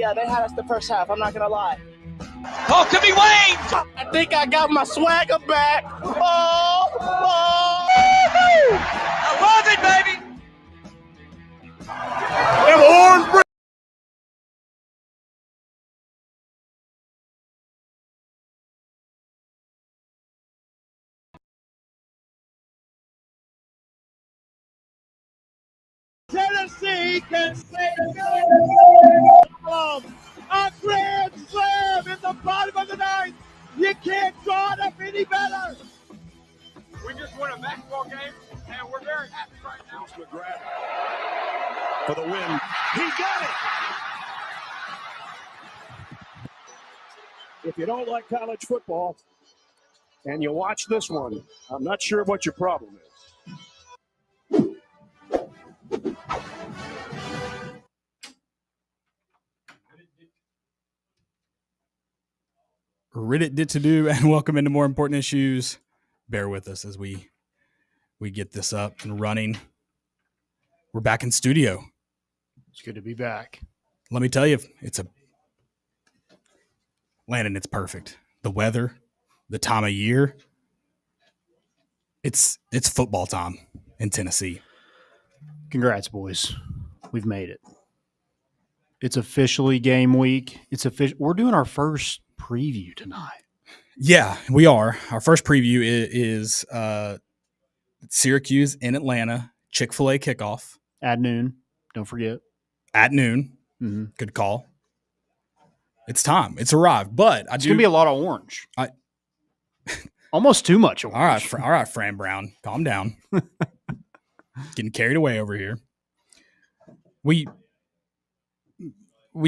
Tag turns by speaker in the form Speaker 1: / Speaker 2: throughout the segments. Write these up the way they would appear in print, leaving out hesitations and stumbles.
Speaker 1: Yeah, they had us the first half. I'm not going to lie.
Speaker 2: Oh, could be Wayne!
Speaker 1: I think I got my swagger back. Oh!
Speaker 2: I love it, baby!
Speaker 1: Them horns. Tennessee can say a grand slam in the bottom of the ninth. You can't draw it up any better.
Speaker 2: We just won a basketball game, and we're very happy right now.
Speaker 3: McGrath for the win. He got it. If you don't like college football and you watch this one, I'm not sure what your problem is.
Speaker 4: Reddit did to do, and welcome into More Important Issues. Bear with us as we get this up and running. We're back in studio.
Speaker 5: It's good to be back.
Speaker 4: Let me tell you, Landon, it's perfect. The weather, the time of year, it's football time in Tennessee.
Speaker 5: Congrats, boys. We've made it. It's officially game week. We're doing our first preview tonight.
Speaker 4: Yeah, we are. Our first preview is Syracuse in Atlanta, Chick-fil-A kickoff.
Speaker 5: At noon. Don't forget.
Speaker 4: At noon.
Speaker 5: Mm-hmm.
Speaker 4: Good call. It's time. It's arrived. But
Speaker 5: it's going to be a lot of orange. Almost too much orange.
Speaker 4: All right, Fran Brown. Calm down. Getting carried away over here. We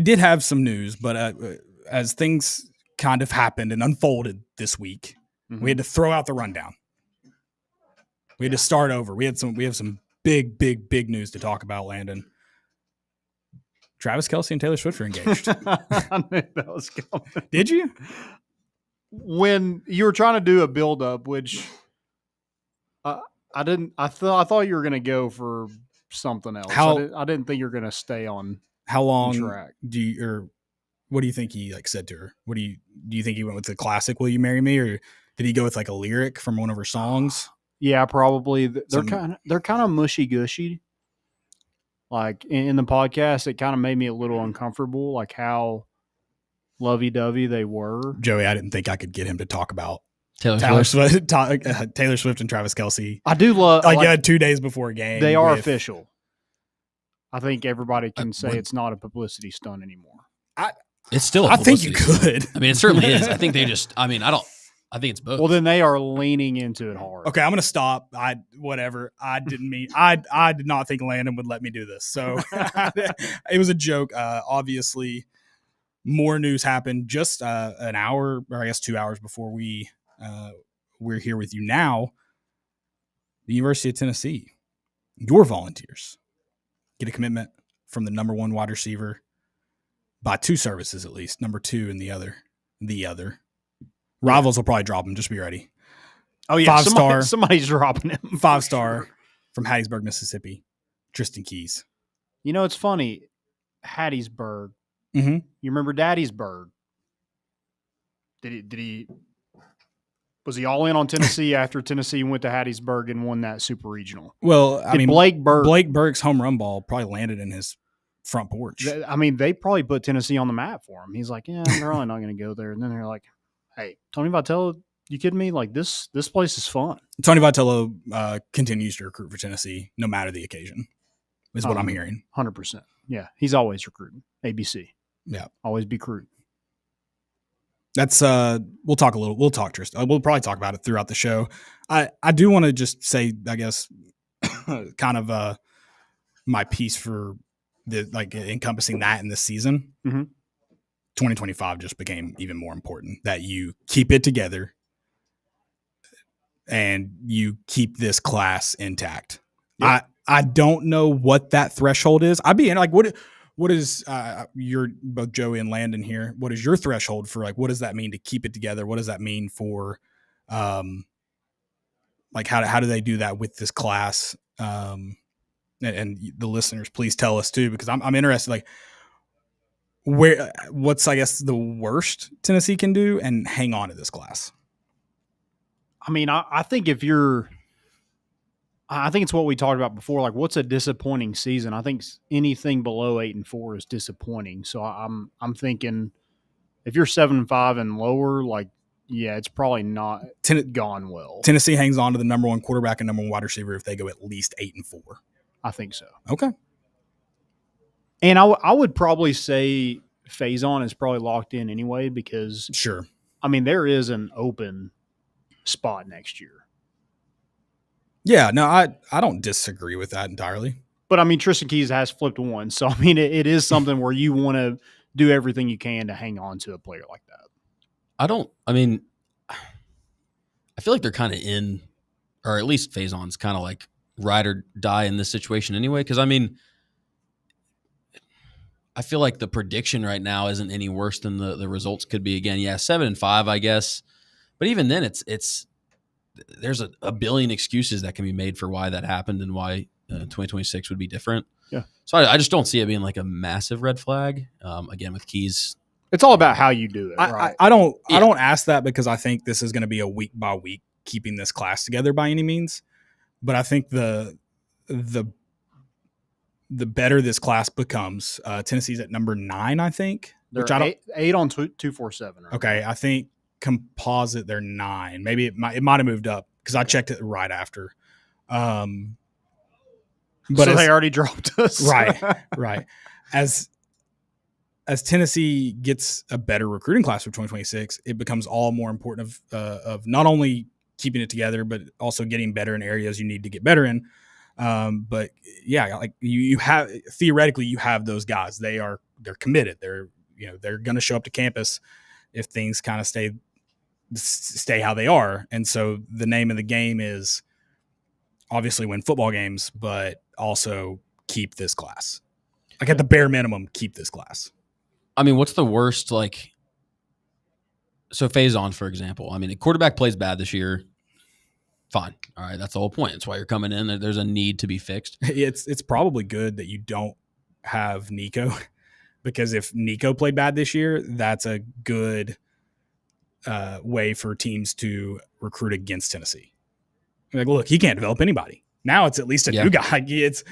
Speaker 4: did have some news, but as things kind of happened and unfolded this week, we had to throw out the rundown. We had to start over. We have some big news to talk about, Landon. Travis Kelce and Taylor Swift are engaged.
Speaker 5: I knew that was coming.
Speaker 4: Did you?
Speaker 5: When you were trying to do a build-up, which I didn't. I thought you were going to go for something else. I didn't think you were going to stay on.
Speaker 4: How long
Speaker 5: track.
Speaker 4: What do you think he said to her? Do you think he went with the classic "Will you marry me," or did he go with like a lyric from one of her songs?
Speaker 5: Yeah, probably. They're kind of mushy gushy. Like in the podcast, it kind of made me a little uncomfortable, like how lovey-dovey they were.
Speaker 4: Joey, I didn't think I could get him to talk about
Speaker 6: Taylor
Speaker 4: Swift and Travis Kelce.
Speaker 5: I do love
Speaker 4: like you had 2 days before a game.
Speaker 5: They are official. I think everybody can say it's not a publicity stunt anymore.
Speaker 6: It's still a
Speaker 4: I think you
Speaker 6: publicity
Speaker 4: could.
Speaker 6: I mean, it certainly is. I think they just, I think it's both.
Speaker 5: Well, then they are leaning into it hard.
Speaker 4: Okay, I'm going to stop. I didn't mean, I did not think Landon would let me do this. So it was a joke. Obviously, more news happened just an hour, or I guess 2 hours before we're here with you now. The University of Tennessee, your Volunteers, get a commitment from the number one wide receiver by 2 services at least. Number 2 and the other. Rivals will probably drop him. Just be ready.
Speaker 5: Oh yeah,
Speaker 4: 5-star.
Speaker 5: Somebody's dropping him.
Speaker 4: 5-star from Hattiesburg, Mississippi. Tristan Keys.
Speaker 5: You know, it's funny. Hattiesburg.
Speaker 4: Mm-hmm.
Speaker 5: You remember Daddy's Bird? Did he? Was he all in on Tennessee after Tennessee went to Hattiesburg and won that super regional?
Speaker 4: Well,
Speaker 5: Blake
Speaker 4: Burke's home run ball probably landed in his front porch.
Speaker 5: They probably put Tennessee on the map for him. He's like, yeah, I'm really not going to go there. And then they're like, hey, Tony Vitello, you kidding me? Like this place is fun.
Speaker 4: Tony Vitello continues to recruit for Tennessee no matter the occasion, is what I'm hearing.
Speaker 5: 100%. Yeah, he's always recruiting. ABC.
Speaker 4: Yeah,
Speaker 5: always be recruiting.
Speaker 4: That's we'll talk Tristan. We'll probably talk about it throughout the show. I do want to just say, I guess, kind of my piece for the encompassing that in this season.
Speaker 5: Mm-hmm.
Speaker 4: 2025 just became even more important, that you keep it together and you keep this class intact. Yeah. I don't know what that threshold is. I'd be in like, what is your, both Joey and Landon here, what is your threshold for, like, what does that mean to keep it together? What does that mean for like how do they do that with this class? And the listeners, please tell us too, because I'm interested. Like, what's I guess the worst Tennessee can do and hang on to this class.
Speaker 5: I mean, I think I think it's what we talked about before. Like, what's a disappointing season? I think anything below 8-4 is disappointing. So I'm thinking if you're 7-5 and lower, like, yeah, it's probably not gone well.
Speaker 4: Tennessee hangs on to the number one quarterback and number one wide receiver if they go at least 8-4.
Speaker 5: I think so.
Speaker 4: Okay.
Speaker 5: And I would probably say Faison is probably locked in anyway because,
Speaker 4: sure,
Speaker 5: I mean, there is an open spot next year.
Speaker 4: Yeah, no, I don't disagree with that entirely.
Speaker 5: But, I mean, Tristan Keys has flipped one. So, I mean, it is something where you want to do everything you can to hang on to a player like that.
Speaker 6: I feel like they're kind of in, or at least Faison's kind of like ride or die in this situation anyway. Because, I mean, I feel like the prediction right now isn't any worse than the results could be. Again, yeah, 7-5, I guess. But even then, it's there's a billion excuses that can be made for why that happened and why 2026 would be different.
Speaker 5: Yeah.
Speaker 6: So I just don't see it being like a massive red flag. Again, with Keys,
Speaker 5: it's all about how you do it. Right?
Speaker 4: I don't ask that because I think this is going to be a week by week keeping this class together by any means. But I think the better this class becomes, Tennessee's at number 9, I think.
Speaker 5: They're
Speaker 4: which I don't,
Speaker 5: 8 on 247. Right?
Speaker 4: Okay, I think composite they're 9. Maybe it might have moved up because I checked it right after. But
Speaker 5: so they already dropped us.
Speaker 4: right. As Tennessee gets a better recruiting class for 2026, it becomes all more important of not only keeping it together, but also getting better in areas you need to get better in. But yeah, like you have theoretically you have those guys. They're committed. They're going to show up to campus if things kind of stay how they are. And so the name of the game is obviously win football games, but also keep this class. Like at the bare minimum, keep this class.
Speaker 6: I mean, what's the worst, like, so Faison, for example, I mean, the quarterback plays bad this year. Fine. All right. That's the whole point. That's why you're coming in. There's a need to be fixed.
Speaker 4: It's probably good that you don't have Nico because if Nico played bad this year, that's a good way for teams to recruit against Tennessee. Like, look, he can't develop anybody. Now it's at least a new guy. It's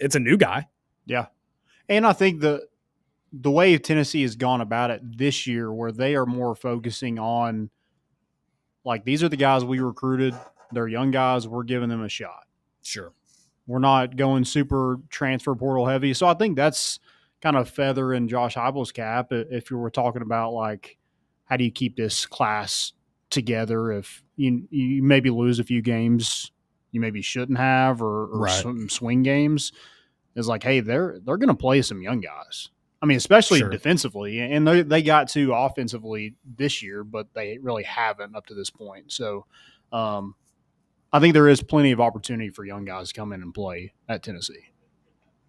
Speaker 4: a new guy.
Speaker 5: Yeah. And I think the way Tennessee has gone about it this year, where they are more focusing on, like, these are the guys we recruited. They're young guys. We're giving them a shot.
Speaker 4: Sure.
Speaker 5: We're not going super transfer portal heavy. So I think that's kind of feather in Josh Heupel's cap if you were talking about, like, how do you keep this class together if you maybe lose a few games you maybe shouldn't have or some swing games. Is like, hey, they're going to play some young guys. I mean, especially defensively, and they got to offensively this year, but they really haven't up to this point. So I think there is plenty of opportunity for young guys to come in and play at Tennessee.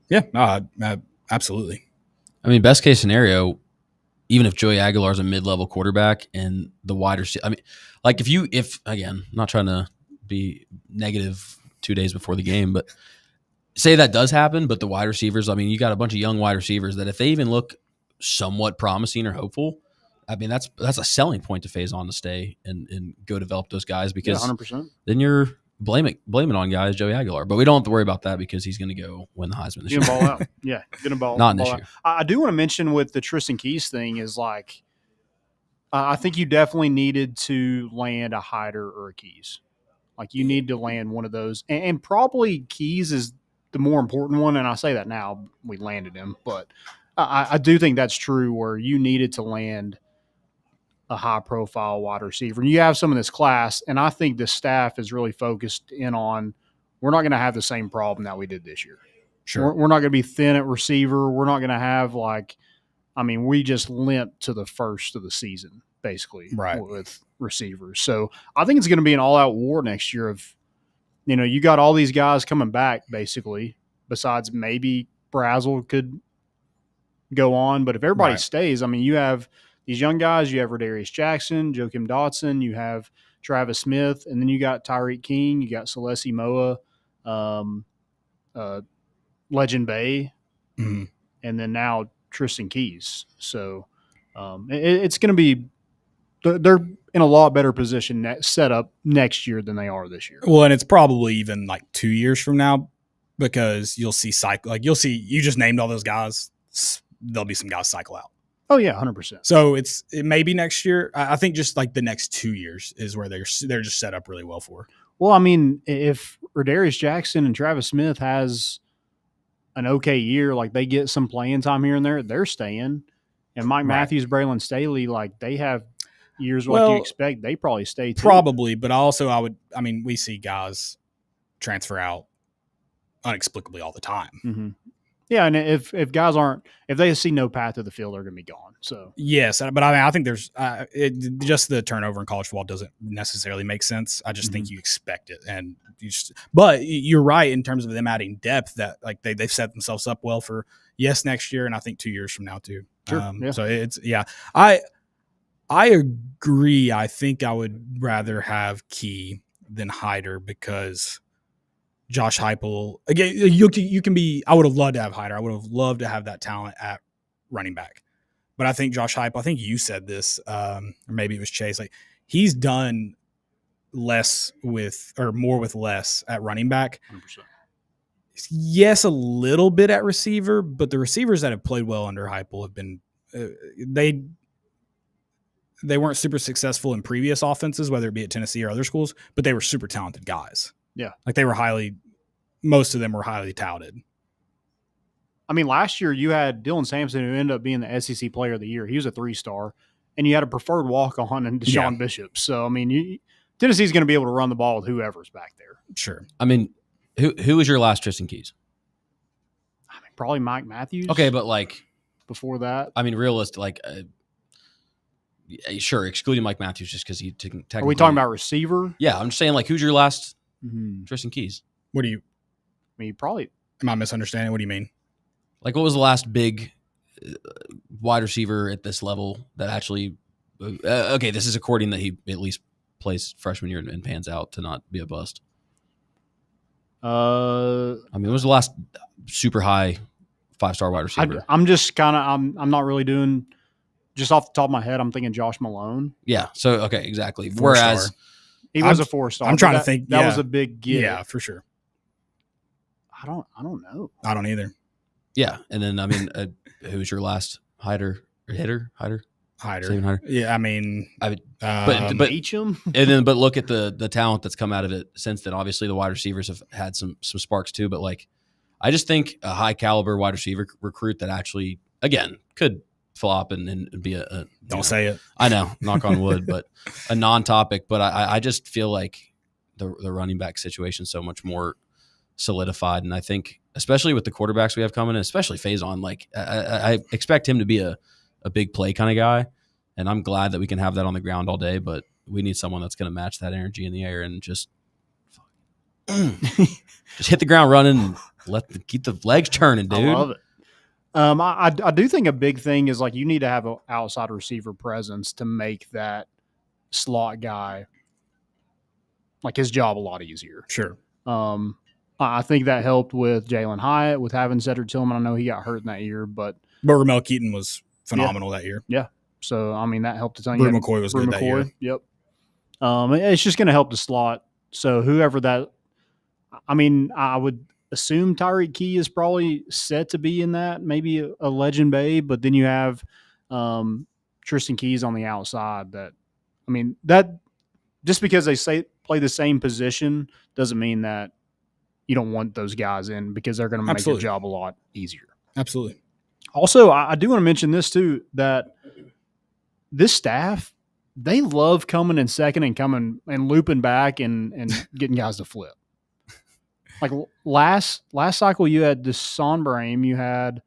Speaker 4: Yeah, absolutely.
Speaker 6: I mean, best case scenario, even if Joey Aguilar is a mid-level quarterback and the wide receiver, I mean, like if again, I'm not trying to be negative 2 days before the game, but say that does happen, but the wide receivers, I mean, you got a bunch of young wide receivers that if they even look somewhat promising or hopeful, I mean, that's a selling point to Faison to stay and go develop those guys because
Speaker 5: 100%.
Speaker 6: Then you're blame it on guys, Joey Aguilar. But we don't have to worry about that because he's going to go win the Heisman this year.
Speaker 5: Ball out. Yeah, going to ball
Speaker 6: Not
Speaker 5: ball
Speaker 6: this
Speaker 5: out.
Speaker 6: year.
Speaker 5: I do want to mention with the Tristan Keys thing is, like, I think you definitely needed to land a Hyder or a Keys. Like, you need to land one of those. And probably Keys is the more important one, and I say that now, we landed him, but I do think that's true where you needed to land a high-profile wide receiver. And you have some of this class, and I think the staff is really focused in on we're not going to have the same problem that we did this year.
Speaker 4: Sure.
Speaker 5: We're not going to be thin at receiver. We're not going to have, like, I mean, we just limped to the first of the season, basically, with receivers. So I think it's going to be an all-out war next year of, you got all these guys coming back, basically, besides maybe Brazel could go on. But if everybody stays, I mean, you have these young guys. You have Rodarius Jackson, Joakim Dotson. You have Travis Smith. And then you got Tyreek King. You got Celeste Moa, Legend Bay.
Speaker 4: Mm-hmm.
Speaker 5: And then now Tristan Keys. So it's going to be they're in a lot better position set up next year than they are this year.
Speaker 4: Well, and it's probably even like 2 years from now because you'll see you just named all those guys. There'll be some guys cycle out.
Speaker 5: Oh yeah, 100%.
Speaker 4: So it may be next year. I think just like the next 2 years is where they're just set up really well for.
Speaker 5: Well, I mean, if Rodarius Jackson and Travis Smith has an okay year, like they get some playing time here and there, they're staying. And Mike Matthews, Braylon Staley, like they have years like you expect, they probably stay too.
Speaker 4: Probably, but we see guys transfer out inexplicably all the time.
Speaker 5: Mm-hmm. Yeah, and if guys if they see no path to the field, they're going to be gone. So
Speaker 4: yes, but I think there's just the turnover in college football doesn't necessarily make sense. I just think you expect it, and but you're right in terms of them adding depth that like they've set themselves up well for next year, and I think 2 years from now too.
Speaker 5: Sure.
Speaker 4: So I agree. I think I would rather have Key than Hyder because Josh Heupel, again, you can be, I would have loved to have Hyder. I would have loved to have that talent at running back. But I think Josh Heupel, I think you said this, or maybe it was Chase, like he's done more with less at running back.
Speaker 5: 100%.
Speaker 4: Yes, a little bit at receiver, but the receivers that have played well under Heupel have been, they weren't super successful in previous offenses, whether it be at Tennessee or other schools, but they were super talented guys.
Speaker 5: Yeah.
Speaker 4: Like most of them were highly touted.
Speaker 5: I mean, last year you had Dylan Sampson, who ended up being the SEC Player of the Year. He was a 3-star, and you had a preferred walk-on in Deshaun Bishop. So, I mean, Tennessee's going to be able to run the ball with whoever's back there.
Speaker 4: Sure.
Speaker 6: I mean, who was your last Tristan Keys?
Speaker 5: I mean, probably Mike Matthews.
Speaker 6: Okay, but like
Speaker 5: before that,
Speaker 6: I mean, realistic, like sure, excluding Mike Matthews just because he technically.
Speaker 5: Are we talking about receiver?
Speaker 6: Yeah, I'm just saying, like, who's your last Tristan Keys?
Speaker 4: What do you?
Speaker 5: I mean, probably.
Speaker 4: Am I misunderstanding? What do you mean?
Speaker 6: Like, what was the last big wide receiver at this level that actually? Okay, this is according that he at least plays freshman year and pans out to not be a bust. I mean, what was the last super high 5-star wide receiver?
Speaker 5: I'm just kind of I'm not really doing. Just off the top of my head, I'm thinking Josh Malone.
Speaker 6: Yeah. So okay, exactly.
Speaker 4: 4-star.
Speaker 6: Whereas
Speaker 5: he was a 4-star.
Speaker 4: I'm trying to think.
Speaker 5: That was a big get.
Speaker 4: Yeah, for sure.
Speaker 5: I don't know.
Speaker 4: I don't either.
Speaker 6: Yeah, and then I mean, who's your last hitter?
Speaker 4: Hyder.
Speaker 6: Steven Hyder.
Speaker 4: Yeah, I mean,
Speaker 6: but
Speaker 5: Beachum.
Speaker 6: And then, but look at the talent that's come out of it since then. Obviously, the wide receivers have had some sparks too. But like, I just think a high caliber wide receiver recruit that actually, again, could flop and be a
Speaker 4: don't say it.
Speaker 6: I know, knock on wood, but a non-topic. But I just feel like the running back situation is so much more solidified, and I think especially with the quarterbacks we have coming, and especially Faison, like I expect him to be a big play kind of guy, and I'm glad that we can have that on the ground all day. But we need someone that's going to match that energy in the air and just hit the ground running and keep the legs turning, dude.
Speaker 5: I love it. I do think a big thing is like you need to have an outside receiver presence to make that slot guy like his job a lot easier.
Speaker 4: Sure.
Speaker 5: I think that helped with Jalen Hyatt with having Cedric Tillman. I know he got hurt in that year, but
Speaker 4: Ramel Keaton was phenomenal that year.
Speaker 5: Yeah. So I mean that helped a ton.
Speaker 4: Brew McCoy was good that year.
Speaker 5: Yep. It's just going to help the slot. So whoever that, I mean, I would assume Tyreek Key is probably set to be in that, maybe a legend babe, but then you have Tristan Keys on the outside. That, I mean, that just because they play the same position doesn't mean that you don't want those guys in because they're going to make your job a lot easier.
Speaker 4: Absolutely.
Speaker 5: Also, I do want to mention this too, that this staff, they love coming in second and coming and looping back and getting guys to flip. Like last cycle, you had Deshaun Brame, you had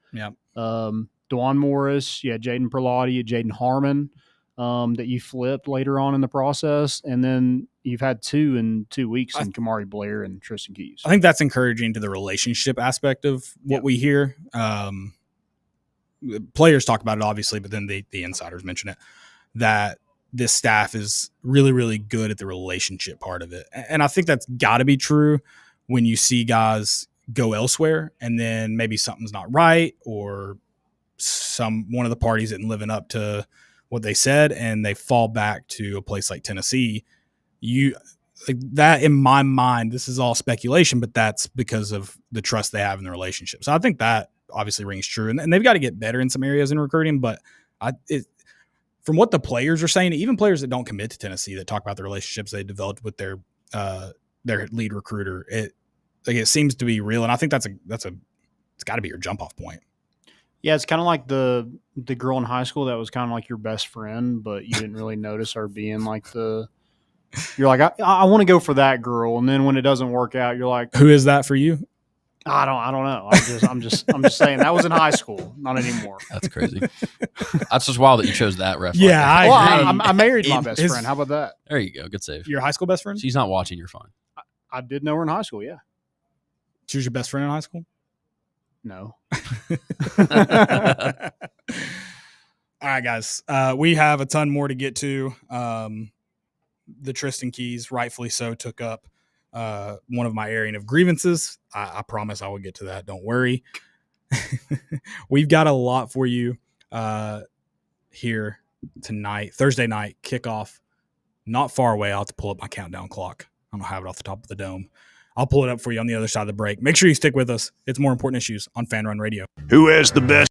Speaker 5: Dwan Morris, you had Jaden Perlotti, you had Jaden Harmon that you flipped later on in the process, and then you've had 2 in 2 weeks in Kamari Blair and Tristan Keys.
Speaker 4: I think that's encouraging to the relationship aspect of what we hear. Players talk about it, obviously, but then the insiders mention it, that this staff is really, really good at the relationship part of it. And I think that's got to be true when you see guys go elsewhere and then maybe something's not right or one of the parties isn't living up to what they said, and they fall back to a place like Tennessee. That in my mind, this is all speculation, but that's because of the trust they have in the relationship. So I think that obviously rings true, and they've got to get better in some areas in recruiting. But from what the players are saying, even players that don't commit to Tennessee that talk about the relationships they developed with their lead recruiter, it seems to be real, and I think it's got to be your jump off point.
Speaker 5: Yeah, it's kind of like the girl in high school that was kind of like your best friend, but you didn't really notice her being like you're like, I want to go for that girl, and then when it doesn't work out, you're like,
Speaker 4: who is that for you?
Speaker 5: I don't know. I'm just saying that was in high school, not anymore.
Speaker 6: That's crazy. That's just wild that you chose that reference.
Speaker 4: Yeah,
Speaker 5: I married my best friend. How about that?
Speaker 6: There you go. Good save.
Speaker 4: Your high school best friend?
Speaker 6: She's not watching. You're fine.
Speaker 5: I did know her in high school. Yeah.
Speaker 4: She was your best friend in high school?
Speaker 5: No.
Speaker 4: All right, guys. We have a ton more to get to. The Tristan Keys, rightfully so, took up one of my airing of grievances. I promise I will get to that. Don't worry. We've got a lot for you here tonight. Thursday night kickoff. Not far away. I'll have to pull up my countdown clock. I don't have it off the top of the dome. I'll pull it up for you on the other side of the break. Make sure you stick with us. It's More Important Issues on Fan Run Radio.
Speaker 3: Who has the best?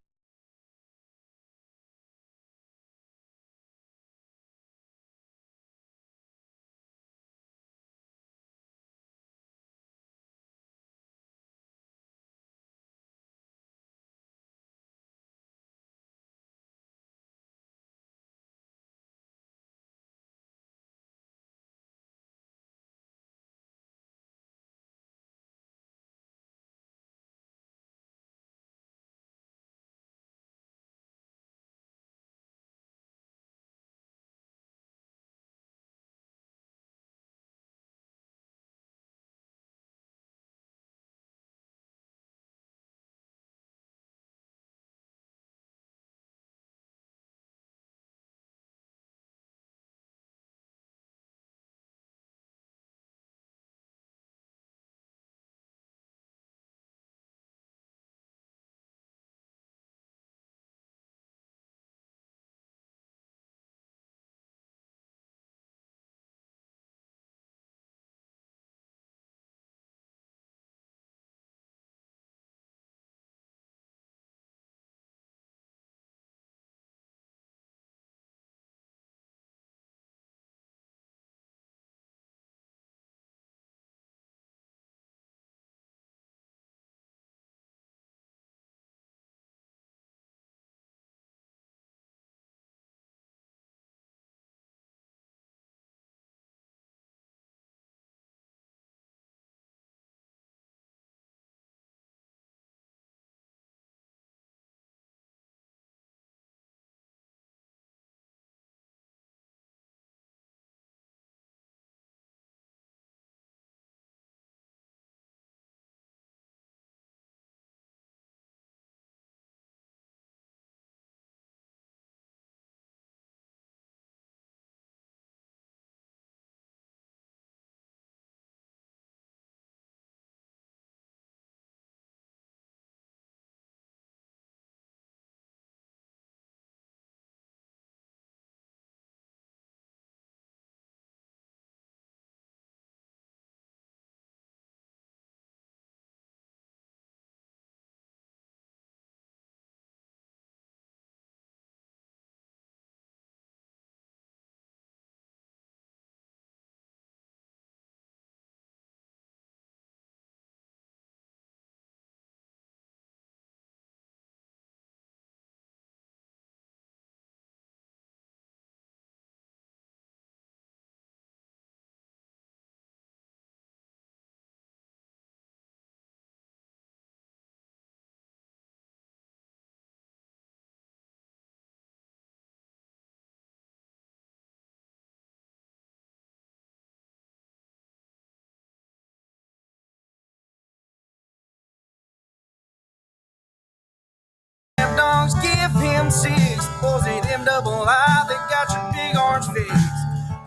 Speaker 7: Dogs give him 6. Boys eat them double I. They got your big orange face.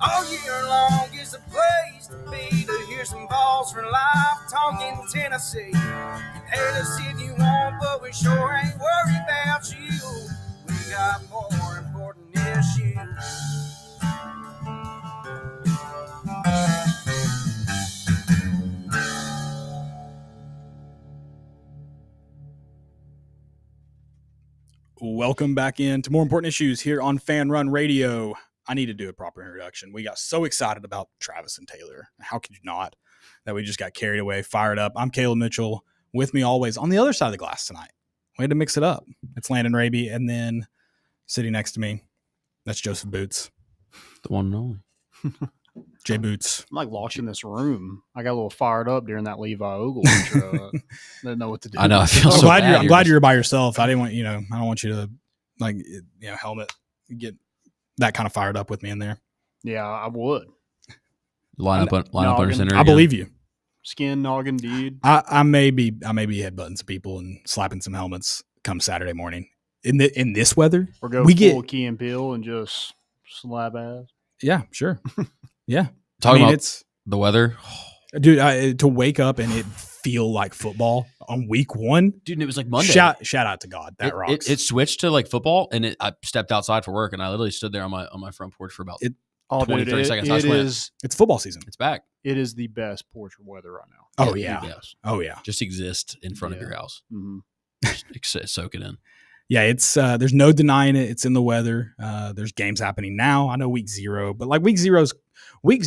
Speaker 7: All year long is a place to be, to hear some balls for life talking Tennessee. Hate us if you want, but we sure ain't worried about you.
Speaker 4: Welcome back in to More Important Issues here on Fan Run Radio. I need to do a proper introduction. We got so excited about Travis and Taylor. How could you not? That we just got carried away, fired up. I'm Caleb Mitchell. With me always on the other side of the glass tonight. We had to mix it up. It's Landon Raby, and then sitting next to me, that's Joseph Boots.
Speaker 6: The one and only.
Speaker 4: Jay Boots.
Speaker 5: I'm like locked in this room. I got a little fired up during that Levi Ogle intro. Didn't know what to do.
Speaker 6: I know. I feel
Speaker 4: I'm
Speaker 6: so
Speaker 4: glad
Speaker 6: bad.
Speaker 4: I'm glad you're by yourself. I didn't want I don't want you to helmet get that kind of fired up with me in there.
Speaker 5: Yeah, I would.
Speaker 6: line up under
Speaker 5: Noggin.
Speaker 6: center.
Speaker 4: I
Speaker 6: again.
Speaker 4: believe you.
Speaker 5: Skin noggin, dude.
Speaker 4: I may be headbutting some people and slapping some helmets come Saturday morning in this weather.
Speaker 5: Or go
Speaker 4: We
Speaker 5: full
Speaker 4: get-
Speaker 5: Key and Peele and just slap ass.
Speaker 4: Yeah, sure. Yeah,
Speaker 6: Talking about
Speaker 4: it's
Speaker 6: the weather,
Speaker 4: dude to wake up and it feel like football on week one.
Speaker 6: dude. And it was like Monday.
Speaker 4: Shout out to God. That
Speaker 6: it,
Speaker 4: rocks.
Speaker 6: It switched to like football, and I stepped outside for work, and I literally stood there on my front porch for about
Speaker 5: Oh,
Speaker 6: 20,
Speaker 5: dude,
Speaker 6: 30 seconds. I just went,
Speaker 4: It's football season.
Speaker 6: it's back.
Speaker 5: it is the best porch weather right now.
Speaker 4: Oh yeah.
Speaker 6: Yes.
Speaker 4: Oh yeah.
Speaker 6: Just exist in front of
Speaker 5: Yeah.
Speaker 6: your house.
Speaker 5: Mm-hmm.
Speaker 6: Just soak it in.
Speaker 4: Yeah, it's there's no denying it. It's in the weather. There's games happening now. I know week 0, but like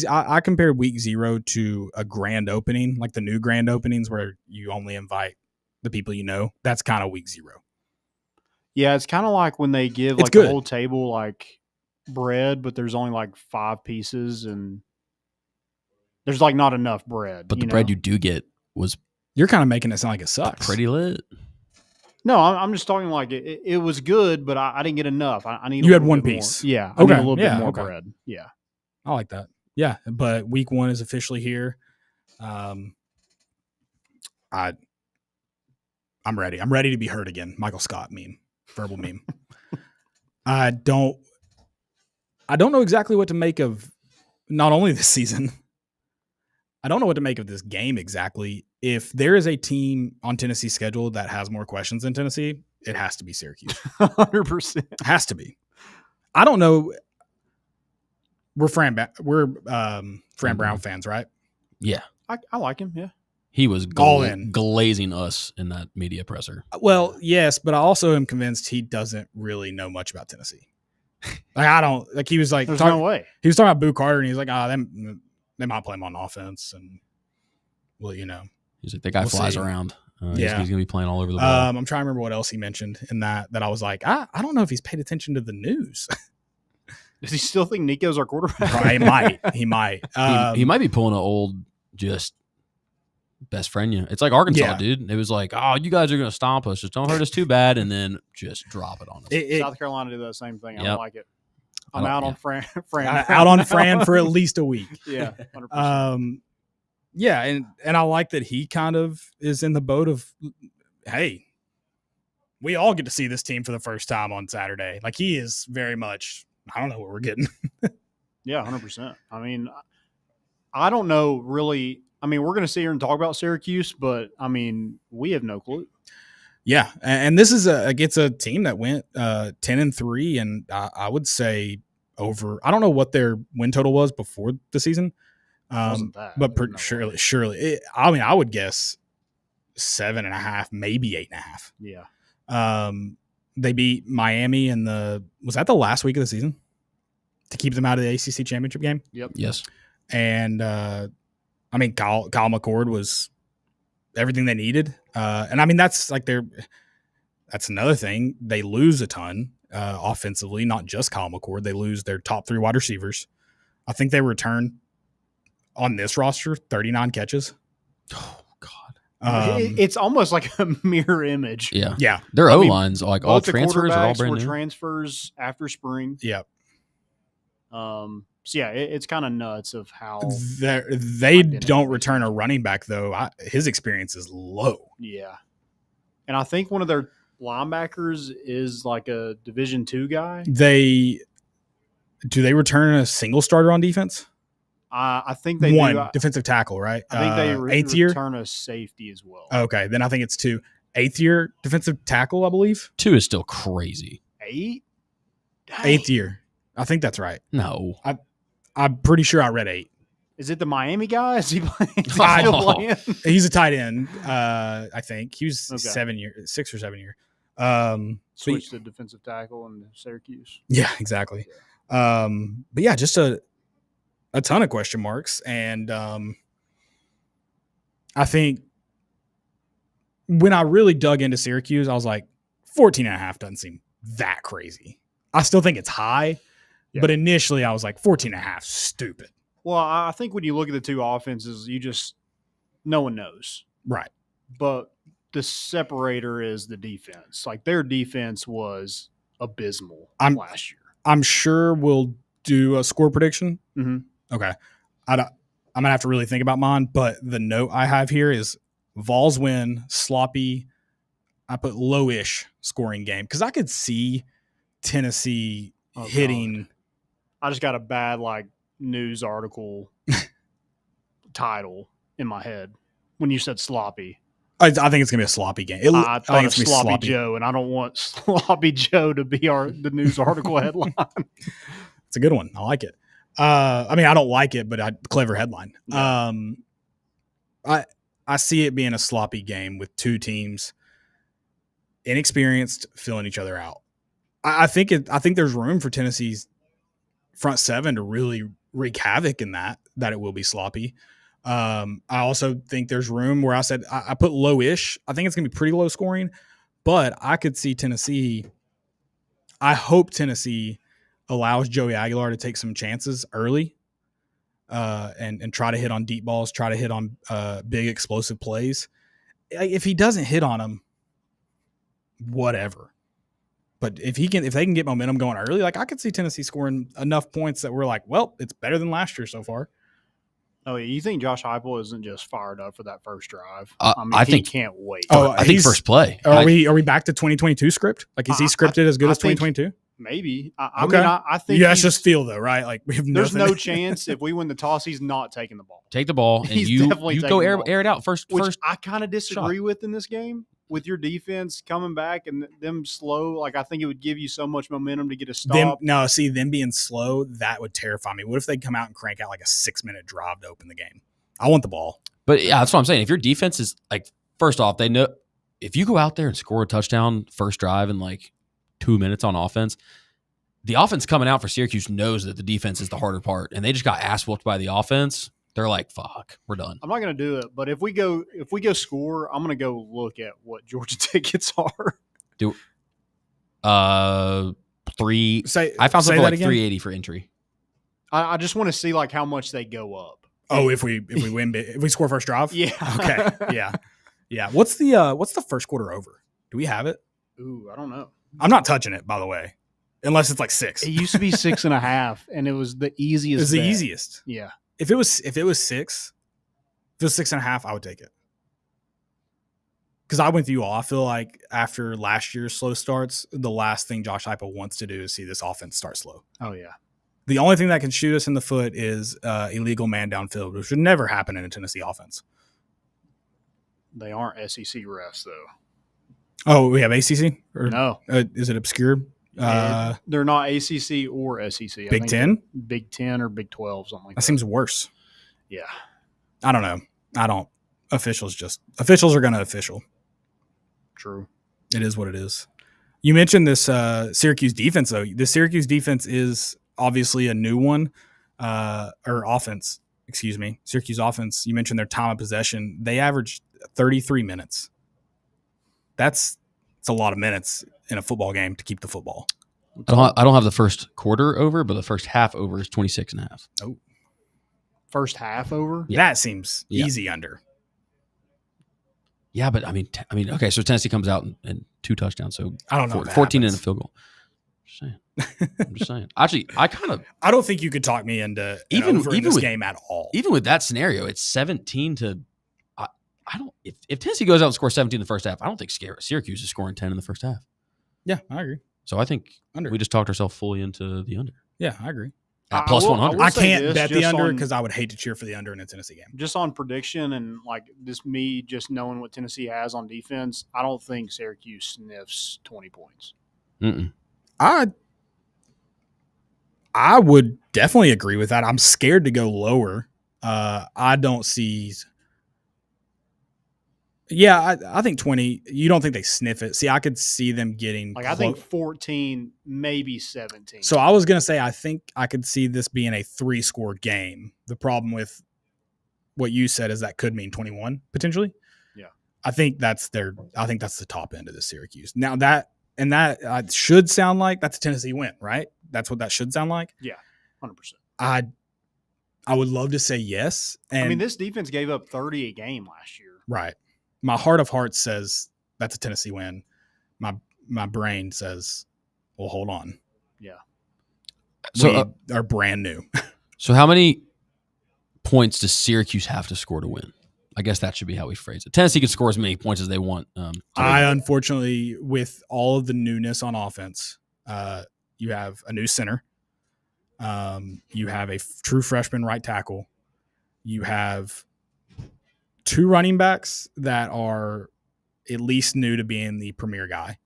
Speaker 4: I compared week 0 to a grand opening, like the new grand openings where you only invite the people you know. That's kind of week 0.
Speaker 5: Yeah, it's kind of like when they give
Speaker 4: It's
Speaker 5: like
Speaker 4: good.
Speaker 5: the whole table like bread, but there's only like 5 pieces and there's like not enough bread.
Speaker 6: But the bread you do get was
Speaker 4: You're kind of making it sound like it sucks.
Speaker 6: pretty lit.
Speaker 5: No, I'm just talking like it was good, but I didn't get enough. I need.
Speaker 4: You
Speaker 5: a
Speaker 4: had
Speaker 5: little
Speaker 4: one
Speaker 5: bit more.
Speaker 4: piece.
Speaker 5: Yeah, I need
Speaker 4: Okay,
Speaker 5: a little
Speaker 4: yeah,
Speaker 5: bit more
Speaker 4: okay.
Speaker 5: bread. Yeah,
Speaker 4: I like that. Yeah, but week 1 is officially here. I'm ready. I'm ready to be heard again. Michael Scott meme, verbal meme. I don't know exactly what to make of not only this season. I don't know what to make of this game exactly. If there is a team on Tennessee's schedule that has more questions than Tennessee, it has to be Syracuse.
Speaker 5: 100%.
Speaker 4: It has to be. I don't know. We're Fran Brown fans, right?
Speaker 6: Yeah.
Speaker 5: I like him. Yeah,
Speaker 6: He was
Speaker 4: All in.
Speaker 6: glazing us in that media presser.
Speaker 4: Well, yes, but I also am convinced he doesn't really know much about Tennessee. Like I don't like. He was like,
Speaker 5: there's no way.
Speaker 4: he was talking about Boo Carter, and he's like, they might play him on offense, and well,
Speaker 6: He's like, that guy
Speaker 4: We'll
Speaker 6: flies
Speaker 4: see.
Speaker 6: around.
Speaker 4: Yeah.
Speaker 6: He's going to be playing all over the world.
Speaker 4: I'm trying to remember what else he mentioned in that I was like, I don't know if he's paid attention to the news.
Speaker 5: Does he still think Nico's our quarterback?
Speaker 4: He might.
Speaker 6: He might be pulling an old, just best friend you. It's like Arkansas,
Speaker 4: Yeah.
Speaker 6: dude. It was like, oh, you guys are going to stomp us. Just don't hurt us too bad. And then just drop it on us.
Speaker 5: South Carolina did that same thing. I
Speaker 6: Yep.
Speaker 5: don't like it. I'm
Speaker 6: I don't-
Speaker 5: out
Speaker 6: yeah.
Speaker 5: on Fran.
Speaker 4: out on Fran for at least a week.
Speaker 5: Yeah, 100%.
Speaker 4: Yeah, and I like that he kind of is in the boat of, hey, we all get to see this team for the first time on Saturday. Like he is very much, I don't know what we're getting.
Speaker 5: Yeah, 100%. I mean, I don't know really. I mean, we're going to sit here and talk about Syracuse, but I mean, we have no clue.
Speaker 4: Yeah, and this is it's a team that went 10-3, and I would say over. I don't know what their win total was before the season,
Speaker 5: Wasn't that?
Speaker 4: but
Speaker 5: There's no way.
Speaker 4: surely. I would guess 7.5, maybe 8.5.
Speaker 5: Yeah.
Speaker 4: They beat Miami in was that the last week of the season to keep them out of the ACC championship game?
Speaker 5: Yep.
Speaker 6: Yes.
Speaker 4: And I mean, Kyle McCord was everything they needed. And I mean, that's another thing. They lose a ton offensively, not just Kyle McCord. They lose their top 3 wide receivers. I think they return on this roster 39 catches.
Speaker 6: Oh, God.
Speaker 5: It's almost like a mirror image.
Speaker 6: Yeah.
Speaker 4: Yeah.
Speaker 6: Their
Speaker 5: I mean,
Speaker 6: O-lines, like all
Speaker 5: Both the
Speaker 6: transfers are all
Speaker 5: quarterbacks
Speaker 6: brand
Speaker 5: were
Speaker 6: new.
Speaker 5: transfers after spring.
Speaker 4: Yeah.
Speaker 5: So yeah, it's kind of nuts of how.
Speaker 4: They
Speaker 5: Identity.
Speaker 4: don't return a running back, though. His experience is low.
Speaker 5: Yeah, and I think one of their linebackers is like a Division II guy.
Speaker 4: Do they return a single starter on defense?
Speaker 5: I think they
Speaker 4: One
Speaker 5: do. I
Speaker 4: defensive tackle, right?
Speaker 5: think they
Speaker 4: eighth year.
Speaker 5: return a safety as well.
Speaker 4: Okay, then I think it's 2. 8th year defensive tackle, I believe.
Speaker 6: 2 is still crazy.
Speaker 5: 8? Dang.
Speaker 4: 8th year. I think that's right.
Speaker 6: No.
Speaker 4: I'm pretty sure I read 8.
Speaker 5: Is it the Miami guy? Is he playing? Is he
Speaker 6: I
Speaker 5: still
Speaker 6: know.
Speaker 5: playing?
Speaker 4: He's a tight end. I think he was
Speaker 5: Okay.
Speaker 4: 6 or 7 year.
Speaker 5: Switch to defensive tackle in Syracuse.
Speaker 4: Yeah, exactly. But yeah, just a ton of question marks. And I think when I really dug into Syracuse, I was like, 14.5 doesn't seem that crazy. I still think it's high, but initially I was like 14.5, stupid.
Speaker 5: Well, I think when you look at the two offenses, no one knows.
Speaker 4: Right.
Speaker 5: But the separator is the defense. Like, their defense was abysmal last year.
Speaker 4: I'm sure we'll do a score prediction.
Speaker 5: Mm-hmm.
Speaker 4: Okay. I'm going to have to really think about mine, but the note I have here is Vols win, sloppy. I put low-ish scoring game because I could see Tennessee hitting.
Speaker 5: God. I just got a bad news article title in my head when you said sloppy.
Speaker 4: I think it's gonna be a sloppy game.
Speaker 5: I think it's sloppy Joe, and I don't want sloppy Joe to be the news article headline.
Speaker 4: It's a good one. I like it. I mean, I don't like it, but clever headline.
Speaker 5: Yeah.
Speaker 4: I see it being a sloppy game with two teams inexperienced, filling each other out. I think there's room for Tennessee's front seven to really wreak havoc in that it will be sloppy. I also think there's room where I said I put low-ish. I think it's going to be pretty low scoring, but I could see Tennessee. I hope Tennessee allows Joey Aguilar to take some chances early and try to hit on deep balls, try to hit on big explosive plays. If he doesn't hit on them, whatever. But if they can get momentum going early, I could see Tennessee scoring enough points that we're like, well, it's better than last year so far.
Speaker 5: Oh, yeah. You think Josh Heupel isn't just fired up for that first drive?
Speaker 6: I think
Speaker 5: he can't wait.
Speaker 6: I think first play.
Speaker 4: Are we back to 2022 script? Is he scripted as good as 2022?
Speaker 5: Maybe.
Speaker 4: I
Speaker 5: think
Speaker 4: that's just feel though, right? We have
Speaker 5: there's no chance if we win the toss, he's not taking the ball.
Speaker 6: Take the ball and you go air it out first.
Speaker 5: Which I kind of disagree with in this game. With your defense coming back and them slow, I think it would give you so much momentum to get a stop.
Speaker 4: Them being slow, that would terrify me. What if they come out and crank out a 6-minute drive to open the game? I want the ball.
Speaker 6: But yeah, that's what I'm saying. If your defense is first off, they know if you go out there and score a touchdown first drive in 2 minutes on offense, the offense coming out for Syracuse knows that the defense is the harder part, and they just got ass whooped by the offense. They're like, fuck, we're done.
Speaker 5: I'm not going to do it, but if we go score, I'm going to go look at what Georgia tickets are.
Speaker 6: I found something like $380 for entry.
Speaker 5: I just want to see like how much they go up.
Speaker 4: Oh, if we win, if we score first drive,
Speaker 5: yeah,
Speaker 4: okay, yeah. What's the first quarter over? Do we have it?
Speaker 5: Ooh, I don't know.
Speaker 4: I'm not touching it, by the way, unless it's 6.
Speaker 5: It used to be 6.5, and it was the easiest.
Speaker 4: It's the easiest.
Speaker 5: Yeah.
Speaker 4: If it was 6, if it was 6.5, I would take it. Because I went with you all. I feel like after last year's slow starts, the last thing Josh Heupel wants to do is see this offense start slow.
Speaker 5: Oh, yeah.
Speaker 4: The only thing that can shoot us in the foot is illegal man downfield, which should never happen in a Tennessee offense.
Speaker 5: They aren't SEC refs, though.
Speaker 4: Oh, we have ACC? Or,
Speaker 5: no.
Speaker 4: Is it obscure?
Speaker 5: They're not ACC or SEC.
Speaker 4: Big 10?
Speaker 5: Big 10 or Big 12, something like that.
Speaker 4: That seems worse.
Speaker 5: Yeah.
Speaker 4: I don't know. Officials are going to official.
Speaker 5: True.
Speaker 4: It is what it is. You mentioned this Syracuse defense, though. The Syracuse defense is obviously a new one, or offense, excuse me. Syracuse offense, you mentioned their time of possession. They averaged 33 minutes. It's a lot of minutes in a football game to keep the football.
Speaker 6: I don't have the first quarter over, but the first half over is 26.5.
Speaker 4: Oh.
Speaker 5: First half over?
Speaker 4: Yeah. That seems easy under.
Speaker 6: Yeah, but I mean, okay, so Tennessee comes out and 2 touchdowns, so
Speaker 4: I don't know.
Speaker 6: 14 and a field goal. I'm just saying. Actually, I don't think
Speaker 4: you could talk me into
Speaker 6: even
Speaker 4: this game at all.
Speaker 6: Even with that scenario, it's 17 to. I don't. If Tennessee goes out and scores 17 in the first half, I don't think Syracuse is scoring 10 in the first half.
Speaker 4: Yeah, I agree.
Speaker 6: So I think
Speaker 4: under.
Speaker 6: We just talked ourselves fully into the under.
Speaker 4: Yeah, I agree.
Speaker 6: At plus 100.
Speaker 4: I can't bet the under because I would hate to cheer for the under in a Tennessee game.
Speaker 5: Just on prediction and me just knowing what Tennessee has on defense, I don't think Syracuse sniffs 20 points.
Speaker 6: Mm-mm.
Speaker 4: I would definitely agree with that. I'm scared to go lower. I don't see Yeah, I think 20. You don't think they sniff it? See, I could see them getting
Speaker 5: Like, I think 14, maybe 17.
Speaker 4: So I was gonna say I think I could see this being a 3-score game. The problem with what you said is that could mean 21 potentially.
Speaker 5: Yeah,
Speaker 4: I think that's the top end of the Syracuse. Now that should sound like that's a Tennessee win, right? That's what that should sound like.
Speaker 5: Yeah, 100%.
Speaker 4: I would love to say yes. And
Speaker 5: I mean, this defense gave up 30 a game last year.
Speaker 4: right. My heart of hearts says that's a Tennessee win. My brain says, well, hold on.
Speaker 5: Yeah.
Speaker 6: So
Speaker 4: we are brand new.
Speaker 6: So how many points does Syracuse have to score to win? I guess that should be how we phrase it. Tennessee can score as many points as they want.
Speaker 4: Unfortunately, with all of the newness on offense, you have a new center. You have a true freshman right tackle. You have 2 running backs that are at least new to being the premier guy.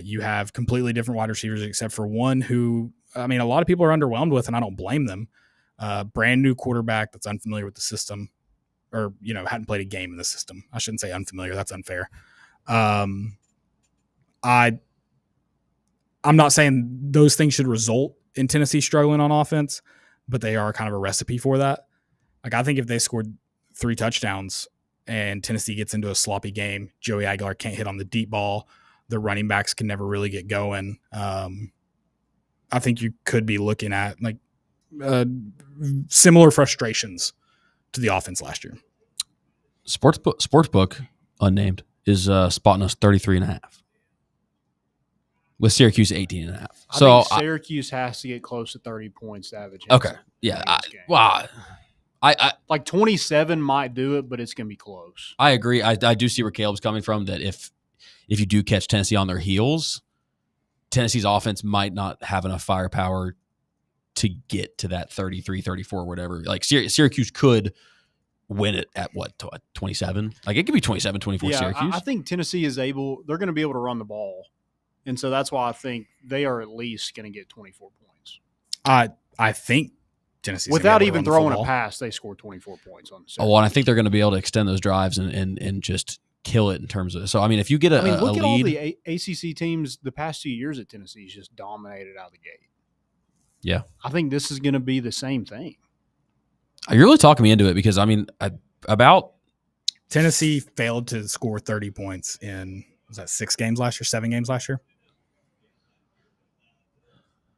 Speaker 4: You have completely different wide receivers except for one who, I mean, a lot of people are underwhelmed with, and I don't blame them. Brand new quarterback that's unfamiliar with the system, or, hadn't played a game in the system. I shouldn't say unfamiliar. That's unfair. I'm not saying those things should result in Tennessee struggling on offense, but they are kind of a recipe for that. Like, I think if they scored 3 touchdowns and Tennessee gets into a sloppy game, Joey Aguilar can't hit on the deep ball, the running backs can never really get going. I think you could be looking at like similar frustrations to the offense last year.
Speaker 6: Sportsbook, unnamed, is spotting us 33.5. With Syracuse 18.5. So
Speaker 5: I think Syracuse has to get close to 30 points to have a chance.
Speaker 6: Okay. Yeah. I
Speaker 5: like 27 might do it, but it's going to be close.
Speaker 6: I agree. I do see where Caleb's coming from, that if you do catch Tennessee on their heels, Tennessee's offense might not have enough firepower to get to that 33, 34, whatever. Like Syracuse could win it at 27? Like, it could be 27, 24 Syracuse.
Speaker 5: I think Tennessee they're going to be able to run the ball. And so that's why I think they are at least going to get 24 points.
Speaker 4: I think Tennessee,
Speaker 5: without even throwing a pass, they scored 24 points on the
Speaker 6: and I think they're going to be able to extend those drives and just kill it in terms of. So, I mean, if you get a
Speaker 5: look at
Speaker 6: lead,
Speaker 5: all the ACC teams the past 2 years at Tennessee's just dominated out of the gate.
Speaker 6: Yeah.
Speaker 5: I think this is going to be the same thing.
Speaker 6: You're really talking me into it because, I mean, about
Speaker 4: Tennessee failed to score 30 points in, was that 6 games last year, 7 games last year?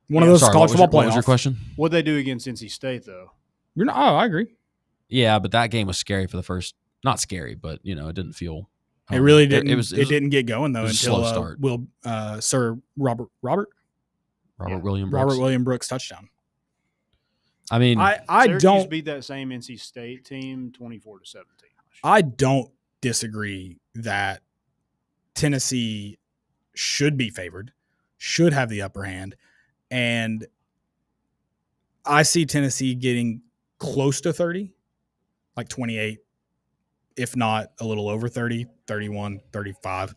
Speaker 4: One of those college football playoffs.
Speaker 6: What was your question?
Speaker 5: What'd they do against NC State, though?
Speaker 4: I agree.
Speaker 6: Yeah, but that game was scary for the first. Not scary, but it didn't feel.
Speaker 4: It really didn't. It didn't get going though until
Speaker 6: start.
Speaker 4: Sir Robert
Speaker 6: William
Speaker 4: Brooks touchdown.
Speaker 6: I mean,
Speaker 4: I don't
Speaker 5: beat that same NC State team 24-17.
Speaker 4: I don't disagree that Tennessee should be favored, should have the upper hand. And I see Tennessee getting close to 30, like 28, if not a little over 30, 31, 35,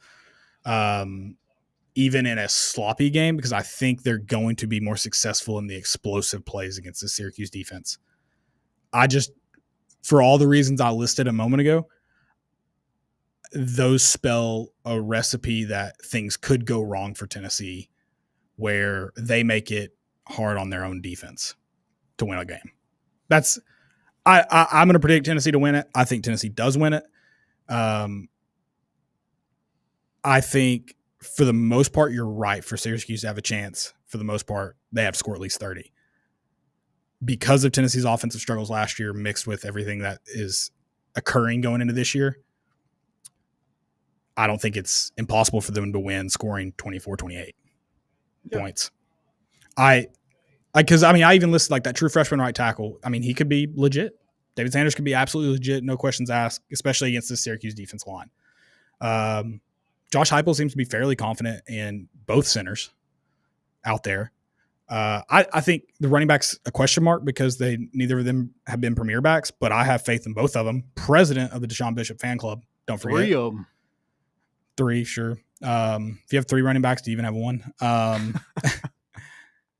Speaker 4: even in a sloppy game, because I think they're going to be more successful in the explosive plays against the Syracuse defense. For all the reasons I listed a moment ago, those spell a recipe that things could go wrong for Tennessee, where they make it hard on their own defense to win a game. I'm going to predict Tennessee to win it. I think Tennessee does win it. I think for the most part, you're right. For Syracuse to have a chance, for the most part, they have to score at least 30. Because of Tennessee's offensive struggles last year, mixed with everything that is occurring going into this year, I don't think it's impossible for them to win scoring 24, 28 points. I even listed like that true freshman right tackle. I mean, he could be legit. David Sanders could be absolutely legit, no questions asked, especially against the Syracuse defense line. Josh Heupel seems to be fairly confident in both centers out there. I think the running back's a question mark because neither of them have been premier backs, but I have faith in both of them. President of the Deshaun Bishop fan club. Don't forget.
Speaker 5: 3 of them.
Speaker 4: 3, sure. If you have 3 running backs, do you even have 1?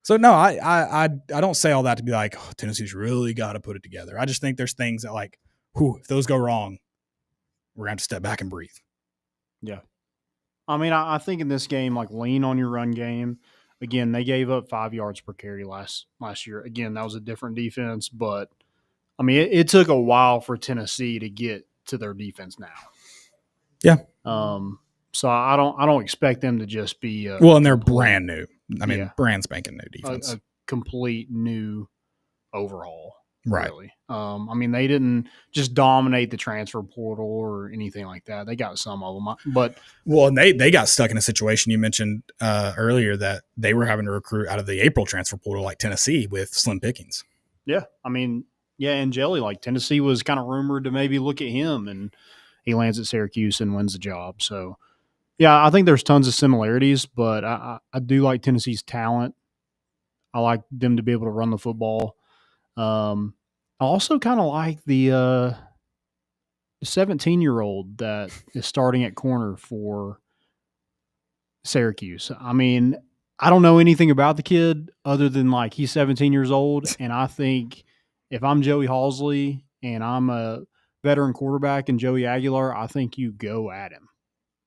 Speaker 4: So no, I don't say all that to be like, oh, Tennessee's really got to put it together. I just think there's things that like, if those go wrong, we're going to have to step back and breathe.
Speaker 5: Yeah. I mean, I think in this game, like, lean on your run game. Again, they gave up 5 yards per carry last year. Again, that was a different defense, but I mean, it took a while for Tennessee to get to their defense now.
Speaker 4: Yeah.
Speaker 5: So I don't expect them to just be
Speaker 4: and they're brand new. I mean, brand spanking new defense.
Speaker 5: A complete new overhaul.
Speaker 4: Right.
Speaker 5: Really. I mean, they didn't just dominate the transfer portal or anything like that. They got some of them, but
Speaker 4: and they got stuck in a situation you mentioned earlier that they were having to recruit out of the April transfer portal like Tennessee with slim pickings.
Speaker 5: Yeah, I mean, and Jelly, like, Tennessee was kind of rumored to maybe look at him, and he lands at Syracuse and wins the job. So, yeah, I think there's tons of similarities, but I do like Tennessee's talent. I like them to be able to run the football. I also kind of like the 17-year-old that is starting at corner for Syracuse. I mean, I don't know anything about the kid other than, like, he's 17 years old, and I think if I'm Joey Halzle and I'm a veteran quarterback and Joey Aguilar, I think you go at him.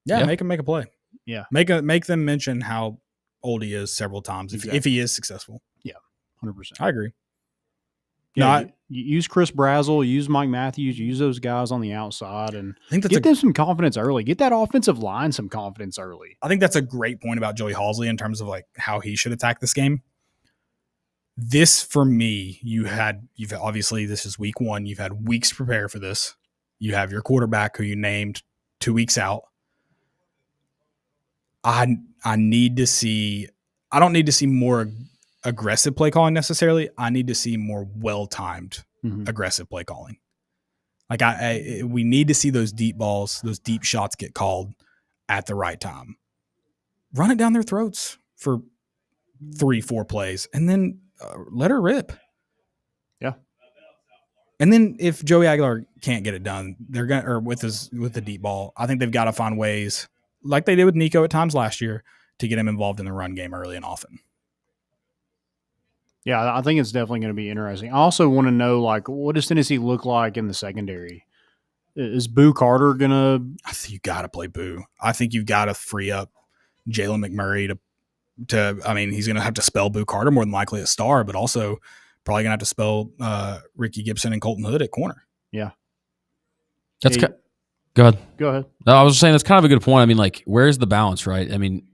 Speaker 4: Yeah, make him make a play.
Speaker 5: Yeah.
Speaker 4: Make them mention how old he is several times if he is successful.
Speaker 5: Yeah, 100%.
Speaker 4: I agree.
Speaker 5: Yeah, you use Chris Brazzell, use Mike Matthews, use those guys on the outside, and
Speaker 4: I think
Speaker 5: get them some confidence early. Get that offensive line some confidence early.
Speaker 4: I think that's a great point about Joey Halzle in terms of, like, how he should attack this game. This, for me, you've obviously, this is week 1. You've had weeks to prepare for this. You have your quarterback who you named 2 weeks out. I need to see. I don't need to see more aggressive play calling necessarily. I need to see more well-timed aggressive play calling. Like, we need to see those deep balls, those deep shots get called at the right time. Run it down their throats for 3-4 plays, and then let her rip.
Speaker 5: Yeah.
Speaker 4: And then if Joey Aguilar can't get it done, they're gonna, or with the deep ball, I think they've got to find ways, like they did with Nico at times last year, to get him involved in the run game early and often.
Speaker 5: Yeah, I think it's definitely going to be interesting. I also want to know, like, what does Tennessee look like in the secondary? Is Boo Carter going to –
Speaker 4: I think you got to play Boo. I think you've got to free up Jalen McMurray to – I mean, he's going to have to spell Boo Carter more than likely at star, but also probably going to have to spell Ricky Gibson and Colton Hood at corner.
Speaker 5: Yeah.
Speaker 6: That's Go ahead.
Speaker 5: Go ahead.
Speaker 6: No, I was just saying that's kind of a good point. I mean, like, where's the balance, right? I mean,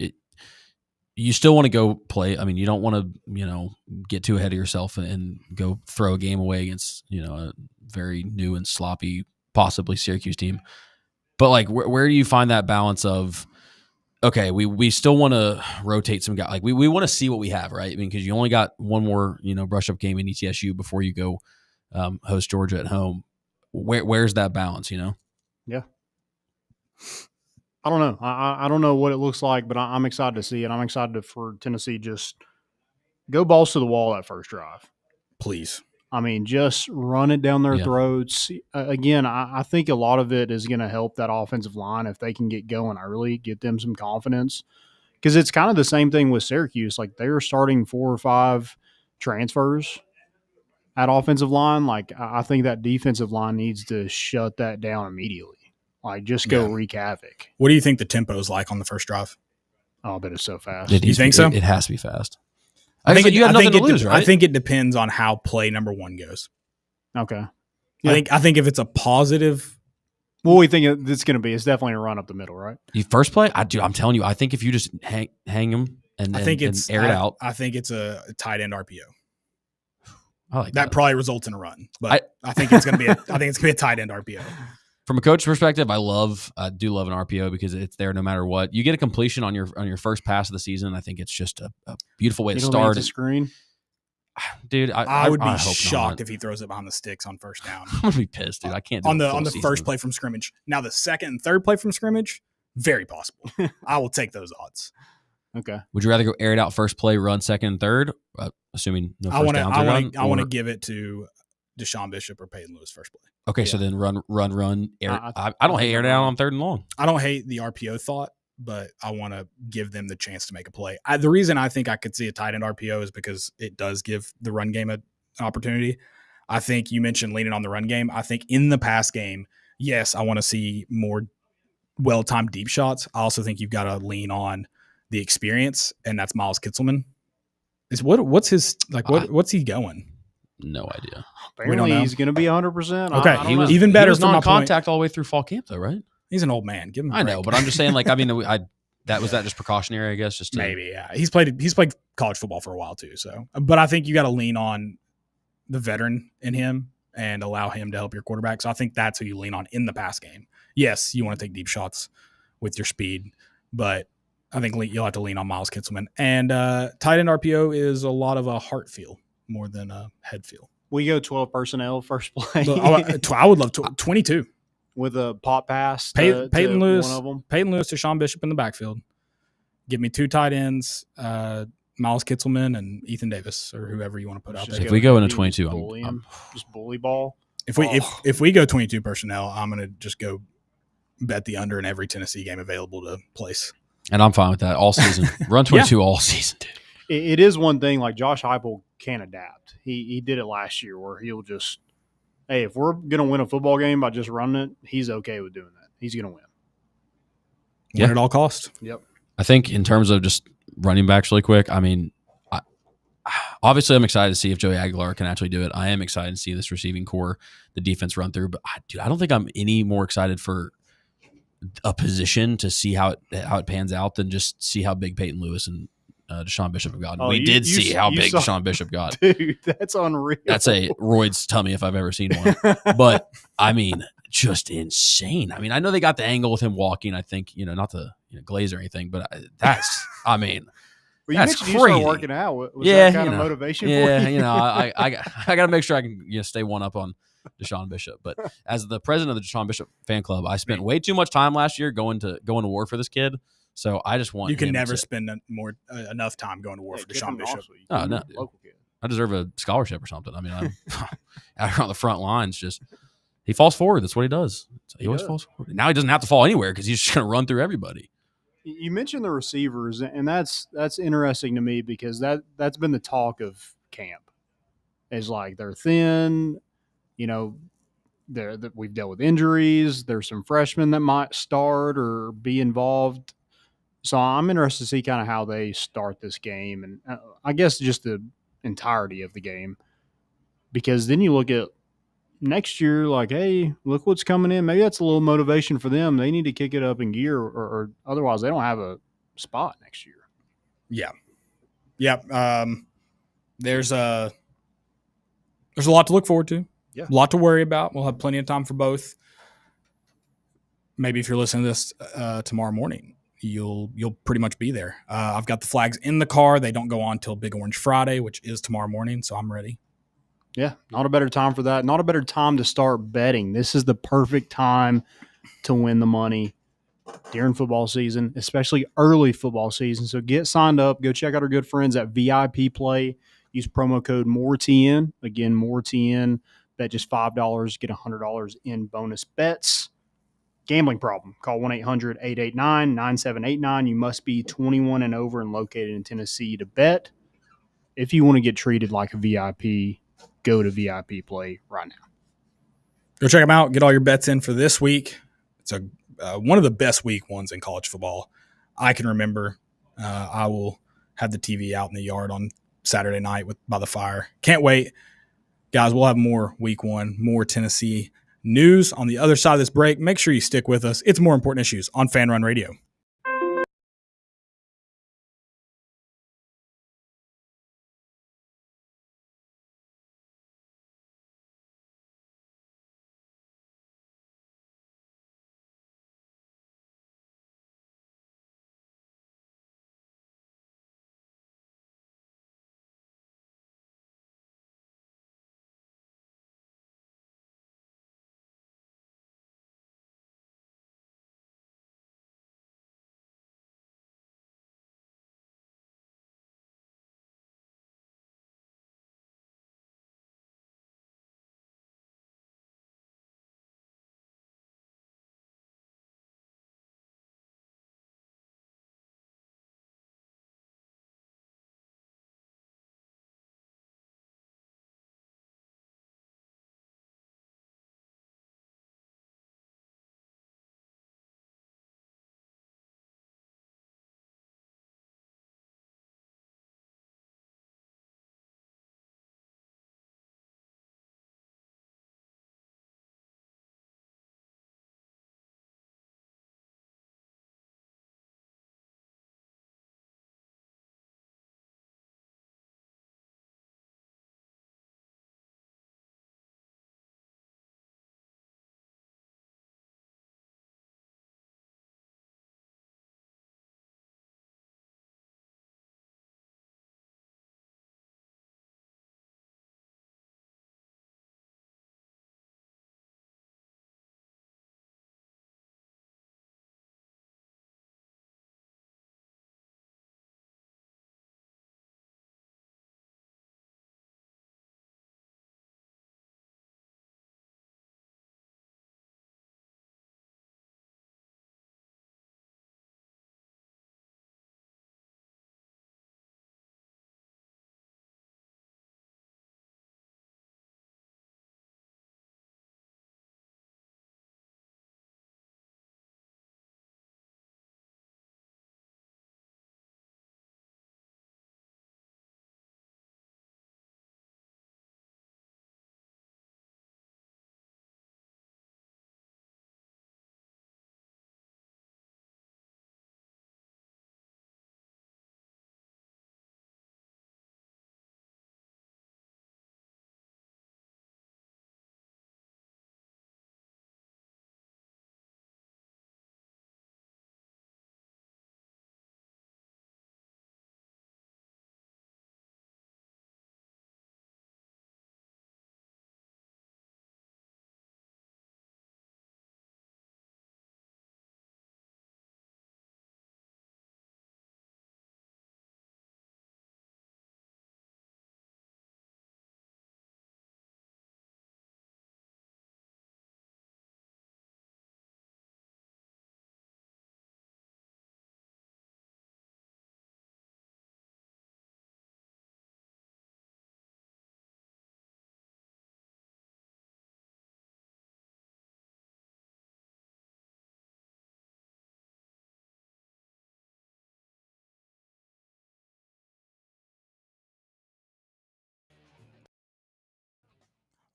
Speaker 6: you still want to go play. I mean, you don't want to, get too ahead of yourself and go throw a game away against, a very new and sloppy, possibly Syracuse team. But, like, where do you find that balance of, okay, we still want to rotate some guys. Like, we want to see what we have, right? I mean, because you only got one more, brush-up game in ETSU before you go host Georgia at home. Where's that balance,
Speaker 5: Yeah. I don't know. I don't know what it looks like, but I'm excited to see it. I'm excited for Tennessee just go balls to the wall that first drive.
Speaker 4: Please.
Speaker 5: I mean, just run it down their throats. Again, I think a lot of it is going to help that offensive line if they can get going early, get them some confidence. Because it's kind of the same thing with Syracuse. Like, they're starting 4 or 5 transfers at offensive line. Like, I think that defensive line needs to shut that down immediately. Like, just go wreak havoc.
Speaker 4: What do you think the tempo is like on the first drive?
Speaker 5: Oh, I bet it's so fast.
Speaker 4: You think so?
Speaker 6: It has to be fast.
Speaker 4: I think
Speaker 6: you have nothing to lose, right?
Speaker 4: I think it depends on how play number 1 goes.
Speaker 5: Okay. Yeah.
Speaker 4: I think if it's a positive.
Speaker 5: What we think it's going to be, it's definitely a run up the middle, right?
Speaker 6: The first play, I'm telling you, I think if you just hang him and air it out.
Speaker 4: I think it's a tight end RPO.
Speaker 6: I like
Speaker 4: that. Probably results in a run, but I think it's going to be. I think it's going to be a tight end RPO.
Speaker 6: From a coach perspective, I do love an RPO because it's there no matter what. You get a completion on your first pass of the season. I think it's just a beautiful way to start.
Speaker 5: The screen,
Speaker 6: dude.
Speaker 4: I would be shocked if he throws it behind the sticks on first down.
Speaker 6: I'm gonna be pissed, dude. I can't do
Speaker 4: on the first play from scrimmage. Now the second and third play from scrimmage, very possible. I will take those odds.
Speaker 5: Okay.
Speaker 6: Would you rather go air it out first play, run second and third, assuming no first downs are run?
Speaker 4: I want to give it to Deshaun Bishop or Peyton Lewis first play.
Speaker 6: Okay, so then run. I don't hate air it out on third and long.
Speaker 4: I don't hate the RPO thought, but I want to give them the chance to make a play. The reason I think I could see a tight end RPO is because it does give the run game an opportunity. I think you mentioned leaning on the run game. I think in the pass game, yes, I want to see more well-timed deep shots. I also think you've got to lean on the experience, and that's Miles Kitselman. What's his like? What's he going?
Speaker 6: No idea.
Speaker 5: Apparently,
Speaker 4: know.
Speaker 5: he's going to be 100%.
Speaker 4: Okay,
Speaker 5: I don't know.
Speaker 4: even better
Speaker 6: He was
Speaker 4: for my point.
Speaker 6: non-contact all the way through fall camp, though, right?
Speaker 4: He's an old man. Give him.
Speaker 6: I know, but I'm just saying, like, I mean, was that just precautionary? I guess just to,
Speaker 4: Maybe, yeah. He's played college football for a while too. So, but I think you got to lean on the veteran in him and allow him to help your quarterback. So I think that's who you lean on in the pass game. Yes, you want to take deep shots with your speed, but I think you'll have to lean on Miles Kitselman. And tight end RPO is a lot of a heart feel more than a head feel.
Speaker 5: We go 12 personnel first play.
Speaker 4: I would love 22
Speaker 5: with a pop pass.
Speaker 4: Peyton Lewis,
Speaker 5: one of them.
Speaker 4: Peyton Lewis to Sean Bishop in the backfield. Give me 2 tight ends, Miles Kitselman and Ethan Davis, or whoever you want to put out
Speaker 5: Just
Speaker 4: there.
Speaker 6: If we go into
Speaker 5: bully
Speaker 6: 22,
Speaker 5: him. Just bully ball.
Speaker 4: If we go 22 personnel, I'm going to just go bet the under in every Tennessee game available to place.
Speaker 6: and I'm fine with that all season. Run 22 all season, dude.
Speaker 5: It is one thing, like Josh Heupel can adapt. He did it last year where he'll just, hey, if we're going to win a football game by just running it, he's okay with doing that. He's going to win.
Speaker 4: Win at all cost.
Speaker 5: Yep.
Speaker 6: I think in terms of just running backs really quick, I mean, obviously I'm excited to see if Joey Aguilar can actually do it. I am excited to see this receiving core, the defense run through. But, I don't think I'm any more excited for a position to see how it pans out than just see how big Peyton Lewis and Deshaun Bishop have gotten. We did see how big Deshaun Bishop got.
Speaker 5: Dude, that's unreal.
Speaker 6: That's a Royd's tummy if I've ever seen one. But, I mean, just insane. I mean, I know they got the angle with him walking. I think, not to glaze or anything, but that's, I mean,
Speaker 5: well,
Speaker 6: that's
Speaker 5: crazy. You
Speaker 6: crazy.
Speaker 5: started working out. Was that kind of motivation for you?
Speaker 6: I got to make sure I can stay one up on Deshaun Bishop. But as the president of the Deshaun Bishop fan club, I spent way too much time last year going to war for this kid. So I just want
Speaker 4: you can never spend enough time going to war for Deshaun Bishop.
Speaker 6: Oh no, local kid. I deserve a scholarship or something. I mean, I'm out here on the front lines. Just he falls forward. That's what he does. He always falls forward. Now he doesn't have to fall anywhere because he's just going to run through everybody.
Speaker 5: You mentioned the receivers, and that's interesting to me because that's been the talk of camp. Is like they're thin, we've dealt with injuries. There's some freshmen that might start or be involved. So I'm interested to see kind of how they start this game, and I guess just the entirety of the game, because then you look at next year, like, hey, look what's coming in. Maybe that's a little motivation for them. They need to kick it up in gear, or otherwise they don't have a spot next year.
Speaker 4: Yeah. There's a lot to look forward to.
Speaker 5: Yeah.
Speaker 4: A lot to worry about. We'll have plenty of time for both. Maybe if you're listening to this tomorrow morning, you'll pretty much be there. I've got the flags in the car. They don't go on till Big Orange Friday, which is tomorrow morning, so I'm ready.
Speaker 5: Yeah, not a better time for that. Not a better time to start betting. This is the perfect time to win the money during football season, especially early football season. So get signed up. Go check out our good friends at VIP Play. Use promo code MORETN. Again, MORETN. Bet just $5. Get $100 in bonus bets. Gambling problem. Call 1-800-889-9789. You must be 21 and over and located in Tennessee to bet. If you want to get treated like a VIP, go to VIP Play right now.
Speaker 4: Go check them out. Get all your bets in for this week. It's one of the best week ones in college football I can remember. I will have the TV out in the yard on Saturday night by the fire. Can't wait. Guys, we'll have more week one, more Tennessee news on the other side of this break. Make sure you stick with us. It's More Important Issues on Fan Run Radio.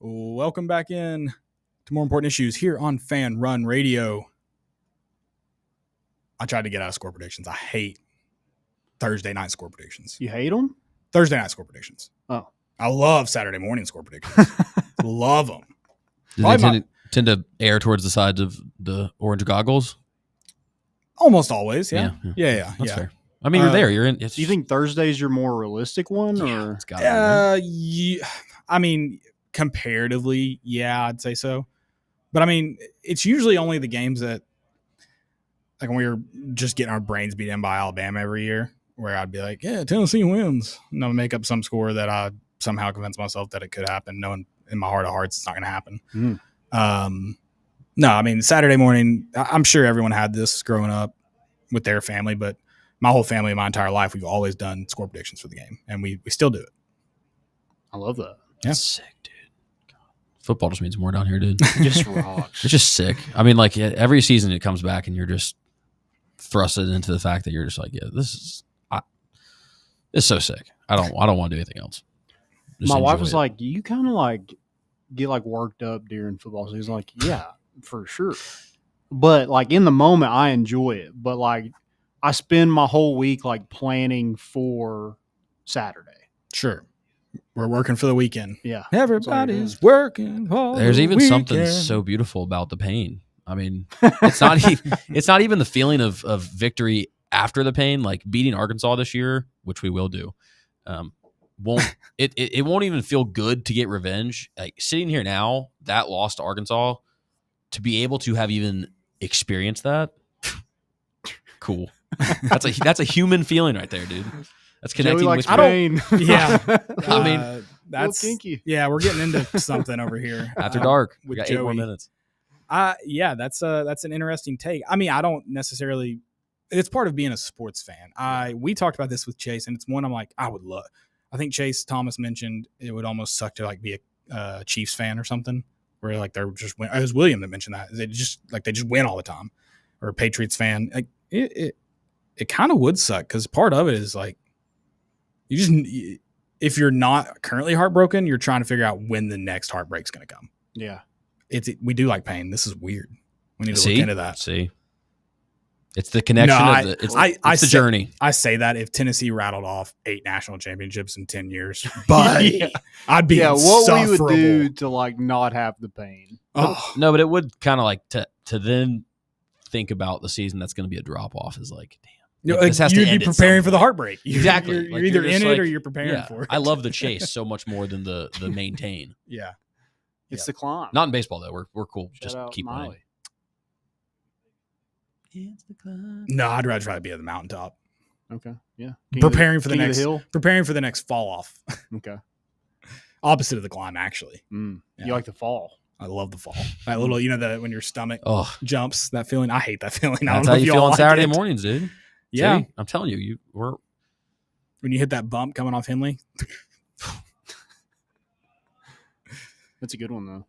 Speaker 4: Welcome back in to More Important Issues here on Fan Run Radio. I tried to get out of score predictions. I hate Thursday night score predictions.
Speaker 5: You hate them?
Speaker 4: Thursday night score predictions.
Speaker 5: Oh.
Speaker 4: I love Saturday morning score predictions. Love them.
Speaker 6: Do they tend to err towards the sides of the orange goggles?
Speaker 4: Almost always, yeah. Yeah.
Speaker 6: That's fair. I mean, you're there. You're in.
Speaker 5: Do you think Thursday's your more realistic one? Or
Speaker 6: It's gotta be,
Speaker 4: Yeah, I mean, comparatively, yeah, I'd say so. But I mean, it's usually only the games that, like when we were just getting our brains beat in by Alabama every year, where I'd be like, yeah, Tennessee wins. And I'll make up some score that I somehow convince myself that it could happen, knowing in my heart of hearts it's not going to happen. No, I mean, Saturday morning, I'm sure everyone had this growing up with their family, but my whole family, my entire life, we've always done score predictions for the game, and we still do it.
Speaker 5: I love that.
Speaker 4: Yeah.
Speaker 6: That's sick, dude. God. Football just means more down here, dude.
Speaker 5: Just rocks.
Speaker 6: It's just sick. I mean, like every season it comes back and you're just thrusted into the fact that you're just like, yeah, this is so sick. I don't want to do anything else. Just
Speaker 5: My wife
Speaker 6: enjoy
Speaker 5: was
Speaker 6: it.
Speaker 5: like, you kind of like get like worked up during football season. Like, yeah, for sure. But like in the moment, I enjoy it. But like I spend my whole week like planning for Saturday.
Speaker 4: Sure. We're working for the weekend.
Speaker 5: Yeah.
Speaker 4: Everybody's working for
Speaker 6: There's
Speaker 4: the
Speaker 6: even something
Speaker 4: weekend.
Speaker 6: so beautiful about the pain. I mean, it's not even the feeling of victory after the pain. Like beating Arkansas this year, which we will do, won't it won't even feel good to get revenge. Like sitting here now, that loss to Arkansas, to be able to have even experienced that, cool. That's a human feeling right there, dude. That's connecting
Speaker 5: Joey
Speaker 6: with
Speaker 5: likes pain.
Speaker 4: Yeah.
Speaker 6: I mean,
Speaker 4: that's
Speaker 5: kinky.
Speaker 4: Yeah, we're getting into something over here.
Speaker 6: after dark. We
Speaker 4: with
Speaker 6: got 8 more
Speaker 4: Joey.
Speaker 6: minutes.
Speaker 4: Yeah, that's an interesting take. I mean, I don't necessarily. It's part of being a sports fan. We talked about this with Chase, and it's one I'm like, I would love. I think Chase Thomas mentioned it would almost suck to like be a Chiefs fan or something, where like they're just win. It was William that mentioned that they just win all the time, or a Patriots fan. Like it kind of would suck because part of it is like if you're not currently heartbroken, you're trying to figure out when the next heartbreak's going to come.
Speaker 5: Yeah.
Speaker 4: We do like pain. This is weird. We need to look into that.
Speaker 6: See, it's the connection of it's the journey.
Speaker 4: I say that if Tennessee rattled off 8 national championships in 10 years, but
Speaker 5: Yeah.
Speaker 4: I'd be
Speaker 5: What we would do
Speaker 4: insufferable.
Speaker 5: to like not have the pain.
Speaker 4: Oh,
Speaker 6: No, but it would kind of like to then think about the season that's going to be a drop off is like, damn.
Speaker 4: you know,
Speaker 6: This has to
Speaker 4: you'd
Speaker 6: end
Speaker 4: be
Speaker 6: at some
Speaker 4: preparing for the
Speaker 6: point.
Speaker 4: heartbreak.
Speaker 6: Exactly.
Speaker 4: You're
Speaker 6: Like,
Speaker 4: either
Speaker 6: you're just
Speaker 4: in it
Speaker 6: like-
Speaker 4: or you're preparing
Speaker 6: Yeah,
Speaker 4: for it.
Speaker 6: I love the chase so much more than the maintain.
Speaker 4: Yeah.
Speaker 5: It's the climb.
Speaker 6: Not in baseball though. We're cool.
Speaker 5: Shout
Speaker 6: Just
Speaker 5: out
Speaker 6: keep
Speaker 5: Miley.
Speaker 6: running. It's the climb.
Speaker 4: No, I'd rather try to be at the mountaintop,
Speaker 5: Okay. Yeah.
Speaker 4: preparing for the
Speaker 5: King of
Speaker 4: next
Speaker 5: hill.
Speaker 4: preparing for the next fall off.
Speaker 5: Okay.
Speaker 4: Opposite of the climb, actually.
Speaker 5: Mm.
Speaker 4: Yeah.
Speaker 5: You like the fall.
Speaker 4: I love the fall. That little, when your stomach
Speaker 6: Oh,
Speaker 4: jumps, that feeling. I hate that feeling. I don't
Speaker 6: that's
Speaker 4: know
Speaker 6: how
Speaker 4: if
Speaker 6: you
Speaker 4: y'all
Speaker 6: feel on
Speaker 4: like
Speaker 6: Saturday
Speaker 4: it.
Speaker 6: mornings, dude.
Speaker 4: Yeah.
Speaker 6: See? I'm telling you, we're
Speaker 4: When you hit that bump coming off Henley.
Speaker 5: That's a good one though.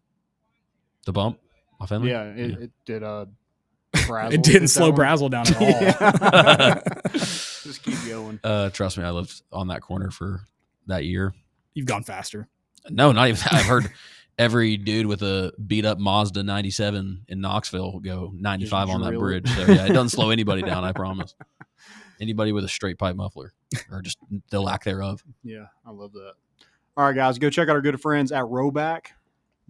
Speaker 6: the bump off Henley.
Speaker 5: Yeah. It did. Brazzle
Speaker 4: It didn't
Speaker 5: hit
Speaker 4: slow
Speaker 5: that one?
Speaker 4: Brazzle down at all.
Speaker 5: Just keep going.
Speaker 6: Trust me, I lived on that corner for that year.
Speaker 4: You've gone faster.
Speaker 6: No, not even that. I've heard every dude with a beat up Mazda 97 in Knoxville go 95 on that
Speaker 5: drill it.
Speaker 6: bridge. So yeah, it doesn't slow anybody down, I promise. Anybody with a straight pipe muffler or just the lack thereof.
Speaker 5: Yeah, I love that. All right, guys, go check out our good friends at Roback.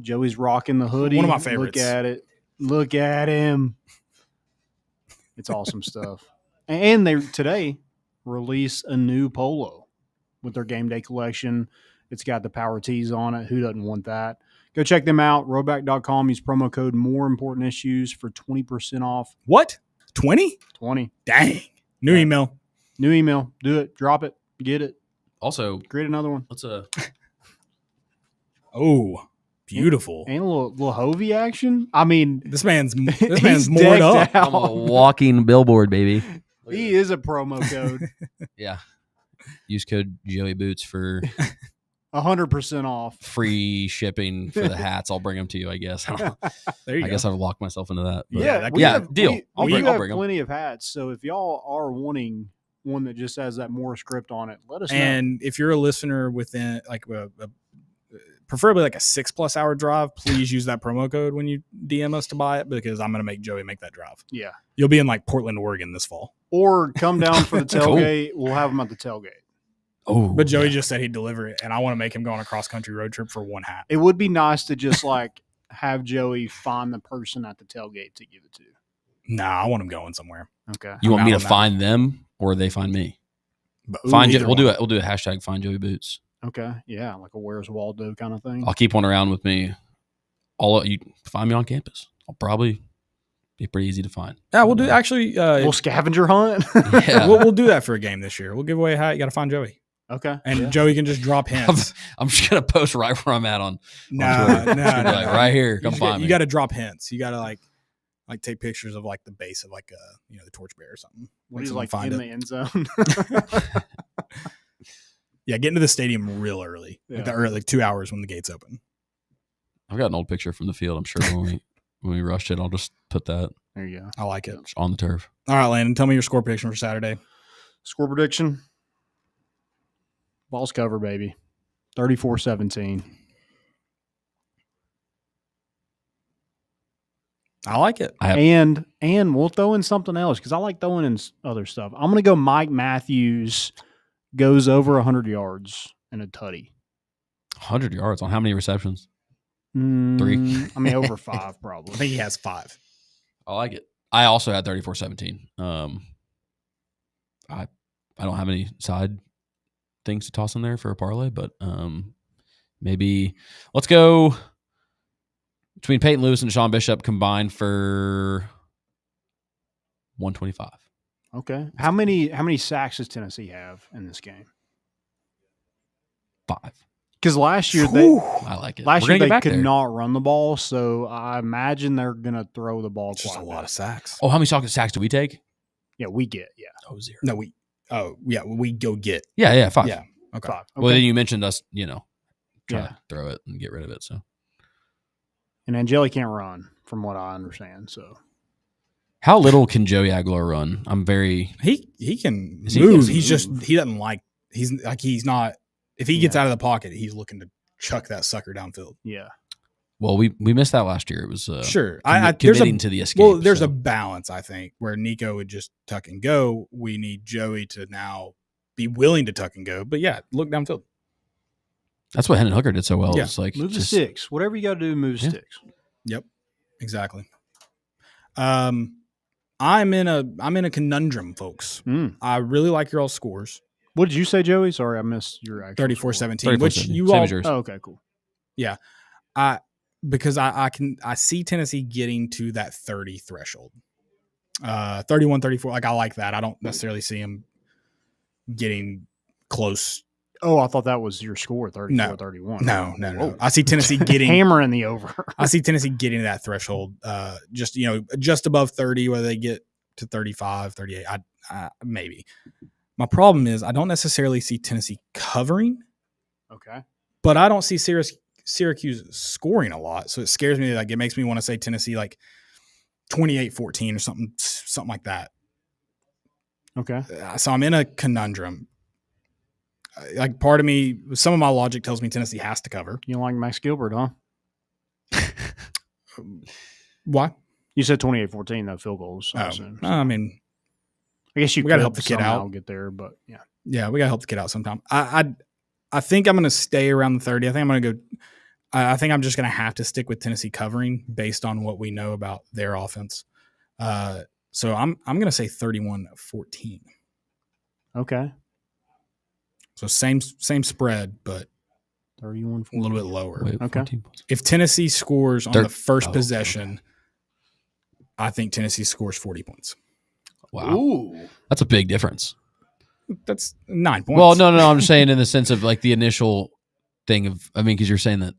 Speaker 5: Joey's rocking the hoodie.
Speaker 4: One of my favorites.
Speaker 5: Look at it. Look at him. It's awesome stuff. And they today release a new polo with their game day collection. It's got the power tees on it. Who doesn't want that? Go check them out. Roback.com. Use promo code More Important Issues for 20% off.
Speaker 4: What? 20?
Speaker 5: 20.
Speaker 4: Dang. New
Speaker 5: Yeah.
Speaker 4: email.
Speaker 5: New email. Do it. Drop it. Get it.
Speaker 6: Also,
Speaker 5: Create another one.
Speaker 6: let's
Speaker 4: Oh, beautiful.
Speaker 5: And a little Hovey action. I mean,
Speaker 4: This man's
Speaker 5: he's
Speaker 4: moored
Speaker 5: decked
Speaker 4: up.
Speaker 6: I'm a walking billboard, baby.
Speaker 5: He is a promo code.
Speaker 6: Yeah. Use code Joey Boots for
Speaker 5: 100% off.
Speaker 6: free shipping for the hats. I'll bring them to you, I guess. I, don't know.
Speaker 4: There you
Speaker 6: I
Speaker 4: go.
Speaker 6: guess I've locked myself into that. but-
Speaker 4: Yeah, that
Speaker 5: we
Speaker 6: yeah,
Speaker 5: have,
Speaker 6: deal.
Speaker 5: We,
Speaker 6: I'll
Speaker 5: we
Speaker 6: bring-
Speaker 5: do
Speaker 6: I'll
Speaker 5: have
Speaker 6: bring 'em.
Speaker 5: plenty of hats. So if y'all are wanting one that just has that more script on it, let us know.
Speaker 4: And if you're a listener within like preferably like a 6+ hour drive, please use that promo code when you DM us to buy it, because I'm going to make Joey make that drive.
Speaker 5: Yeah.
Speaker 4: You'll be in like Portland, Oregon this fall.
Speaker 5: Or come down for the
Speaker 6: Cool.
Speaker 5: tailgate. We'll have them at the tailgate.
Speaker 6: Oh,
Speaker 4: But Joey just said he'd deliver it, and I want to make him go on a cross country road trip for one hat.
Speaker 5: It would be nice to just like have Joey find the person at the tailgate to give it to.
Speaker 4: Nah, I want him going somewhere.
Speaker 5: Okay.
Speaker 6: you want
Speaker 4: I'm
Speaker 6: me
Speaker 4: out
Speaker 6: to
Speaker 4: on that.
Speaker 6: find them or they find me?
Speaker 4: But
Speaker 6: Find
Speaker 4: either
Speaker 6: we'll do
Speaker 4: one.
Speaker 6: it. We'll do a hashtag find Joey Boots.
Speaker 5: Okay. Yeah. Like a Where's Waldo kind of thing.
Speaker 6: I'll keep one around with me. You find me on campus. I'll probably be pretty easy to find.
Speaker 4: Yeah, we'll do actually.
Speaker 5: Little scavenger hunt.
Speaker 6: Yeah.
Speaker 4: We'll do that for a game this year. We'll give away a hat. You got to find Joey,
Speaker 5: Okay.
Speaker 4: and
Speaker 5: yeah.
Speaker 4: Joey can just drop hints.
Speaker 6: I'm just gonna post right where I'm at on.
Speaker 4: No,
Speaker 6: Twitter.
Speaker 4: no,
Speaker 6: Just gonna be like, right here. Come find me.
Speaker 4: You got to drop hints. You got to like take pictures of like the base of like the torch bear or something.
Speaker 5: What
Speaker 4: Make
Speaker 5: is
Speaker 4: someone
Speaker 5: like
Speaker 4: find
Speaker 5: in
Speaker 4: it.
Speaker 5: the end zone?
Speaker 4: Yeah, get into the stadium real early, like 2 hours when the gates open.
Speaker 6: I've got an old picture from the field. I'm sure when we rushed it, I'll just put that
Speaker 5: There you go.
Speaker 4: I like it.
Speaker 6: on the turf.
Speaker 4: All right, Landon, tell me your score prediction for Saturday.
Speaker 5: Score prediction. Balls cover, baby. 34-17.
Speaker 4: I like it.
Speaker 5: And we'll throw in something else because I like throwing in other stuff. I'm going to go Mike Matthews goes over 100 yards in a tutty.
Speaker 6: 100 yards on how many receptions? 3.
Speaker 5: I mean, over 5 probably.
Speaker 4: I think he has 5.
Speaker 6: I like it. I also had 34-17. I don't have any side things to toss in there for a parlay, but maybe let's go between Peyton Lewis and Sean Bishop combined for 125.
Speaker 5: Okay. How many sacks does Tennessee have in this game?
Speaker 6: 5.
Speaker 5: Because last year
Speaker 6: I like it.
Speaker 5: last
Speaker 6: We're
Speaker 5: year
Speaker 6: gonna get
Speaker 5: they
Speaker 6: back
Speaker 5: could
Speaker 6: there.
Speaker 5: not run the ball, so I imagine they're gonna throw the ball.
Speaker 4: It's just a
Speaker 5: quite
Speaker 4: lot
Speaker 5: bit.
Speaker 4: of sacks.
Speaker 6: Oh, how many sacks do we take?
Speaker 5: Yeah, we get
Speaker 6: 0.
Speaker 4: No, we go get.
Speaker 6: Yeah, 5.
Speaker 4: Yeah. Okay.
Speaker 5: 5.
Speaker 6: Well, then you mentioned us, try
Speaker 5: Yeah.
Speaker 6: to throw it and get rid of it. So
Speaker 5: And Angeli can't run, from what I understand. So
Speaker 6: how little can Joey Aguilar run? I'm very
Speaker 4: He can
Speaker 6: Is he-
Speaker 4: move.
Speaker 6: does he
Speaker 4: He's just
Speaker 6: move?
Speaker 4: he doesn't like. He's not. If he gets out of the pocket, he's looking to chuck that sucker downfield.
Speaker 5: yeah.
Speaker 6: well. We missed that last year. It was
Speaker 4: Sure,
Speaker 6: committing
Speaker 4: there's a
Speaker 6: to the escape.
Speaker 4: well. There's
Speaker 6: so.
Speaker 4: a balance, I think, where Nico would just tuck and go. We need Joey to now be willing to tuck and go. But yeah, look downfield.
Speaker 6: That's what Hendon Hooker did so well.
Speaker 4: Yeah.
Speaker 6: It's like
Speaker 5: Move the
Speaker 6: just-
Speaker 5: sticks. Whatever you got to do, move
Speaker 6: Yeah.
Speaker 5: sticks.
Speaker 4: Yep, exactly. I'm in a conundrum, folks. I really like your all scores.
Speaker 5: What did you say, Joey? Sorry, I missed your actual
Speaker 4: 34-17, which
Speaker 6: 34-17.
Speaker 4: you
Speaker 6: Same
Speaker 4: all
Speaker 6: as yours.
Speaker 5: Oh, okay, cool.
Speaker 4: because I see Tennessee getting to that 30 threshold. 31, 34, like I like that. I don't necessarily see him getting close.
Speaker 5: Oh, I thought that was your score, 34-31.
Speaker 4: No.
Speaker 5: Whoa.
Speaker 4: I see Tennessee getting
Speaker 5: Hammering the over.
Speaker 4: I see Tennessee getting to that threshold. Just above 30, whether they get to 35, 38, maybe. My problem is I don't necessarily see Tennessee covering,
Speaker 5: Okay.
Speaker 4: but I don't see Syracuse scoring a lot. So it scares me. Like it makes me want to say Tennessee like 28-14 or something like that.
Speaker 5: Okay.
Speaker 4: So I'm in a conundrum. Like part of me, some of my logic tells me Tennessee has to cover.
Speaker 5: You don't like Max Gilbert, huh?
Speaker 4: Why?
Speaker 5: You said 28-14, though, field goals. I assume.
Speaker 4: I mean,
Speaker 5: I guess you
Speaker 4: we gotta
Speaker 5: could
Speaker 4: help the kid
Speaker 5: somehow
Speaker 4: out.
Speaker 5: get there, but yeah.
Speaker 4: yeah, we gotta help the kid out sometime. I think I'm gonna stay around the 30. I think I'm gonna go. I think I'm just gonna have to stick with Tennessee covering based on what we know about their offense. So I'm gonna say 31-14.
Speaker 5: Okay.
Speaker 4: So same spread, but
Speaker 5: 31-14.
Speaker 4: a little bit lower.
Speaker 6: Wait,
Speaker 5: Okay.
Speaker 6: 14 points.
Speaker 4: If Tennessee scores on
Speaker 6: Thir-
Speaker 4: the first
Speaker 6: oh,
Speaker 4: possession, I think Tennessee scores 40 points.
Speaker 6: Wow,
Speaker 5: Ooh.
Speaker 6: that's a big difference.
Speaker 4: That's 9 points.
Speaker 6: Well, no. I'm just saying in the sense of like the initial thing of, because you're saying that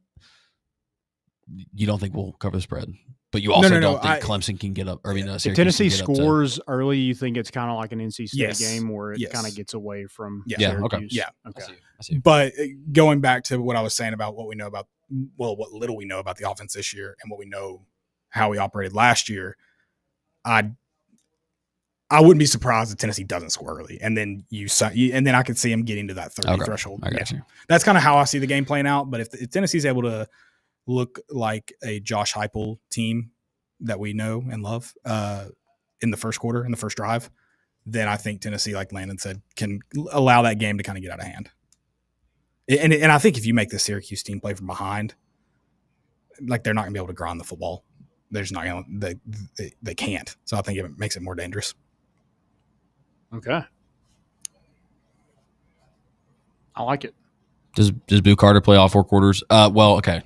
Speaker 6: you don't think we'll cover the spread, but you also
Speaker 4: no,
Speaker 6: don't think
Speaker 4: I-
Speaker 6: Clemson can get up. Or
Speaker 5: If
Speaker 6: Syracuse
Speaker 5: Tennessee
Speaker 6: can get up to-
Speaker 5: scores early, you think it's kind of like an NC State
Speaker 4: Yes.
Speaker 5: game where it
Speaker 4: Yes.
Speaker 5: kind of gets away from
Speaker 4: Yeah.
Speaker 6: Yeah, okay.
Speaker 5: Syracuse?
Speaker 4: Yeah.
Speaker 5: Okay.
Speaker 6: I see.
Speaker 4: But going back to what I was saying about what we know about, what little we know about the offense this year and what we know how we operated last year, I wouldn't be surprised if Tennessee doesn't score early, and then and then I could see him getting to that 30 threshold.
Speaker 6: I got you.
Speaker 4: That's kind of how I see the game playing out. But if Tennessee's able to look like a Josh Heupel team that we know and love in the first quarter, in the first drive, then I think Tennessee, like Landon said, can allow that game to kind of get out of hand. And I think if you make the Syracuse team play from behind, like they're not going to be able to grind the football. They're just not going to. They can't. So I think it makes it more dangerous.
Speaker 5: Okay. I like it.
Speaker 6: Does Boo Carter play all 4 quarters? Well, okay.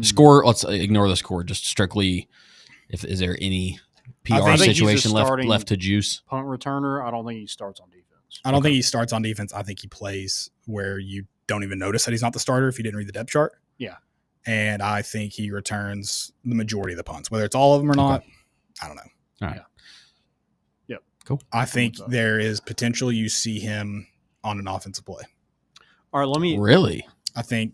Speaker 6: Score. Let's ignore the score. Just strictly, is there any PR situation left to juice?
Speaker 5: Punt returner. I don't think he starts on defense.
Speaker 4: I don't think he starts on defense. I think he plays where you don't even notice that he's not the starter if you didn't read the depth chart.
Speaker 5: Yeah.
Speaker 4: And I think he returns the majority of the punts, whether it's all of them or not. I don't know.
Speaker 6: All right.
Speaker 5: Yeah. Yep.
Speaker 6: Cool.
Speaker 4: I think there is potential you see him on an offensive play.
Speaker 5: All right, let me.
Speaker 6: Really?
Speaker 4: I think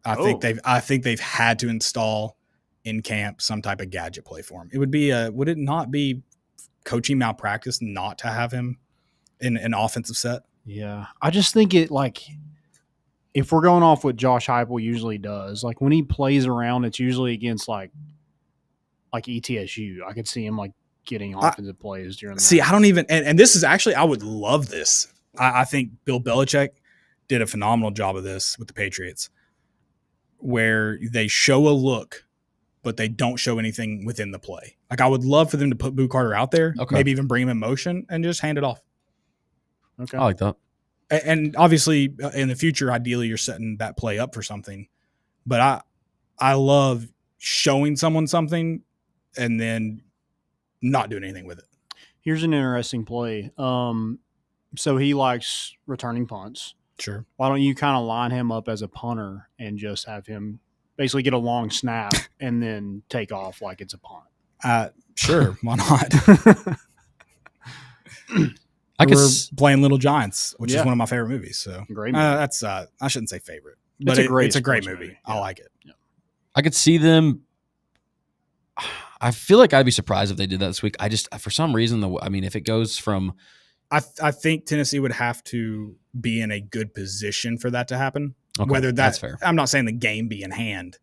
Speaker 4: they've had to install in camp some type of gadget play for him. It would it not be coaching malpractice not to have him in an offensive set?
Speaker 5: Yeah. I just think if we're going off what Josh Heupel usually does, like when he plays around, it's usually against like ETSU. I could see him like getting offensive plays during that.
Speaker 4: See, I don't even, and this is actually, I would love this. I think Bill Belichick did a phenomenal job of this with the Patriots, where they show a look, but they don't show anything within the play. Like I would love for them to put Boo Carter out there, maybe even bring him in motion and just hand it off.
Speaker 5: Okay.
Speaker 6: I like that.
Speaker 4: And obviously in the future, ideally you're setting that play up for something, but I love showing someone something and then not doing anything with it.
Speaker 5: Here's an interesting play. So he likes returning punts.
Speaker 4: Sure.
Speaker 5: Why don't you kind of line him up as a punter and just have him basically get a long snap and then take off like it's a punt?
Speaker 4: Sure. Why not? We're playing Little Giants, which is one of my favorite movies. So
Speaker 5: great movie.
Speaker 4: That's I shouldn't say favorite, but it's a great movie.
Speaker 5: Yeah.
Speaker 4: I like it.
Speaker 5: Yeah.
Speaker 6: I could see them. I feel like I'd be surprised if they did that this week. I just, for some reason, if it goes from,
Speaker 4: I think Tennessee would have to be in a good position for that to happen.
Speaker 6: Okay,
Speaker 4: Whether
Speaker 6: that's fair.
Speaker 4: I'm not saying the game be in hand,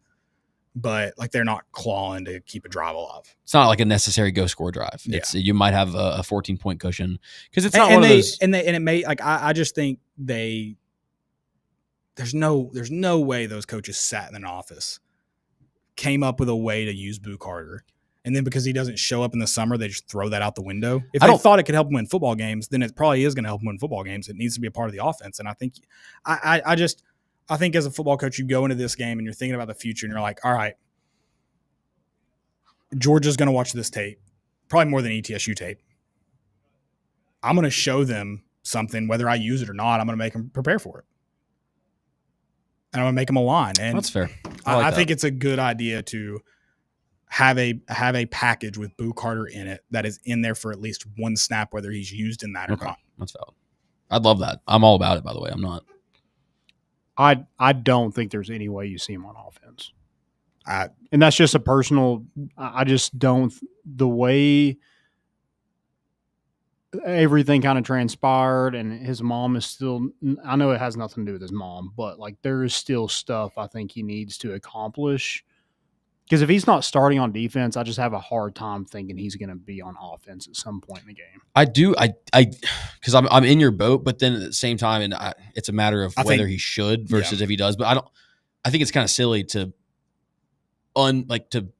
Speaker 4: but like they're not clawing to keep a drive alive.
Speaker 6: It's not like a necessary go score drive. It's you might have a 14-point cushion because it's not
Speaker 4: one
Speaker 6: of those.
Speaker 4: And it may like I just think there's no way those coaches sat in an office, came up with a way to use Boo Carter. And then because he doesn't show up in the summer, they just throw that out the window. If they thought it could help him win football games, then it probably is going to help him win football games. It needs to be a part of the offense. And I think I think as a football coach, you go into this game and you're thinking about the future and you're like, all right, Georgia's going to watch this tape, probably more than ETSU tape. I'm going to show them something, whether I use it or not. I'm going to make them prepare for it. And I'm going to make them align. And
Speaker 6: that's fair.
Speaker 4: I think it's a good idea to have a package with Boo Carter in it that is in there for at least one snap, whether he's used in that or not.
Speaker 6: That's valid. I'd love that. I'm all about it, by the way. I'm not.
Speaker 5: I don't think there's any way you see him on offense.
Speaker 4: And
Speaker 5: that's just a personal – I just don't – the way everything kind of transpired and his mom is still – I know it has nothing to do with his mom, but like there is still stuff I think he needs to accomplish. Because if he's not starting on defense, I just have a hard time thinking he's going to be on offense at some point in the game.
Speaker 6: I do. Because I'm in your boat, but then at the same time, and it's a matter of whether he should versus if he does. But I think it's kind of silly to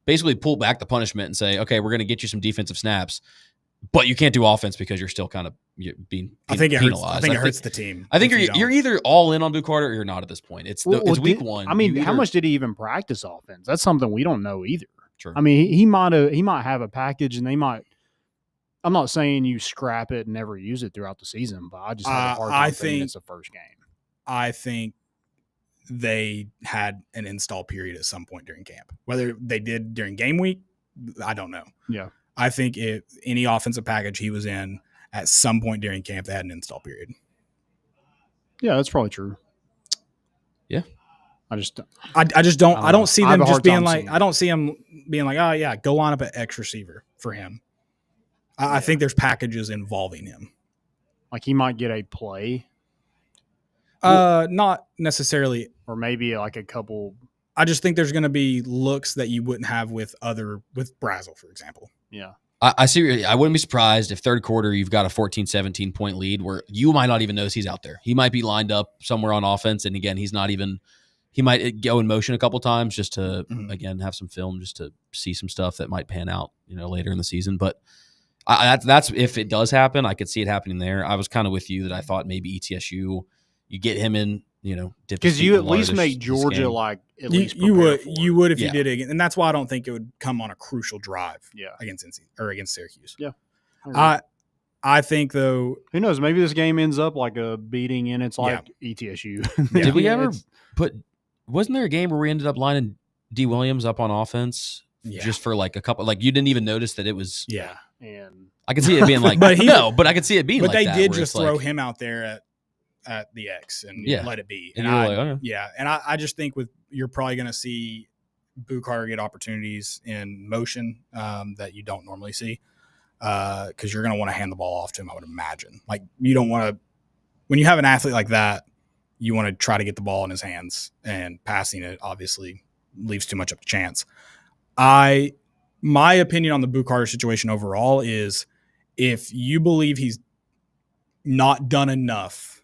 Speaker 6: basically pull back the punishment and say, okay, we're going to get you some defensive snaps, but you can't do offense because you're still kind of being
Speaker 4: I think it
Speaker 6: penalized.
Speaker 4: Hurts, I think it hurts the team.
Speaker 6: I think you're either all in on Boo Carter or you're not at this point. It's week one.
Speaker 5: I mean, how much did he even practice offense? That's something we don't know either.
Speaker 6: True.
Speaker 5: I mean, he might have a package, and they might. I'm not saying you scrap it and never use it throughout the season, but I just have a hard time thinking it's the first game.
Speaker 4: I think they had an install period at some point during camp. Whether they did during game week, I don't know.
Speaker 5: Yeah.
Speaker 4: I think if any offensive package he was in at some point during camp, they had an install period.
Speaker 5: Yeah, that's probably true.
Speaker 6: Yeah.
Speaker 4: I don't see them just being like, I don't see him being like, oh yeah, go line up at X receiver for him. I think there's packages involving him.
Speaker 5: Like he might get a play
Speaker 4: Not necessarily.
Speaker 5: or maybe like a couple.
Speaker 4: I just think there's going to be looks that you wouldn't have with Brazel, for example.
Speaker 5: Yeah.
Speaker 6: I see. I wouldn't be surprised if third quarter you've got a 14, 17 point lead where you might not even notice he's out there. He might be lined up somewhere on offense. And again, he's not even, he might go in motion a couple times just to, again, have some film, just to see some stuff that might pan out, later in the season. But that's if it does happen, I could see it happening there. I was kind of with you that I thought maybe ETSU, you get him in,
Speaker 5: because you at least make Georgia like at least
Speaker 4: you would if you
Speaker 6: Yeah.
Speaker 4: did it again, and that's why I don't think it would come on a crucial drive.
Speaker 5: Yeah.
Speaker 4: against NC or against Syracuse.
Speaker 5: Yeah.
Speaker 4: I think though.
Speaker 5: Who knows? Maybe this game ends up like a beating, and it's like ETSU.
Speaker 6: Did we ever
Speaker 5: It's-
Speaker 6: wasn't there a game where we ended up lining D. Williams up on offense just for like a couple, like you didn't even notice that it was,
Speaker 4: Yeah,
Speaker 5: And
Speaker 6: I could see it being like,
Speaker 4: But
Speaker 6: but I could see it being
Speaker 4: but
Speaker 6: like
Speaker 4: they
Speaker 6: that,
Speaker 4: did
Speaker 6: where
Speaker 4: just
Speaker 6: it's
Speaker 4: throw
Speaker 6: like-
Speaker 4: him out there at the X and let it be.
Speaker 6: And you were like, okay.
Speaker 4: Yeah, and I just think you're probably going to see Boo Carter get opportunities in motion that you don't normally see because you're going to want to hand the ball off to him, I would imagine. Like you don't want to – when you have an athlete like that, you want to try to get the ball in his hands, and passing it obviously leaves too much up to chance. My opinion on the Boo Carter situation overall is if you believe he's not done enough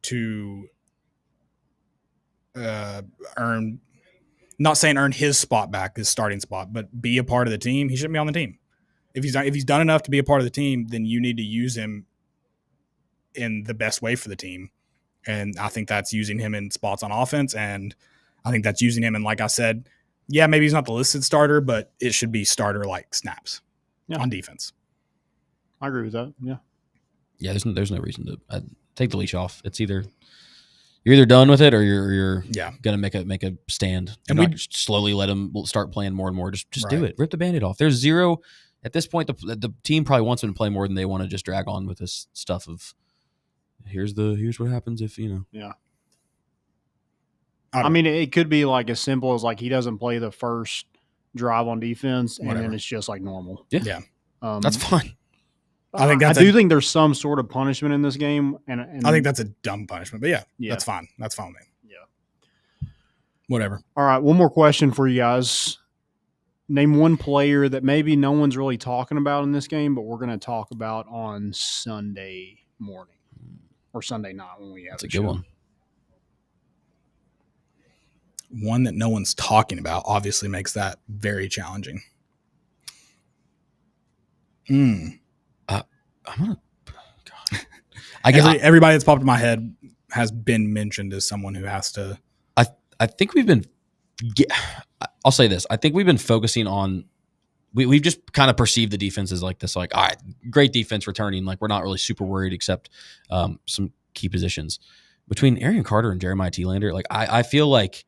Speaker 4: to earn his spot back, his starting spot, but be a part of the team, he shouldn't be on the team. If he's done enough to be a part of the team, then you need to use him in the best way for the team. And I think that's using him in spots on offense, and I think that's using him in, like I said, yeah, maybe he's not the listed starter, but it should be starter like snaps on defense.
Speaker 5: I agree with that. Yeah.
Speaker 6: Yeah, there's no reason to take the leash off. It's either you're either done with it or you're gonna make a stand. And we slowly let him start playing more and more. Just do it. Rip the Band-Aid off. There's zero at this point. The team probably wants him to play more than they want to just drag on with this stuff of here's what happens if
Speaker 5: Yeah. I mean, it could be like as simple as like he doesn't play the first drive on defense, and then it's just like normal.
Speaker 6: Yeah. That's fine.
Speaker 4: I
Speaker 5: do think there's some sort of punishment in this game, and
Speaker 4: I think that's a dumb punishment. But that's fine. That's fine with me.
Speaker 5: Yeah.
Speaker 4: Whatever.
Speaker 5: All right, one more question for you guys. Name one player that maybe no one's really talking about in this game, but we're going to talk about on Sunday morning or Sunday night when we have
Speaker 6: That's a good one.
Speaker 4: One that no one's talking about obviously makes that very challenging.
Speaker 6: I'm gonna. God. I guess
Speaker 4: everybody that's popped in my head has been mentioned as someone who has to.
Speaker 6: I think we've been. I'll say this. I think we've been focusing on. We've just kind of perceived the defense as like this, like, all right, great defense returning. Like we're not really super worried except some key positions between Arian Carter and Jeremiah Thielander. Like I feel like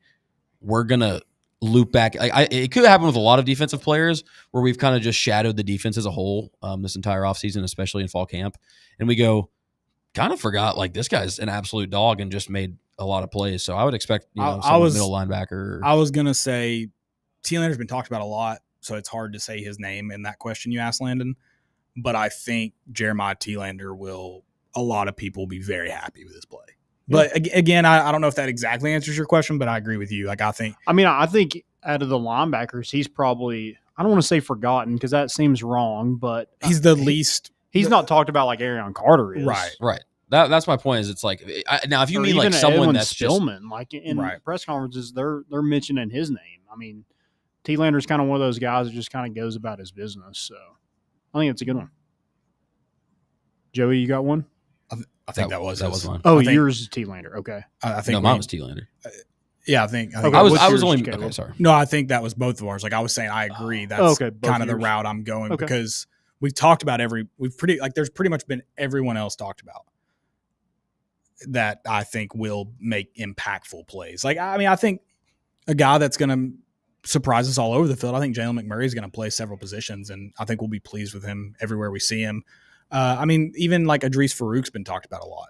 Speaker 6: we're gonna loop back. It could happen with a lot of defensive players where we've kind of just shadowed the defense as a whole this entire offseason, especially in fall camp. And we kind of forgot like this guy's an absolute dog and just made a lot of plays. So I would expect, middle linebacker.
Speaker 4: I was going to say Thielander's been talked about a lot, so it's hard to say his name in that question you asked, Landon. But I think Jeremiah Thielander a lot of people will be very happy with his play. But again, I don't know if that exactly answers your question, but I agree with you. Like I think
Speaker 5: out of the linebackers, he's probably, I don't want to say forgotten because that seems wrong, but
Speaker 4: he's the least.
Speaker 5: He's not talked about like Arian Carter is.
Speaker 6: Right. That's my point. Is it's like now if you mean like someone
Speaker 5: Edwin
Speaker 6: that's
Speaker 5: Spillman, like in press conferences, they're mentioning his name. I mean, Thielander's kind of one of those guys that just kind of goes about his business. So I think it's a good one. Joey, you got one?
Speaker 4: I think that was
Speaker 6: mine.
Speaker 5: Oh, yours is Thielander. Okay.
Speaker 4: I think
Speaker 6: mine was Thielander.
Speaker 4: Yeah, I think
Speaker 5: okay,
Speaker 6: I was only okay. Sorry.
Speaker 4: No, I think that was both of ours. Like I was saying, I agree. That's kind of the route I'm going because we've talked about there's pretty much been everyone else talked about that I think will make impactful plays. Like, I mean, I think a guy that's going to surprise us all over the field, I think Jalen McMurray is going to play several positions, and I think we'll be pleased with him everywhere we see him. I mean, even like Idris Farouk's been talked about a lot.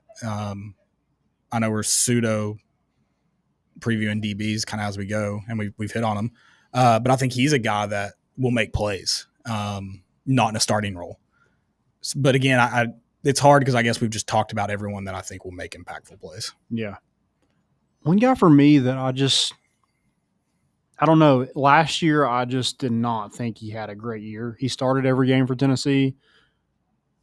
Speaker 4: I know we're pseudo previewing DBs kind of as we go, and we've hit on him. But I think he's a guy that will make plays. not in a starting role. But again, it's hard because I guess we've just talked about everyone that I think will make impactful plays.
Speaker 5: Yeah. One guy for me that I don't know. Last year, I just did not think he had a great year. He started every game for Tennessee,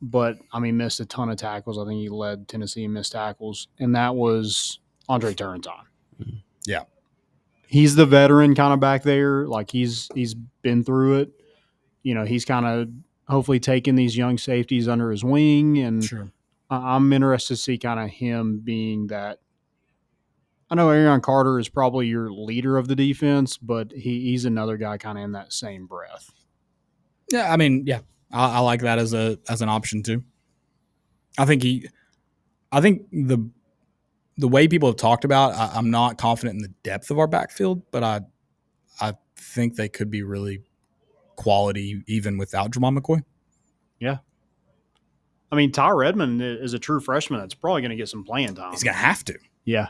Speaker 5: but, missed a ton of tackles. I think he led Tennessee in missed tackles, and that was Andre Turrentine.
Speaker 4: Yeah.
Speaker 5: He's the veteran kind of back there. Like, he's been through it. He's kind of hopefully taking these young safeties under his wing, and
Speaker 4: Sure.
Speaker 5: I'm interested to see kind of him being that. I know Aaron Carter is probably your leader of the defense, but he's another guy kind of in that same breath.
Speaker 4: Yeah, I like that as an option too. I think the way people have talked about, I'm not confident in the depth of our backfield, but I think they could be really quality even without Jamal McCoy.
Speaker 5: Yeah. Ty Redmond is a true freshman that's probably going to get some playing time.
Speaker 4: He's going to have to.
Speaker 5: Yeah.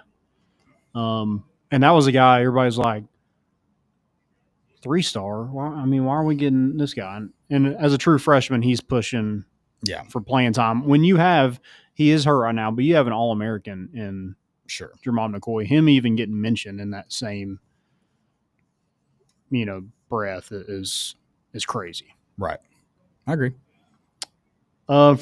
Speaker 5: And that was a guy everybody's like, 3-star. Why are we getting this guy? And as a true freshman, he's pushing for playing time. When he is hurt right now, but you have an All-American in Jamal McCoy. Him even getting mentioned in that same, breath is crazy.
Speaker 4: Right. I agree.
Speaker 5: I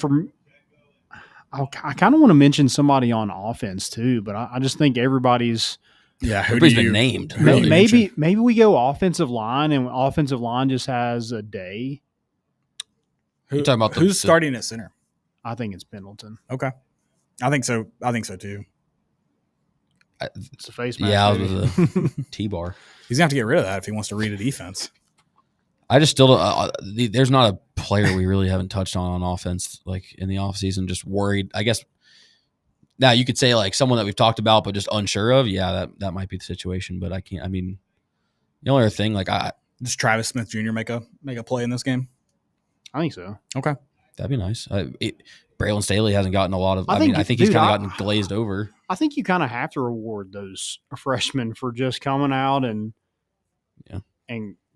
Speaker 5: kind of want to mention somebody on offense too, but I just think everybody's
Speaker 6: everybody's been named.
Speaker 4: Really
Speaker 5: maybe we go offensive line, and offensive line just has a day.
Speaker 6: You're talking about
Speaker 4: who's starting at center?
Speaker 5: I think it's Pendleton.
Speaker 4: Okay, I think so. Too.
Speaker 5: It's a face mask.
Speaker 6: Yeah, I was a T-bar.
Speaker 4: He's gonna have to get rid of that if he wants to read a defense.
Speaker 6: I just still don't. There's not a player we really haven't touched on offense, like in the offseason. Just worried. I guess now you could say like someone that we've talked about, but just unsure of. Yeah, that might be the situation. But I can't. The only other thing, like
Speaker 4: does Travis Smith Jr. make a play in this game?
Speaker 5: I think so.
Speaker 4: Okay,
Speaker 6: that'd be nice. Braylon Staley hasn't gotten a lot of. I think he's kind of gotten glazed over.
Speaker 5: I think you kind of have to reward those freshmen for just coming out and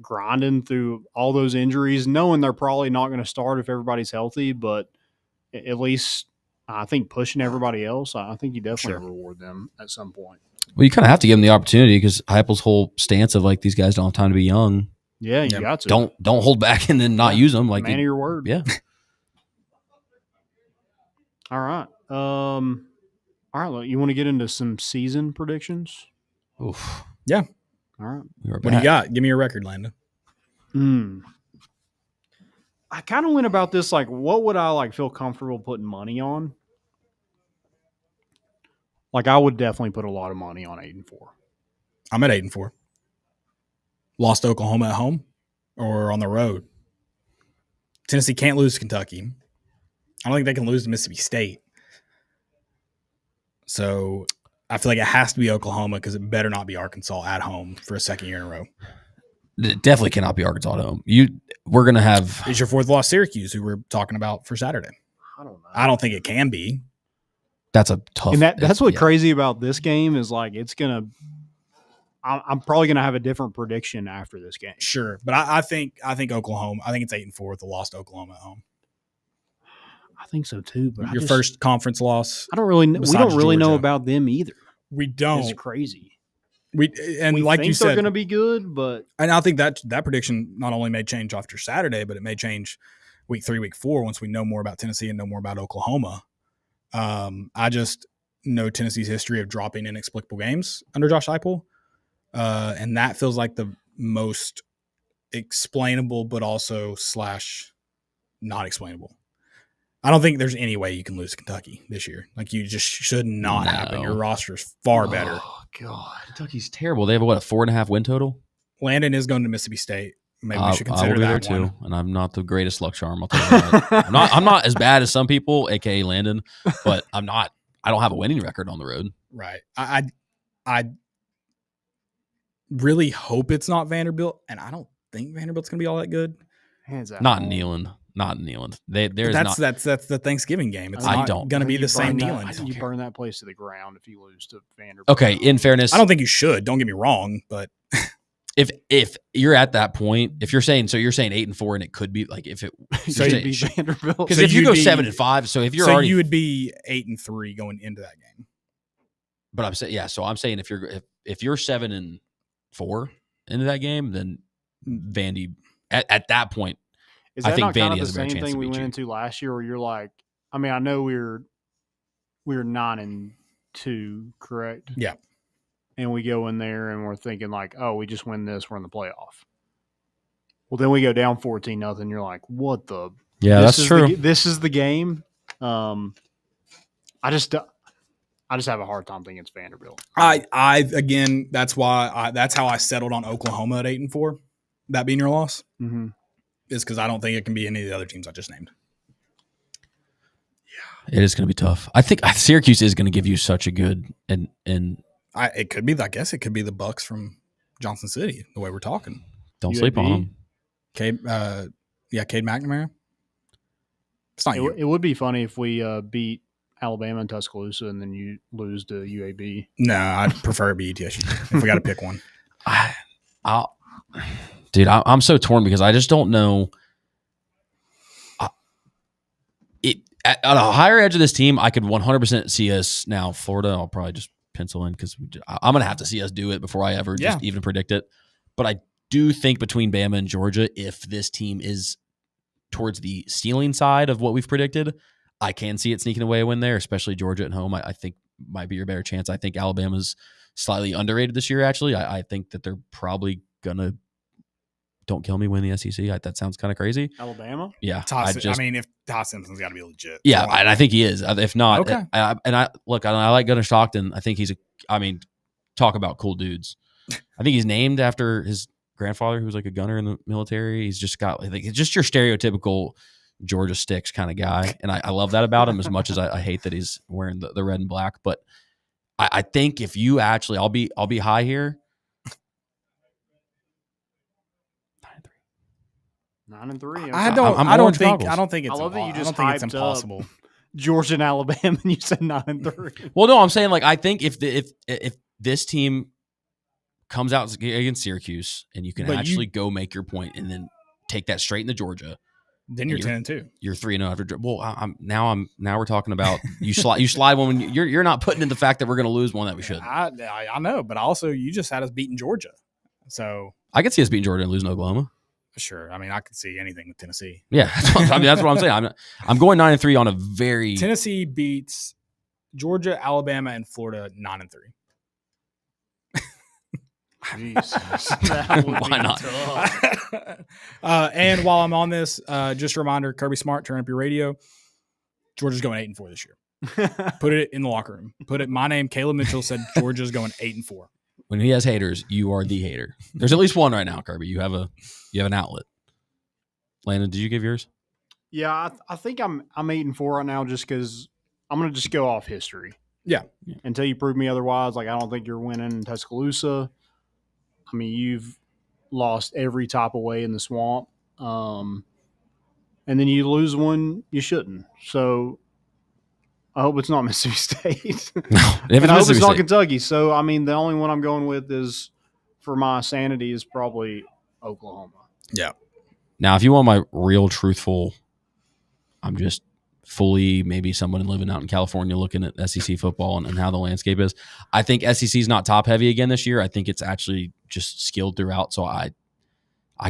Speaker 5: grinding through all those injuries, knowing they're probably not going to start if everybody's healthy, but at least I think pushing everybody else, I think you definitely reward them at some point.
Speaker 6: Well, you kind of have to give them the opportunity because Heupel's whole stance of like these guys don't have time to be young.
Speaker 5: Yeah, you got to.
Speaker 6: Don't hold back and then not use them. Like
Speaker 5: man of your word.
Speaker 6: Yeah.
Speaker 5: All right. All right. Look, you want to get into some season predictions?
Speaker 6: Oof.
Speaker 4: Yeah.
Speaker 5: All right.
Speaker 4: What do you got? Give me your record, Landon.
Speaker 5: I kind of went about this like, what would I feel comfortable putting money on? Like, I would definitely put a lot of money on 8-4.
Speaker 4: I'm at 8-4. Lost to Oklahoma at home or on the road. Tennessee can't lose to Kentucky. I don't think they can lose to Mississippi State. So I feel like it has to be Oklahoma because it better not be Arkansas at home for a second year in a row.
Speaker 6: It definitely cannot be Arkansas at home. We're going to have –
Speaker 4: Is your fourth loss Syracuse, who we're talking about for Saturday?
Speaker 5: I don't know.
Speaker 4: I don't think it can be.
Speaker 6: That's a tough –
Speaker 5: And that's what crazy about this game is like it's going to – I'm probably going to have a different prediction after this game.
Speaker 4: Sure, but I think Oklahoma – I think it's 8-4 with the loss to Oklahoma at home.
Speaker 5: I think so too. But
Speaker 4: your first conference loss.
Speaker 5: I don't really. We don't really know about them either.
Speaker 4: We don't.
Speaker 5: It's crazy.
Speaker 4: We like
Speaker 5: think
Speaker 4: you said,
Speaker 5: they're going to be good, but
Speaker 4: and I think that prediction not only may change after Saturday, but it may change week 3, week 4 once we know more about Tennessee and know more about Oklahoma. I just know Tennessee's history of dropping inexplicable games under Josh Heupel, and that feels like the most explainable, but also / not explainable. I don't think there's any way you can lose Kentucky this year. Like, you just should not happen. Your roster is far better.
Speaker 6: Oh, God. Kentucky's terrible. They have, a 4.5 win total?
Speaker 4: Landon is going to Mississippi State. Maybe we should consider that
Speaker 6: there
Speaker 4: one.
Speaker 6: too. And I'm not the greatest luck charm. I'll tell you that. I'm not as bad as some people, a.k.a. Landon, but I don't have a winning record on the road.
Speaker 4: Right. I really hope it's not Vanderbilt, and I don't think Vanderbilt's going to be all that good.
Speaker 5: Hands out.
Speaker 6: Not in Neyland. That's
Speaker 4: the Thanksgiving game. It's not going to be the same Neyland.
Speaker 5: You burn that place to the ground if you lose to Vanderbilt.
Speaker 6: Okay, in fairness,
Speaker 4: I don't think you should. Don't get me wrong, but
Speaker 6: If you're at that point, if you're saying 8-4, and it could be like if it
Speaker 5: So you'd be Vanderbilt.
Speaker 6: because
Speaker 4: So
Speaker 6: if you
Speaker 4: you'd
Speaker 6: go
Speaker 4: be-
Speaker 6: 7-5, so if you're
Speaker 4: so
Speaker 6: already,
Speaker 4: you would be 8-3 going into that game.
Speaker 6: but I'm saying So I'm saying if you're 7-4 into that game, then Vandy at that point.
Speaker 5: Is
Speaker 6: I
Speaker 5: that
Speaker 6: think
Speaker 5: not kind
Speaker 6: Vandy
Speaker 5: of
Speaker 6: has
Speaker 5: the
Speaker 6: a better
Speaker 5: same
Speaker 6: chance
Speaker 5: thing
Speaker 6: to
Speaker 5: we
Speaker 6: beat
Speaker 5: went
Speaker 6: you.
Speaker 5: into last year, where you're like, I mean, I know we were 9-2, correct?
Speaker 4: Yeah.
Speaker 5: And we go in there and we're thinking like, oh, we just win this, we're in the playoff. Well, then we go down 14-0. You're like, what the?
Speaker 6: Yeah,
Speaker 5: this
Speaker 6: that's
Speaker 5: is
Speaker 6: true.
Speaker 5: This is the game. I just have a hard time thinking it's Vanderbilt.
Speaker 4: I again, that's how I settled on Oklahoma at 8-4. That being your loss
Speaker 5: Mm-hmm.
Speaker 4: is because I don't think it can be any of the other teams I just named.
Speaker 6: It is going to be tough. I think Syracuse is going to give you such a good and
Speaker 4: It could be. I guess it could be the Bucks from Johnson City. The way we're talking,
Speaker 6: don't sleep on
Speaker 5: UAB?
Speaker 6: them.
Speaker 4: Cade McNamara. It's not you.
Speaker 5: It would be funny if we beat Alabama and Tuscaloosa, and then you lose to UAB.
Speaker 4: No, I'd prefer it be ETSU if we got to pick one.
Speaker 6: I'm so torn because I just don't know. At a higher edge of this team, I could 100% see us now. Florida, I'll probably just pencil in because I'm going to have to see us do it before I ever just even predict it. But I do think between Bama and Georgia, if this team is towards the ceiling side of what we've predicted, I can see it sneaking away a win there, especially Georgia at home. I think might be your better chance. I think Alabama's slightly underrated this year, actually. I think that they're probably going to, don't kill me, win the SEC. That sounds kind of crazy.
Speaker 5: Alabama?
Speaker 6: Yeah.
Speaker 4: If Todd Simpson's got to be legit.
Speaker 6: Yeah, and I think he is. If not,
Speaker 4: Okay.
Speaker 6: I like Gunnar Stockton. I think talk about cool dudes. I think he's named after his grandfather, who was like a gunner in the military. He's just got it's just your stereotypical Georgia Sticks kind of guy, and I love that about him as much as I hate that he's wearing the red and black. But I think if you actually, I'll be high here.
Speaker 5: 9-3. Okay.
Speaker 4: I don't think it's.
Speaker 5: I love that you just
Speaker 4: I don't think it's
Speaker 5: hyped up
Speaker 4: impossible.
Speaker 5: Georgia and Alabama, and you said 9-3.
Speaker 6: Well, no, I'm saying I think if this team comes out against Syracuse and you can actually go make your point and then take that straight into Georgia,
Speaker 4: Then you're 10-2.
Speaker 6: You're 3-0 after. Well, now we're talking about you slide one when you're not putting in the fact that we're going to lose one that we should.
Speaker 4: I know, but also you just had us beating Georgia, so
Speaker 6: I could see us beating Georgia and losing Oklahoma.
Speaker 4: sure. I mean, I could see anything with Tennessee.
Speaker 6: Yeah, that's what I'm saying. I'm going 9-3 on a very
Speaker 4: Tennessee beats Georgia, Alabama, and Florida 9-3.
Speaker 5: Jesus. That would
Speaker 6: Why
Speaker 5: be
Speaker 6: not?
Speaker 5: tough.
Speaker 4: And while I'm on this, just a reminder: Kirby Smart, turn up your radio. Georgia's going 8-4 this year. Put it in the locker room. Put it. My name, Caleb Mitchell, said Georgia's going 8-4.
Speaker 6: When he has haters, you are the hater. There's at least one right now, Kirby. You have an outlet. Landon, did you give yours?
Speaker 5: Yeah, I think I'm 8-4 right now, just because I'm going to just go off history.
Speaker 4: Yeah.
Speaker 5: Until you prove me otherwise, I don't think you're winning in Tuscaloosa. I mean, you've lost every type of way in the swamp. And then you lose one you shouldn't. So I hope it's not Mississippi State.
Speaker 6: No.
Speaker 5: And I hope it's not Kentucky. So, I mean, the only one I'm going with is, for my sanity, is probably Oklahoma.
Speaker 4: Yeah.
Speaker 6: Now, if you want my real truthful, I'm just fully maybe someone living out in California looking at SEC football and how the landscape is. I think SEC is not top heavy again this year. I think it's actually just skilled throughout. So I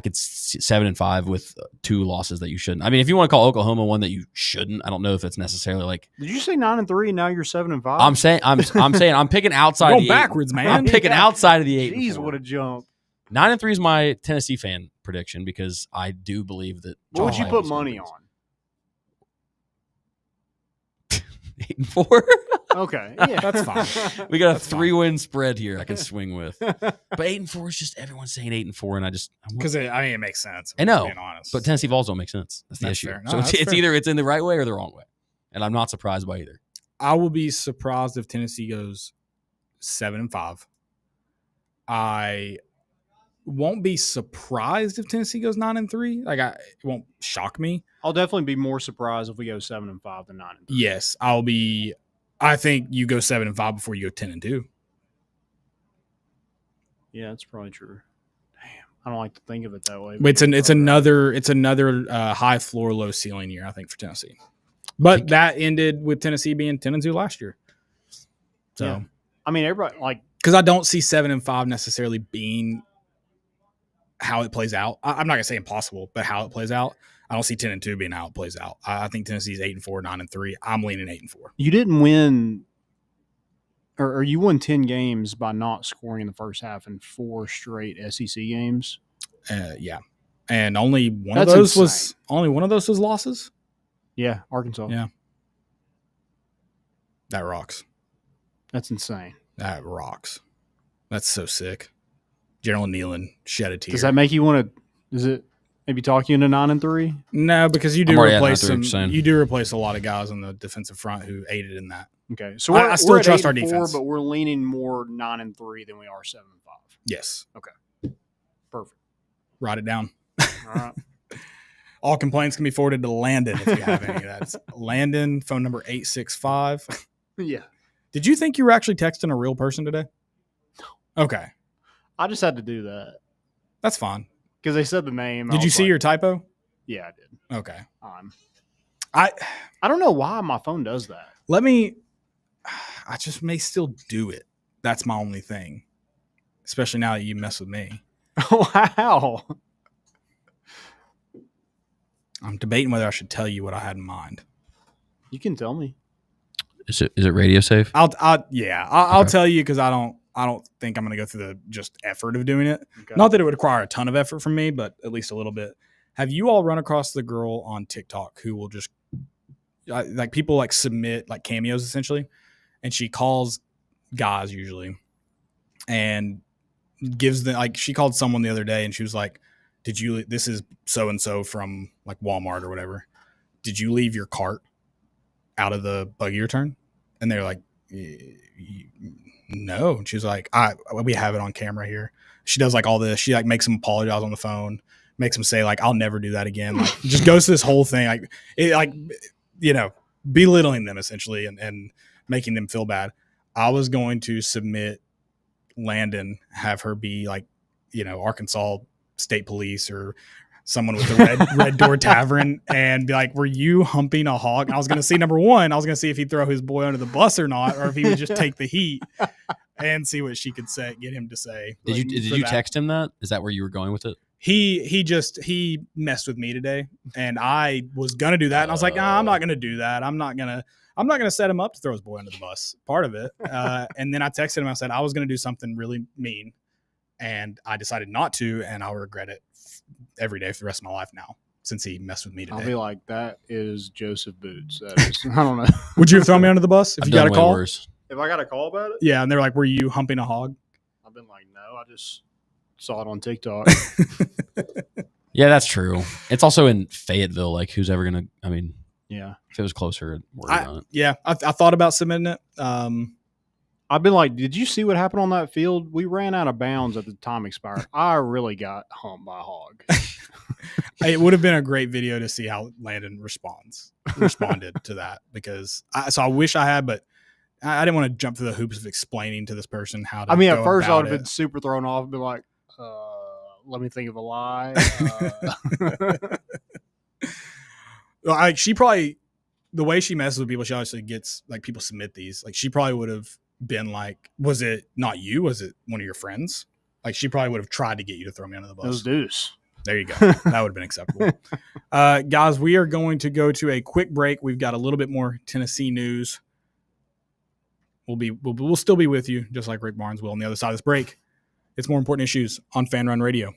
Speaker 6: could 7-5 with 2 losses that you shouldn't. I mean, if you want to call Oklahoma one that you shouldn't, I don't know if it's necessarily like.
Speaker 5: Did you say 9-3 and now you're 7-5?
Speaker 6: I'm saying I'm picking outside.
Speaker 4: Going
Speaker 6: the
Speaker 4: backwards, man.
Speaker 6: I'm picking outside of the 8.
Speaker 5: Jeez, what a jump!
Speaker 6: 9-3 is my Tennessee fan prediction because I do believe that.
Speaker 5: What would you
Speaker 6: Josh
Speaker 5: put
Speaker 6: Heupel's
Speaker 5: money
Speaker 6: gonna
Speaker 5: on?
Speaker 6: 8-4.
Speaker 5: Okay, yeah,
Speaker 4: That's fine.
Speaker 6: We got a
Speaker 4: That's fine.
Speaker 6: 3-win spread here I can swing with. But 8-4 is just everyone's saying 8-4, and I want-
Speaker 4: Because it makes sense.
Speaker 6: I know,
Speaker 4: being honest.
Speaker 6: but Tennessee balls don't make sense. That's the
Speaker 4: That's
Speaker 6: issue.
Speaker 4: fair. No,
Speaker 6: So
Speaker 4: that's
Speaker 6: it's
Speaker 4: fair.
Speaker 6: either it's in the right way or the wrong way, and I'm not surprised by either.
Speaker 4: I will be surprised if Tennessee goes 7-5. I won't be surprised if Tennessee goes 9-3. It won't shock me.
Speaker 5: I'll definitely be more surprised if we go 7-5 than 9-3.
Speaker 4: Yes, I'll be. I think you go 7-5 before you go 10-2.
Speaker 5: Yeah, that's probably true. I don't like to think of it that way.
Speaker 4: But it's another high floor, low ceiling year, I think, for Tennessee. But that ended with Tennessee being 10-2 last year. So,
Speaker 5: Yeah. I mean, everybody like
Speaker 4: because I don't see 7-5 necessarily being how it plays out. I'm not gonna say impossible, but how it plays out. I don't see 10-2 being how it plays out. I think Tennessee's 8-4, 9-3. I'm leaning 8-4.
Speaker 5: you didn't win, or you won 10 games by not scoring in the first half in 4 straight SEC games.
Speaker 4: Yeah, and only one
Speaker 5: That's
Speaker 4: of those
Speaker 5: insane.
Speaker 4: was losses.
Speaker 5: Yeah, Arkansas.
Speaker 4: Yeah. That rocks.
Speaker 5: That's insane.
Speaker 4: That rocks. That's so sick. General Nealon shed a tear.
Speaker 5: Does that make you want to? Does it maybe talk you into 9-3?
Speaker 4: No, because you do
Speaker 6: I'm already at
Speaker 4: replace
Speaker 6: 9-3%.
Speaker 4: You do replace a lot of guys on the defensive front who aided in that.
Speaker 5: Okay, so
Speaker 4: I still
Speaker 5: at
Speaker 4: trust our
Speaker 5: 8-4,
Speaker 4: defense.
Speaker 5: but we're leaning more 9-3 than we are 7-5.
Speaker 4: Yes.
Speaker 5: Perfect.
Speaker 4: Write it down.
Speaker 5: All right.
Speaker 4: All complaints can be forwarded to Landon if you have any of that. It's Landon, phone number 865.
Speaker 5: Yeah.
Speaker 4: Did you think you were actually texting a real person today? No. Okay.
Speaker 5: I just had to do that
Speaker 4: That's fine.
Speaker 5: because they said the name.
Speaker 4: Did you see your typo?
Speaker 5: Yeah, I did.
Speaker 4: Okay.
Speaker 5: I don't know why my phone does that.
Speaker 4: I just may still do it. That's my only thing. Especially now that you mess with me.
Speaker 5: Wow.
Speaker 4: I'm debating whether I should tell you what I had in mind.
Speaker 5: You can tell me.
Speaker 6: Is it radio safe?
Speaker 4: I'll
Speaker 6: Okay.
Speaker 4: tell you because I don't think I'm going to go through the just effort of doing it.
Speaker 5: Okay.
Speaker 4: Not that it would require a ton of effort from me, but at least a little bit. Have you all run across the girl on TikTok who will just like people like submit like cameos essentially, and she calls guys usually and gives them like she called someone the other day and she was like, this is so and so from like Walmart or whatever. Did you leave your cart out of the buggy return? And they're like, no. And she was like, we have it on camera here. She does like all this. She like makes them apologize on the phone, makes them say like, I'll never do that again. Like just goes to this whole thing. Like it, like, you know, belittling them essentially and making them feel bad. I was going to submit Landon, have her be like, you know, Arkansas State Police or someone with the red door tavern and be like, were you humping a hog? And I was going to see, number one, I was going to see if he'd throw his boy under the bus or not, or if he would just take the heat and see what she could say, get him to say.
Speaker 6: Did you text him that? Is that where you were going with it?
Speaker 4: He messed with me today and I was going to do that. And I was like, nah, I'm not going to do that. I'm not going to set him up to throw his boy under the bus. Part of it. And then I texted him. I said, I was going to do something really mean and I decided not to, and I'll regret it every day for the rest of my life now since he messed with me today.
Speaker 5: I'll be like, that is Joseph Boots. That is, I don't know.
Speaker 4: Would you have thrown me under the bus if you got a call?
Speaker 6: Worse.
Speaker 5: If I got a call about it?
Speaker 4: Yeah, and they're like, were you humping a hog?
Speaker 5: I've been like, no, I just saw it on TikTok.
Speaker 6: Yeah, that's true. It's also in Fayetteville. Like, who's ever gonna? I mean,
Speaker 5: Yeah.
Speaker 6: if it was closer, I'd worry about it.
Speaker 4: Yeah, I thought about submitting it.
Speaker 5: I've been like, did you see what happened on that field? We ran out of bounds at the time expired. I really got humped by a hog.
Speaker 4: It would have been a great video to see how Landon responded to that because I wish I had, but I didn't want to jump through the hoops of explaining to this person how to.
Speaker 5: I mean, at
Speaker 4: go
Speaker 5: first I
Speaker 4: about
Speaker 5: would have
Speaker 4: it.
Speaker 5: been super thrown off and been like, let me think of a lie.
Speaker 4: Like she probably, the way she messes with people, she obviously gets like people submit these. Like she probably would have been like, was it not you? Was it one of your friends? Like she probably would have tried to get you to throw me under the bus.
Speaker 5: It was Deuce.
Speaker 4: There you go. That would have been acceptable. Guys, we are going to go to a quick break. We've got a little bit more Tennessee news. We'll still be with you, just like Rick Barnes will on the other side of this break. It's More Important Issues on Fan Run Radio.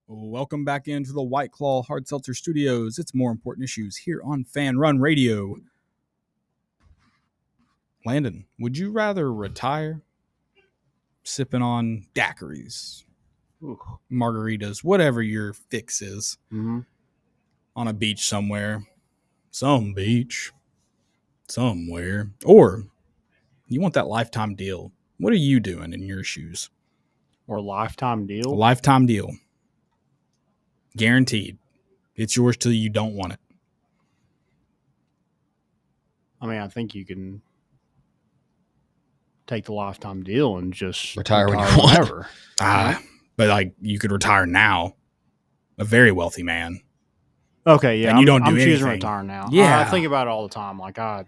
Speaker 4: Welcome back into the White Claw Hard Seltzer Studios. It's More Important Issues here on Fan Run Radio. Landon, would you rather retire sipping on daiquiris, margaritas, whatever your fix is, on a beach somewhere, some beach, somewhere, or you want that lifetime deal? What are you doing in your shoes?
Speaker 5: Or lifetime deal?
Speaker 4: A lifetime deal. Guaranteed. It's yours till you don't want it.
Speaker 5: I mean, I think you can take the lifetime deal and just
Speaker 6: Retire when you want.
Speaker 5: whenever.
Speaker 4: But like you could retire now. A very wealthy man.
Speaker 5: Okay, yeah.
Speaker 4: And you don't do
Speaker 5: I'm choosing
Speaker 4: anything.
Speaker 5: retire now.
Speaker 4: Yeah.
Speaker 5: I think about it all the time. Like, I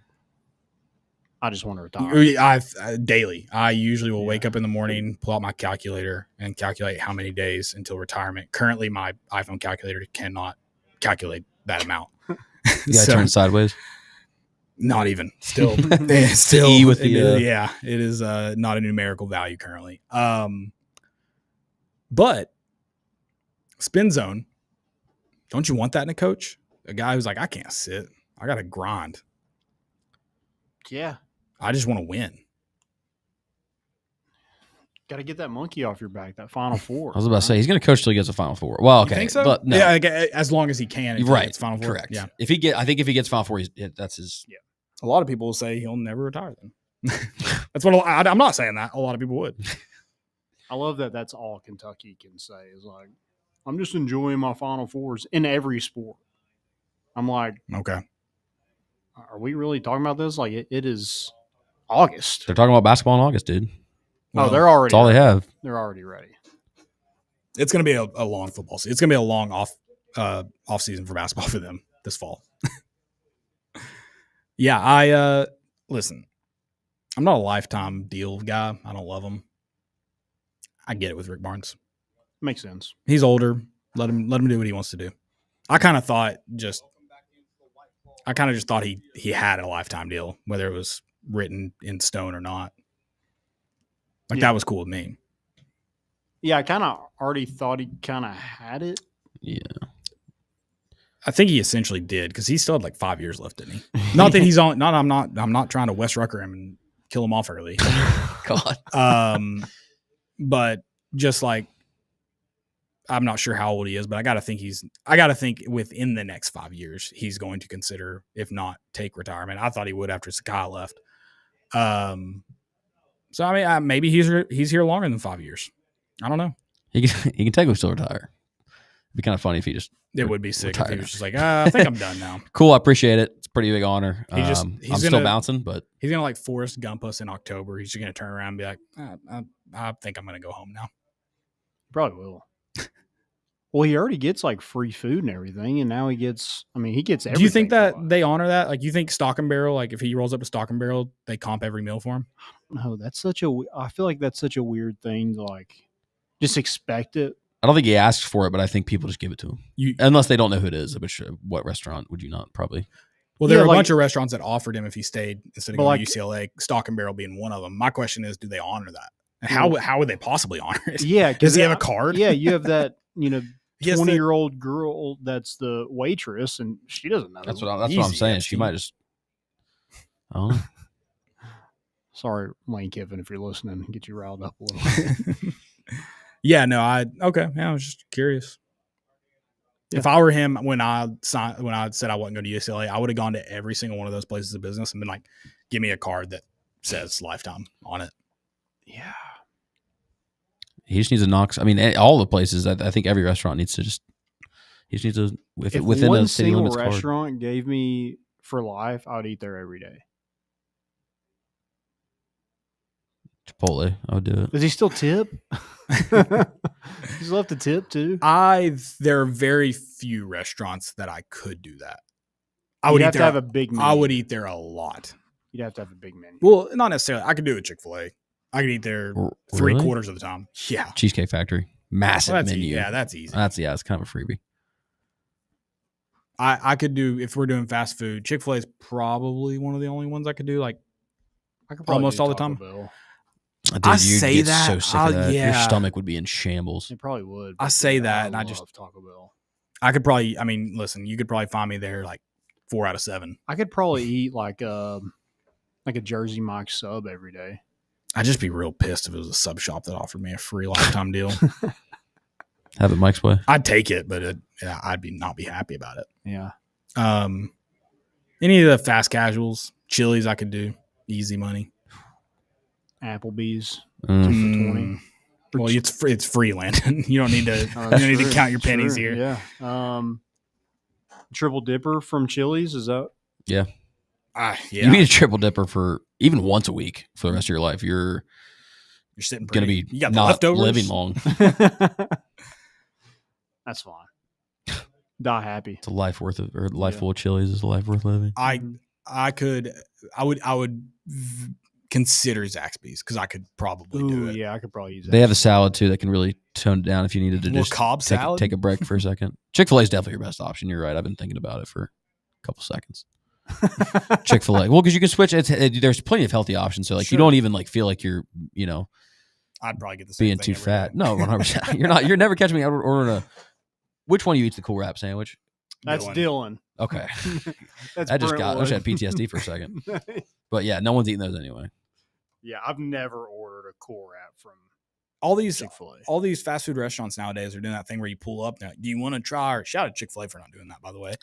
Speaker 5: just want to retire.
Speaker 4: I daily. I usually will wake up in the morning, pull out my calculator, and calculate how many days until retirement. Currently, my iPhone calculator cannot calculate that amount.
Speaker 6: You gotta turn sideways.
Speaker 4: Not even. Still, still
Speaker 6: E with the,
Speaker 4: yeah. It is not a numerical value currently. But spin zone. Don't you want that in a coach? A guy who's like, I can't sit. I got to grind.
Speaker 5: Yeah.
Speaker 4: I just want to win.
Speaker 5: Got to get that monkey off your back, that Final Four.
Speaker 6: I was about to say he's going to coach till he gets a Final Four. Well, okay,
Speaker 4: You think so?
Speaker 6: but no,
Speaker 4: Yeah, as long as he can. until
Speaker 6: right?
Speaker 4: It's Final Four.
Speaker 6: Correct.
Speaker 4: Yeah.
Speaker 6: I think if he gets Final Four, that's his.
Speaker 5: Yeah.
Speaker 4: A lot of people will say he'll never retire then. That's what I'm not saying that. A lot of people would.
Speaker 5: I love that that's all Kentucky can say is like, I'm just enjoying my Final Fours in every sport. I'm like,
Speaker 4: Okay.
Speaker 5: are we really talking about this? Like, it is August.
Speaker 6: They're talking about basketball in August, dude.
Speaker 5: Oh, they're already.
Speaker 6: That's all they have.
Speaker 5: They're already ready.
Speaker 4: It's going to be a long football season. It's going to be a long off season for basketball for them this fall. Yeah, I listen. I'm not a lifetime deal guy. I don't love him. I get it with Rick Barnes.
Speaker 5: Makes sense.
Speaker 4: He's older. Let him do what he wants to do. I kind of just thought he had a lifetime deal, whether it was written in stone or not. Like that was cool with me.
Speaker 5: Yeah, I kind of already thought he kind of had it.
Speaker 6: Yeah.
Speaker 4: I think he essentially did because he still had like 5 years left, didn't he? Not that he's on. Not I'm not trying to West Rucker him and kill him off early.
Speaker 6: God.
Speaker 4: But just like I'm not sure how old he is, but I got to think within the next 5 years he's going to consider, if not take retirement. I thought he would after Sakai left. So I mean, maybe he's here longer than 5 years. I don't know.
Speaker 6: He can technically still retire. It'd be kind of funny if he just.
Speaker 4: It would be sick if he
Speaker 6: retired.
Speaker 4: was just like, I think I'm done now.
Speaker 6: Cool, I appreciate it. It's a pretty big honor.
Speaker 4: He's
Speaker 6: I'm
Speaker 4: gonna-
Speaker 6: still bouncing, but
Speaker 4: He's gonna like Forrest Gump us in October. He's just gonna turn around and be like, I think I'm gonna go home now.
Speaker 5: Probably will. Well, he already gets like free food and everything, and now he gets everything.
Speaker 4: Do you think
Speaker 5: for
Speaker 4: that
Speaker 5: life.
Speaker 4: they honor that? Like, you think Stock and Barrel, like if he rolls up a Stock and Barrel, they comp every meal for him?
Speaker 5: No, I feel like that's such a weird thing to like just expect it.
Speaker 6: I don't think he asked for it, but I think people just give it to him.
Speaker 4: You
Speaker 6: Unless they don't know who it is. Which what restaurant would you not probably?
Speaker 4: well, there
Speaker 5: Yeah,
Speaker 4: were a
Speaker 5: like-
Speaker 4: bunch of restaurants that offered him if he stayed instead of
Speaker 5: But
Speaker 4: going
Speaker 5: like-
Speaker 4: to UCLA. Stock and Barrel being one of them. My question is, do they honor that? And how would they possibly honor it?
Speaker 5: Yeah,
Speaker 4: Does he have a card?
Speaker 5: Yeah, you have that
Speaker 4: He has
Speaker 5: 20-year-old girl that's the waitress, and she doesn't know.
Speaker 6: That's what I'm
Speaker 4: Easy,
Speaker 6: saying. She
Speaker 4: Epstein.
Speaker 6: might just. I don't know.
Speaker 5: Sorry, Lane Kiffin, if you're listening, get you riled up a little.
Speaker 4: Yeah, no, I was just curious.
Speaker 5: Yeah.
Speaker 4: If I were him when I said I wasn't going to UCLA, I would have gone to every single one of those places of business and been like, give me a card that says lifetime on it.
Speaker 5: Yeah.
Speaker 6: He just needs to knock. I mean, all the places. I think every restaurant needs to just. He just needs to
Speaker 5: If
Speaker 6: within
Speaker 5: one
Speaker 6: the city
Speaker 5: single
Speaker 6: limits.
Speaker 5: restaurant gave me for life, I would eat there every day.
Speaker 6: Chipotle, I would do it.
Speaker 5: Does he still tip? He's left a tip too.
Speaker 4: There are very few restaurants that I could do that. I
Speaker 5: You'd
Speaker 4: would
Speaker 5: have
Speaker 4: eat
Speaker 5: to
Speaker 4: there.
Speaker 5: have a big menu.
Speaker 4: I would eat there a lot.
Speaker 5: You'd have to have a big menu.
Speaker 4: Well, not necessarily. I could do it at Chick-fil-A. I could eat there
Speaker 6: Really?
Speaker 4: 3/4 of the time. Yeah.
Speaker 6: Cheesecake Factory, massive
Speaker 4: Well, that's
Speaker 6: menu.
Speaker 4: Yeah, that's easy.
Speaker 6: It's kind of a freebie.
Speaker 4: I could do, if we're doing fast food, Chick-fil-A is probably one of the only ones I could do. Like
Speaker 5: I could probably
Speaker 4: almost
Speaker 5: do
Speaker 4: all the
Speaker 5: Taco
Speaker 4: time.
Speaker 5: Bell.
Speaker 6: Dude,
Speaker 4: I
Speaker 6: you'd
Speaker 4: say
Speaker 6: get
Speaker 4: that.
Speaker 6: so sick of that. Your
Speaker 4: yeah.
Speaker 6: stomach would be in shambles.
Speaker 5: It probably would.
Speaker 4: I
Speaker 5: but
Speaker 4: say
Speaker 5: dude,
Speaker 4: that, and I just-
Speaker 5: love Taco Bell.
Speaker 4: I could probably. I mean, listen, you could probably find me there like 4 out of 7.
Speaker 5: I could probably eat like a Jersey Mike's sub every day.
Speaker 4: I'd just be real pissed if it was a sub shop that offered me a free lifetime deal.
Speaker 6: Have it Mike's way.
Speaker 4: I'd take it, but I'd not be happy about it.
Speaker 5: Yeah.
Speaker 4: Any of the fast casuals, Chili's, I could do easy money.
Speaker 5: Applebee's.
Speaker 6: Mm.
Speaker 5: 20.
Speaker 4: Well, it's free, Landon. You don't need to. You
Speaker 5: Oh,
Speaker 4: don't need to
Speaker 5: true,
Speaker 4: count your pennies
Speaker 5: true,
Speaker 4: here.
Speaker 5: Yeah. Triple Dipper from Chili's, is that?
Speaker 6: Yeah.
Speaker 4: Yeah.
Speaker 6: You eat a triple dipper for even once a week for the rest of your life. You're
Speaker 4: You're sitting
Speaker 6: going to
Speaker 4: pretty.
Speaker 6: be
Speaker 4: You got the
Speaker 6: not
Speaker 4: leftovers?
Speaker 6: living long.
Speaker 5: That's fine. Die happy.
Speaker 6: It's a life worth of, or life
Speaker 5: Yeah.
Speaker 6: full of Chili's is a life worth living.
Speaker 4: I would consider Zaxby's because I could probably do
Speaker 5: Ooh,
Speaker 4: it.
Speaker 5: yeah, I could probably use that.
Speaker 6: They have a salad too that can really tone it down if you needed to
Speaker 4: Little
Speaker 6: just
Speaker 4: Cobb
Speaker 6: take,
Speaker 4: salad?
Speaker 6: take a break for a second. Chick-fil-A is definitely your best option. You're right. I've been thinking about it for a couple seconds. Chick-fil-A. Well, because you can switch. There's plenty of healthy options. So like you
Speaker 4: Sure.
Speaker 6: don't even like feel like you're,
Speaker 4: I'd probably get the same
Speaker 6: being
Speaker 4: thing
Speaker 6: too
Speaker 4: every
Speaker 6: fat.
Speaker 4: day.
Speaker 6: No, 100%. You're never catching me ordering a. Which one of you eats the cool wrap sandwich?
Speaker 5: That's Dylan.
Speaker 6: Okay.
Speaker 5: That's
Speaker 6: I just got. I wish I had
Speaker 5: Brentwood.
Speaker 6: PTSD for a second. But yeah, no one's eating those anyway.
Speaker 5: Yeah, I've never ordered a cool wrap from
Speaker 4: all these
Speaker 5: Chick-fil-A.
Speaker 4: all these fast food restaurants nowadays are doing that thing where you pull up. Now, do you want to try? Or shout out Chick-fil-A for not doing that, by the way.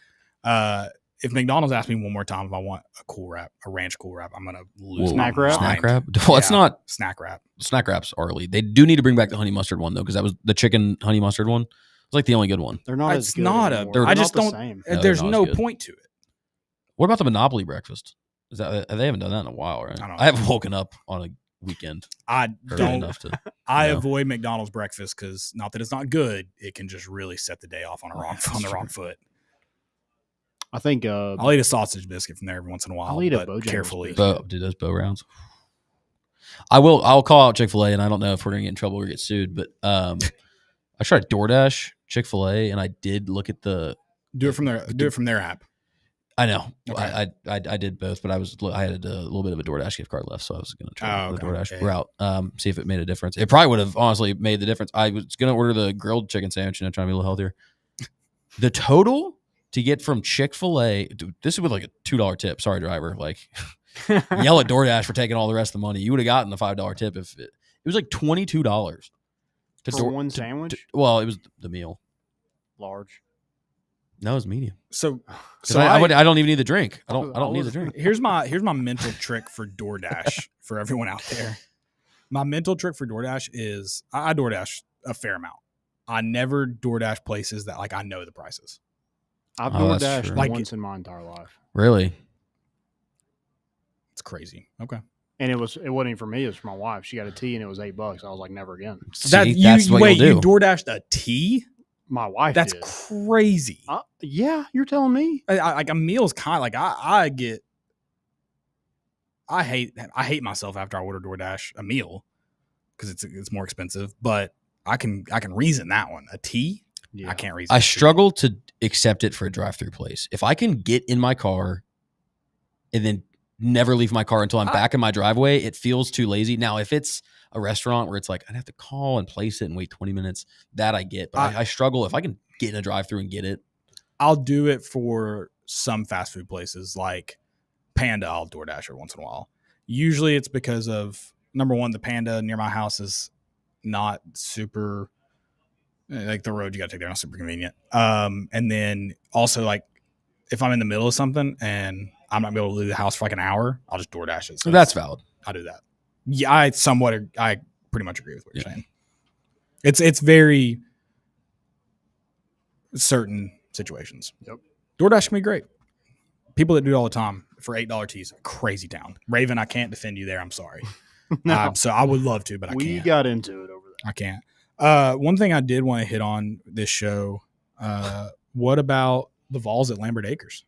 Speaker 4: If McDonald's asks me one more time if I want a cool wrap, a ranch cool wrap, I'm gonna lose
Speaker 6: Whoa,
Speaker 4: my
Speaker 5: Snack wrap?
Speaker 6: Snack
Speaker 4: mind.
Speaker 6: wrap. Well, it's
Speaker 4: Yeah,
Speaker 6: not.
Speaker 4: snack wrap.
Speaker 6: Snack wraps are elite. They do need to bring back the honey mustard one though, because that was the chicken honey mustard one. It's like the only good one.
Speaker 5: They're not
Speaker 4: It's
Speaker 5: as good
Speaker 4: not a-
Speaker 5: anymore.
Speaker 6: they're
Speaker 5: They're
Speaker 4: I
Speaker 5: not
Speaker 4: just
Speaker 5: the
Speaker 4: don't-
Speaker 5: same.
Speaker 6: No,
Speaker 4: There's
Speaker 6: they're not
Speaker 4: no
Speaker 6: as good.
Speaker 4: point to it.
Speaker 6: What about the Monopoly breakfast? Is that they haven't done that in a while, right?
Speaker 4: I don't
Speaker 6: I haven't woken up on a weekend
Speaker 4: I
Speaker 6: early
Speaker 4: don't.
Speaker 6: enough to.
Speaker 4: I
Speaker 6: No.
Speaker 4: avoid McDonald's breakfast because not that it's not good, it can just really set the day off on the wrong foot.
Speaker 5: I think
Speaker 4: I'll eat a sausage biscuit from there every once in a while.
Speaker 5: I'll eat a
Speaker 4: but
Speaker 5: Bojangles
Speaker 4: carefully.
Speaker 5: biscuit.
Speaker 6: Dude, those bow rounds. I'll call out Chick-fil-A, and I don't know if we're gonna get in trouble or get sued, but I tried DoorDash, Chick-fil-A, and I did look at the.
Speaker 4: Do it from their app.
Speaker 6: I know.
Speaker 4: Okay.
Speaker 6: I did both, but I had a little bit of a DoorDash gift card left, so I was going to try the
Speaker 4: okay,
Speaker 6: DoorDash
Speaker 4: okay.
Speaker 6: route, see if it made a difference. It probably would have honestly made the difference. I was going to order the grilled chicken sandwich, trying to be a little healthier. The total to get from Chick-fil-A, dude, this is with like a $2 tip. Sorry, driver. Like, yell at DoorDash for taking all the rest of the money. You would have gotten the $5 tip if it was like $22
Speaker 5: for one sandwich,
Speaker 6: well, it was the meal.
Speaker 5: large.
Speaker 6: No, it was medium.
Speaker 4: So
Speaker 6: I don't even need the drink. I don't need the drink.
Speaker 4: Here's my mental trick for DoorDash for everyone out there. My mental trick for DoorDash is I DoorDash a fair amount. I never DoorDash places that like I know the prices.
Speaker 5: I've
Speaker 6: Oh, that's
Speaker 5: DoorDashed
Speaker 6: true.
Speaker 4: Like
Speaker 5: once in my entire life,
Speaker 6: Really?
Speaker 4: It's crazy. Okay.
Speaker 5: and it wasn't even for me. It was for my wife. She got a tea, and it was $8. I was like, never again.
Speaker 6: See, that's what
Speaker 4: wait,
Speaker 6: you'll
Speaker 4: you
Speaker 6: do.
Speaker 4: DoorDashed a tea?
Speaker 5: My wife.
Speaker 4: That's
Speaker 5: did.
Speaker 4: crazy.
Speaker 5: Yeah, you're telling me.
Speaker 4: Like a meal's kind of like I hate myself after I order DoorDash a meal because it's more expensive, but I can reason that one. A tea,
Speaker 5: Yeah.
Speaker 4: I can't reason.
Speaker 6: I
Speaker 4: a tea.
Speaker 6: struggle to accept it for a drive-through place. If I can get in my car and then never leave my car until I'm back in my driveway, it feels too lazy. Now, if it's a restaurant where it's like I'd have to call and place it and wait 20 minutes, that I get. But I struggle if I can get in a drive-through and get it.
Speaker 4: I'll do it for some fast food places like Panda. I'll DoorDash every once in a while. Usually it's because of number one, the Panda near my house is not super like the road you got to take there, not super convenient. And then also like if I'm in the middle of something and I'm not gonna be able to leave the house for like an hour, I'll just DoorDash it. So
Speaker 6: That's valid.
Speaker 4: I'll do that. Yeah, I pretty much agree with what you're saying. It's very certain situations.
Speaker 5: Yep.
Speaker 4: DoorDash can be great. People that do it all the time for $8 teas, crazy town. Raven, I can't defend you there. I'm sorry.
Speaker 5: No.
Speaker 4: So I would love to, but I
Speaker 5: We
Speaker 4: can't.
Speaker 5: got into it over there.
Speaker 4: I can't. One thing I did want to hit on this show. What about the Vols at Lambert Acres?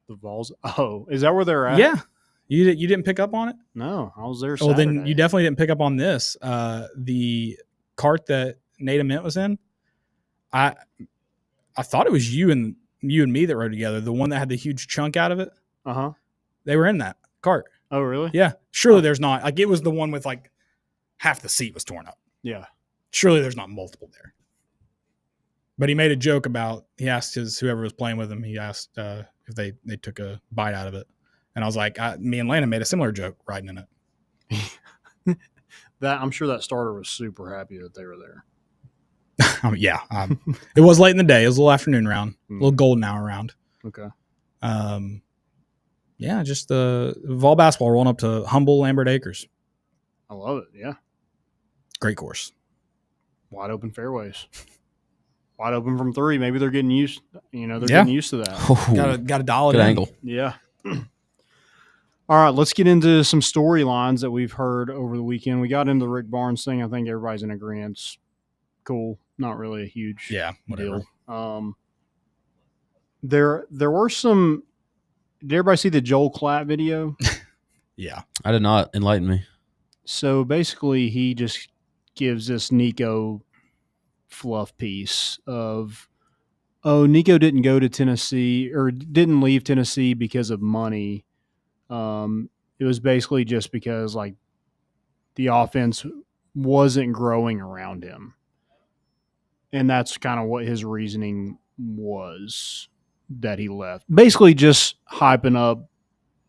Speaker 5: The Vols. Oh, is that where they're at?
Speaker 4: Yeah, you didn't pick up on it.
Speaker 5: No, I was there.
Speaker 4: Well, then
Speaker 5: Saturday.
Speaker 4: you definitely didn't pick up on this. The cart that Nate Mint was in. I thought it was you and me that rode together. The one that had the huge chunk out of it.
Speaker 5: Uh huh.
Speaker 4: They were in that cart.
Speaker 5: Oh, really?
Speaker 4: Yeah. Surely there's not like it was the one with like half the seat was torn up.
Speaker 5: Yeah.
Speaker 4: Surely there's not multiple there. But he made a joke about, he asked whoever was playing with him, he asked if they took a bite out of it. And I was like, me and Landon made a similar joke riding in it.
Speaker 5: That I'm sure that starter was super happy that they were there.
Speaker 4: It was late in the day. It was a little afternoon round, a little golden hour round.
Speaker 5: Okay.
Speaker 4: Just the Vol basketball rolling up to humble Lambert Acres.
Speaker 5: I love it. Yeah.
Speaker 4: Great course.
Speaker 5: Wide open fairways. Wide open from three. Maybe they're getting used. Getting used to that.
Speaker 4: Got a dollar
Speaker 6: Good angle.
Speaker 5: Yeah. All right, let's get into some storylines that we've heard over the weekend. We got into the Rick Barnes thing. I think everybody's in agreement. Cool. Not really a huge
Speaker 4: whatever.
Speaker 5: deal. There were some. Did everybody see the Joel Klatt video?
Speaker 4: Yeah.
Speaker 6: I did not. Enlighten me.
Speaker 5: So basically, he just gives this Nico fluff piece of, Nico didn't go to Tennessee or didn't leave Tennessee because of money. It was basically just because like the offense wasn't growing around him. And that's kind of what his reasoning was that he left. Basically just hyping up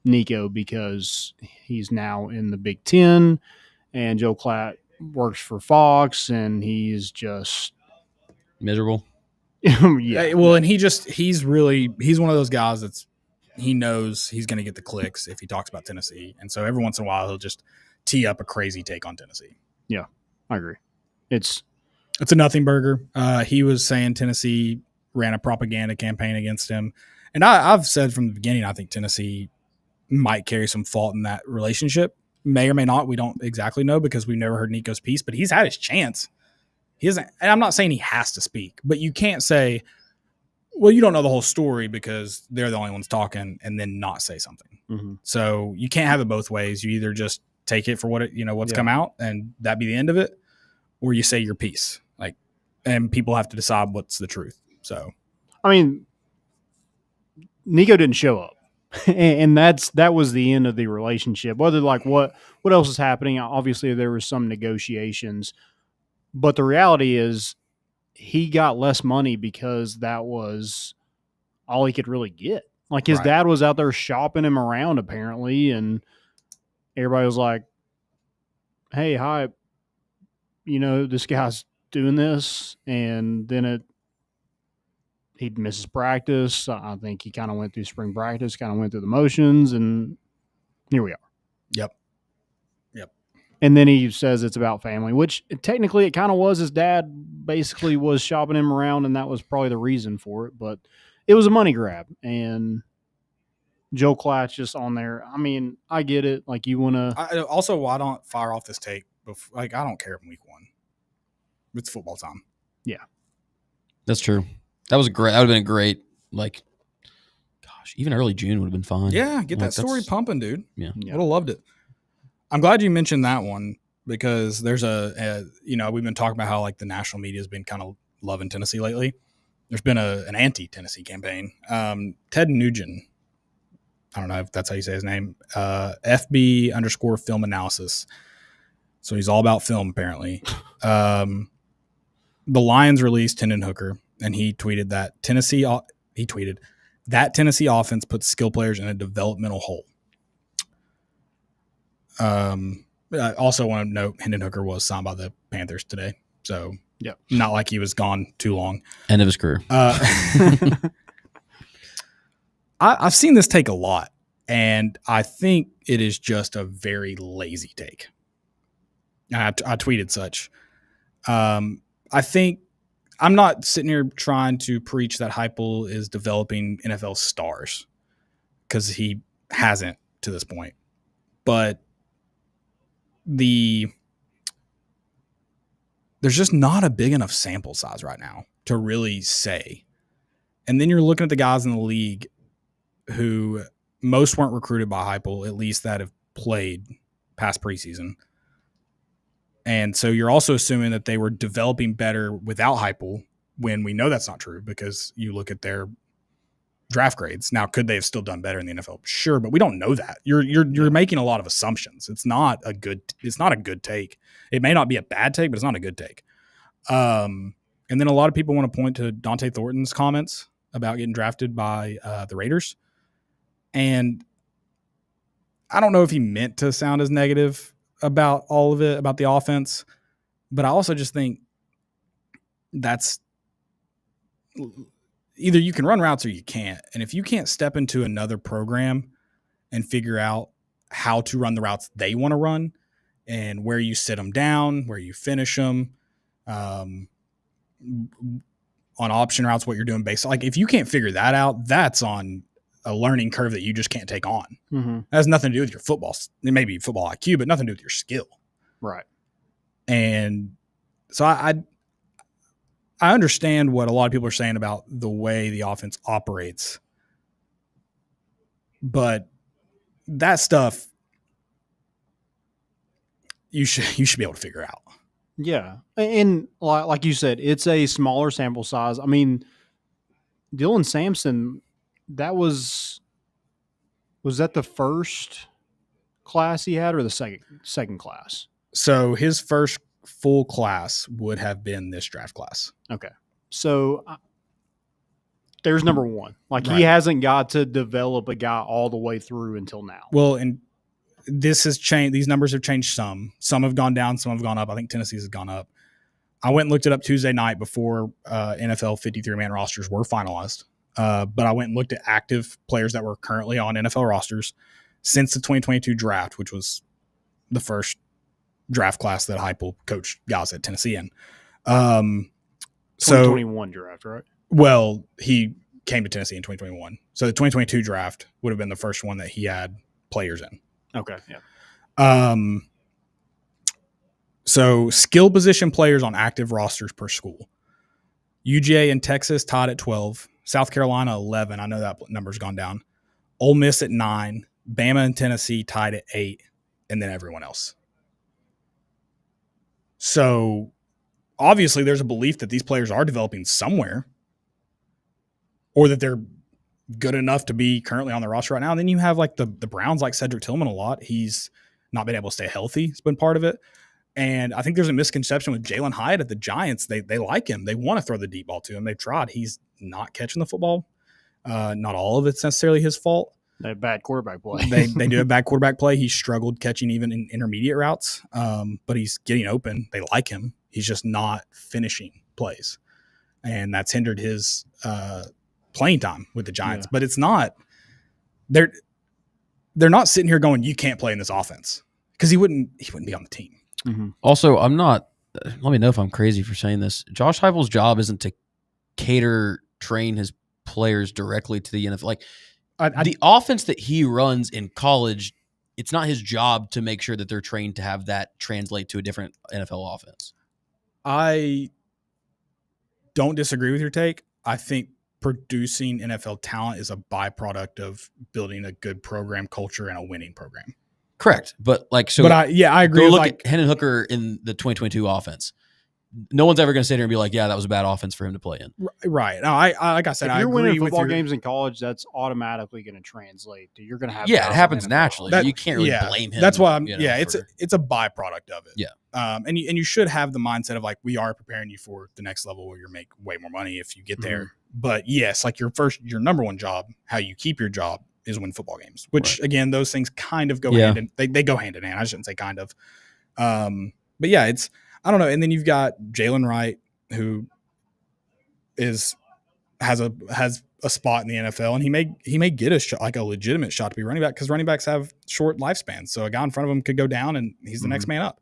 Speaker 5: Nico because he's now in the Big Ten and Joe Klatt works for Fox and he's just
Speaker 6: miserable.
Speaker 5: Yeah.
Speaker 4: Well, and he's one of those guys he knows he's going to get the clicks if he talks about Tennessee. And so every once in a while, he'll just tee up a crazy take on Tennessee.
Speaker 5: Yeah, I agree. It's
Speaker 4: a nothing burger. He was saying Tennessee ran a propaganda campaign against him. And I've said from the beginning, I think Tennessee might carry some fault in that relationship. May or may not. We don't exactly know because we've never heard Nico's piece, but he's had his chance. He isn't, and I'm not saying he has to speak, but you can't say, well, you don't know the whole story because they're the only ones talking and then not say something.
Speaker 5: Mm-hmm.
Speaker 4: So you can't have it both ways. You either just take it for what's come out and that be the end of it, or you say your piece. And people have to decide what's the truth. So,
Speaker 5: I mean, Nico didn't show up, and that was the end of the relationship. Whether what else is happening? Obviously, there were some negotiations, but the reality is he got less money because that was all he could really get. Like his dad was out there shopping him around apparently, and everybody was like, "Hey, hi, this guy's doing this," and then he'd miss his practice. I think he kind of went through spring practice, kind of went through the motions, and here we are.
Speaker 4: Yep.
Speaker 5: And then he says it's about family, which technically it kind of was. His dad basically was shopping him around, and that was probably the reason for it. But it was a money grab, and Joe Klatt's just on there. I mean, I get it. Like you want to.
Speaker 4: Also, why don't fire off this take? I don't care if week 1. It's football time.
Speaker 5: Yeah,
Speaker 6: that's true. That would have been a great, even early June would have been fine.
Speaker 4: Yeah, get that story pumping, dude.
Speaker 6: Yeah.
Speaker 4: Would have loved it. I'm glad you mentioned that one because there's we've been talking about how the national media has been kind of loving Tennessee lately. There's been an anti-Tennessee campaign. Ted Nugent, I don't know if that's how you say his name, FB_film analysis. So he's all about film apparently. The Lions released Hendon Hooker, and he tweeted that Tennessee offense puts skill players in a developmental hole. I also want to note Hendon Hooker was signed by the Panthers today, so not like he was gone too long.
Speaker 6: End of his career.
Speaker 4: I've seen this take a lot, and I think it is just a very lazy take. I tweeted such. I think I'm not sitting here trying to preach that Heupel is developing NFL stars because he hasn't to this point. But there's just not a big enough sample size right now to really say. And then you're looking at the guys in the league who most weren't recruited by Heupel, at least that have played past preseason. And so you're also assuming that they were developing better without Heupel when we know that's not true because you look at their draft grades. Now, could they have still done better in the NFL? Sure, but we don't know that. You're making a lot of assumptions. It's not a good take. It may not be a bad take, but it's not a good take. And then a lot of people want to point to Dante Thornton's comments about getting drafted by the Raiders. And I don't know if he meant to sound as negative about all of it, about the offense, but I also just think that's either you can run routes or you can't. And if you can't step into another program and figure out how to run the routes they want to run and where you sit them down, where you finish them, on option routes, what you're doing based, like if you can't figure that out, that's on a learning curve that you just can't take on.
Speaker 5: Mm-hmm.
Speaker 4: That has nothing to do with your football. It may be football IQ, but nothing to do with your skill.
Speaker 5: Right.
Speaker 4: And so I understand what a lot of people are saying about the way the offense operates, but that stuff you should be able to figure out.
Speaker 5: Yeah. And like you said, it's a smaller sample size. I mean, Dylan Sampson, was that the first class he had or the second class?
Speaker 4: So his first full class would have been this draft class.
Speaker 5: Okay. So there's number one. Like
Speaker 4: Right.
Speaker 5: he hasn't got to develop a guy all the way through until now.
Speaker 4: Well, and this has changed. These numbers have changed some. Some have gone down, some have gone up. I think Tennessee's has gone up. I went and looked it up Tuesday night before NFL 53-man rosters were finalized. But I went and looked at active players that were currently on NFL rosters since the 2022 draft, which was the first draft class that Heupel coached guys at Tennessee in. So
Speaker 5: 2021 draft, right?
Speaker 4: Well, he came to Tennessee in 2021. So the 2022 draft would have been the first one that he had players in.
Speaker 5: Okay. Yeah.
Speaker 4: So skill position players on active rosters per school. UGA in Texas tied at 12. South Carolina 11. I know that number's gone down. Ole Miss at 9. Bama and Tennessee tied at 8. And then everyone else. So obviously there's a belief that these players are developing somewhere or that they're good enough to be currently on the roster right now. And then you have like the Browns like Cedric Tillman a lot. He's not been able to stay healthy. It's been part of it. And I think there's a misconception with Jalen Hyatt at the Giants. They like him. They want to throw the deep ball to him. They've tried. He's not catching the football. Not all of it's necessarily his fault.
Speaker 5: They have bad quarterback play.
Speaker 4: They do have bad quarterback play. He struggled catching even in intermediate routes, but he's getting open. They like him. He's just not finishing plays. And that's hindered his playing time with the Giants. Yeah. But it's not – they're not sitting here going, you can't play in this offense because he wouldn't be on the team.
Speaker 6: Mm-hmm. Also, I'm not – let me know if I'm crazy for saying this. Josh Heupel's job isn't to train his players directly to the NFL. Like – the offense that he runs in college, it's not his job to make sure that they're trained to have that translate to a different NFL offense.
Speaker 4: I don't disagree with your take. I think producing NFL talent is a byproduct of building a good program culture and a winning program.
Speaker 6: Correct. But like, so,
Speaker 4: but I agree.
Speaker 6: Go look at Hendon Hooker in the 2022 offense. No one's ever going to sit here and be like, yeah, that was a bad offense for him to play in.
Speaker 4: Right. No, I like I said,
Speaker 5: if you're winning football games in college, that's automatically going to translate to you're going to have.
Speaker 6: Yeah, it happens naturally. You can't really blame him.
Speaker 4: That's why it's a byproduct of it.
Speaker 6: Yeah.
Speaker 4: And you should have the mindset of like, we are preparing you for the next level where you make way more money if you get there. Mm-hmm. But yes, like your number one job, how you keep your job is win football games, which again, those things kind of go hand in, they go hand in hand. I shouldn't say kind of. But yeah, I don't know. And then you've got Jalen Wright, who has a spot in the NFL, and he may get a shot, like a legitimate shot to be running back, because running backs have short lifespans. So a guy in front of him could go down, and he's the next man up.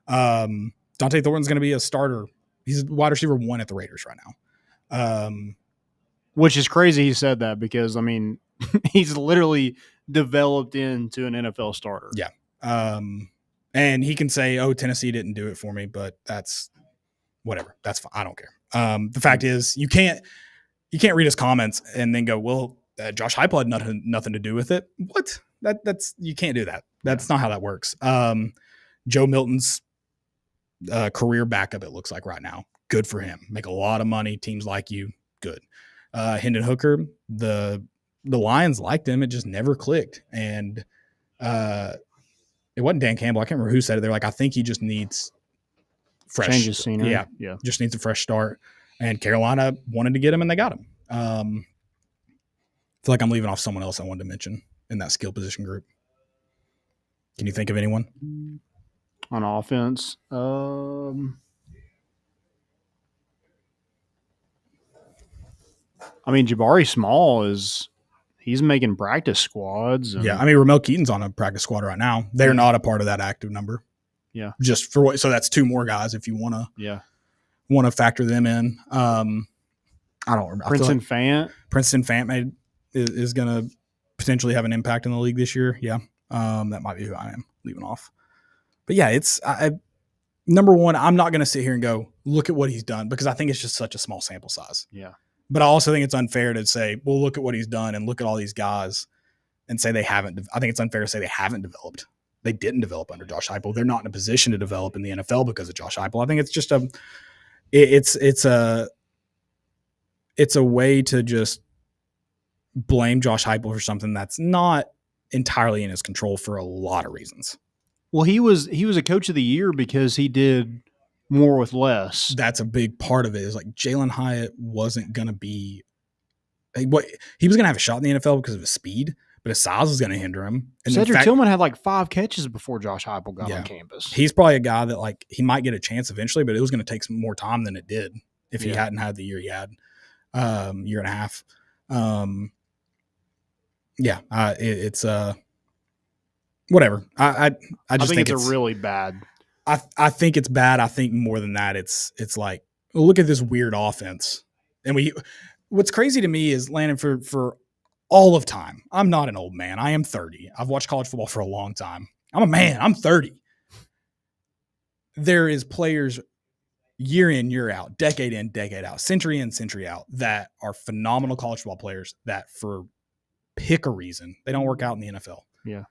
Speaker 4: Dante Thornton's going to be a starter. He's wide receiver 1 at the Raiders right now.
Speaker 5: Which is crazy he said that, because, I mean, he's literally developed into an NFL starter.
Speaker 4: Yeah. And he can say, oh, Tennessee didn't do it for me, but that's whatever. That's fine. I don't care. The fact is you can't read his comments and then go, well, Josh Heupel had nothing to do with it. What? That's you can't do that. That's not how that works. Joe Milton's career backup, it looks like right now. Good for him. Make a lot of money. Teams like you. Good. Hendon Hooker, the Lions liked him. It just never clicked. And it wasn't Dan Campbell. I can't remember who said it. They're like, I think he just needs fresh.
Speaker 5: Change of scenery.
Speaker 4: Yeah.
Speaker 5: Yeah.
Speaker 4: Just needs a fresh start. And Carolina wanted to get him, and they got him. I feel like I'm leaving off someone else I wanted to mention in that skill position group. Can you think of anyone?
Speaker 5: On offense. I mean, Jabari Small he's making practice squads.
Speaker 4: Yeah, I mean, Ramel Keaton's on a practice squad right now. They're not a part of that active number.
Speaker 5: Yeah.
Speaker 4: Just for what, so that's 2 more guys if you want to factor them in. I don't remember.
Speaker 5: Princeton Fant.
Speaker 4: Princeton Fant is going to potentially have an impact in the league this year. Yeah. That might be who I am leaving off. But yeah, it's number one, I'm not going to sit here and go, look at what he's done, because I think it's just such a small sample size.
Speaker 5: Yeah.
Speaker 4: But I also think it's unfair to say, well, look at what he's done and look at all these guys and say they haven't. I think it's unfair to say they haven't developed. They didn't develop under Josh Heupel. They're not in a position to develop in the NFL because of Josh Heupel. I think it's just it's a way to just blame Josh Heupel for something that's not entirely in his control for a lot of reasons.
Speaker 5: Well, he was a coach of the year because he did more with less.
Speaker 4: That's a big part of it. Is like Jalen Hyatt wasn't going to be he was going to have a shot in the NFL because of his speed, but his size was going to hinder him. And
Speaker 5: Cedric Tillman had like 5 catches before Josh Heupel got
Speaker 4: Yeah.
Speaker 5: on campus.
Speaker 4: He's probably a guy that like he might get a chance eventually, but it was going to take some more time than it did if he hadn't had the year he had, year and a half. It's whatever. I just think
Speaker 5: it's a really bad.
Speaker 4: I think it's bad. I think more than that, it's like, look at this weird offense. And what's crazy to me is Landon for all of time. I'm not an old man. I am 30. I've watched college football for a long time. I'm a man. I'm 30. There is players year in, year out, decade in, decade out, century in, century out that are phenomenal college football players that for pick a reason, they don't work out in the NFL.
Speaker 5: Yeah.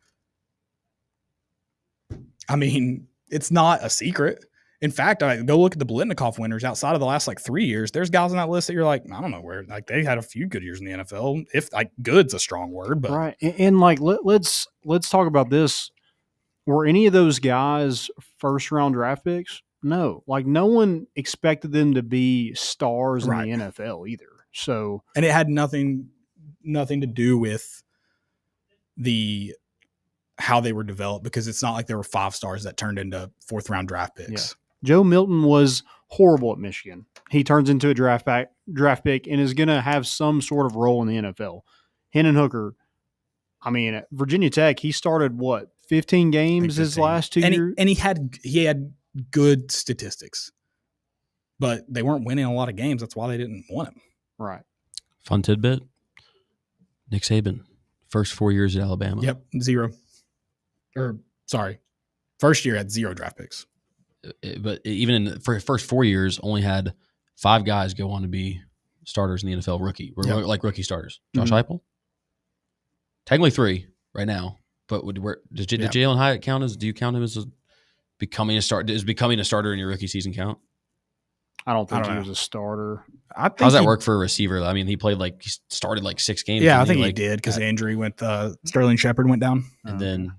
Speaker 4: I mean, it's not a secret. In fact, go look at the Biletnikoff winners outside of the last like 3 years. There's guys on that list that you're like, I don't know where. Like they had a few good years in the NFL. If like good's a strong word, but
Speaker 5: Right. And like let's talk about this. Were any of those guys first round draft picks? No. Like no one expected them to be stars
Speaker 4: Right.
Speaker 5: in the NFL either. So
Speaker 4: and it had nothing to do with how they were developed, because it's not like there were 5 stars that turned into 4th round draft picks.
Speaker 5: Joe Milton was horrible at Michigan. He turns into a draft pick and is going to have some sort of role in the NFL. Hendon Hooker, I mean, at Virginia Tech, he started 15 games his last 2 years?
Speaker 4: And he had good statistics, but they weren't winning a lot of games. That's why they didn't want him.
Speaker 5: Right.
Speaker 6: Fun tidbit. Nick Saban, first 4 years at Alabama.
Speaker 4: Yep, 0. First year had 0 draft picks.
Speaker 6: But even in the first 4 years, only had 5 guys go on to be starters in the NFL like rookie starters. Josh Heupel, technically 3 right now. But did Jalen Hyatt count as? Do you count him as becoming a starter? Is becoming a starter in your rookie season count?
Speaker 5: I don't think he
Speaker 4: know.
Speaker 5: was a starter.
Speaker 4: I think
Speaker 6: How's that work for a receiver? I mean, he started like 6 games.
Speaker 4: Yeah, I
Speaker 6: didn't
Speaker 4: think he did because the injury went. Sterling Shepard went down,
Speaker 6: and then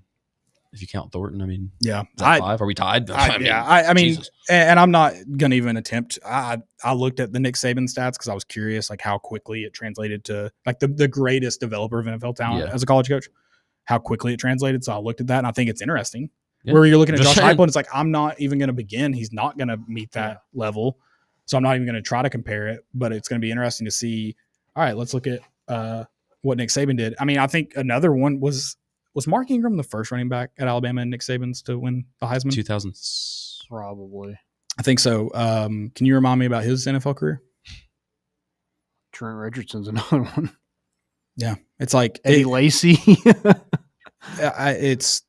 Speaker 6: if you count Thornton, I mean,
Speaker 4: yeah,
Speaker 6: is that 5? Are we tied?
Speaker 4: I mean,
Speaker 6: Jesus.
Speaker 4: and I'm not gonna even attempt. I looked at the Nick Saban stats because I was curious, like how quickly it translated to like the greatest developer of NFL talent as a college coach, how quickly it translated. So I looked at that, and I think it's interesting.
Speaker 6: Yeah.
Speaker 4: Where you're looking at
Speaker 6: Just
Speaker 4: Josh
Speaker 6: saying.
Speaker 4: Heupel, and it's like I'm not even gonna begin. He's not gonna meet that level, so I'm not even gonna try to compare it. But it's gonna be interesting to see. All right, let's look at what Nick Saban did. I mean, I think another one was Mark Ingram the first running back at Alabama and Nick Saban's to win the Heisman?
Speaker 6: 2000.
Speaker 5: Probably.
Speaker 4: I think so. Can you remind me about his NFL career?
Speaker 5: Trent Richardson's another one.
Speaker 4: Yeah, it's like
Speaker 5: Eddie Lacy.
Speaker 4: it's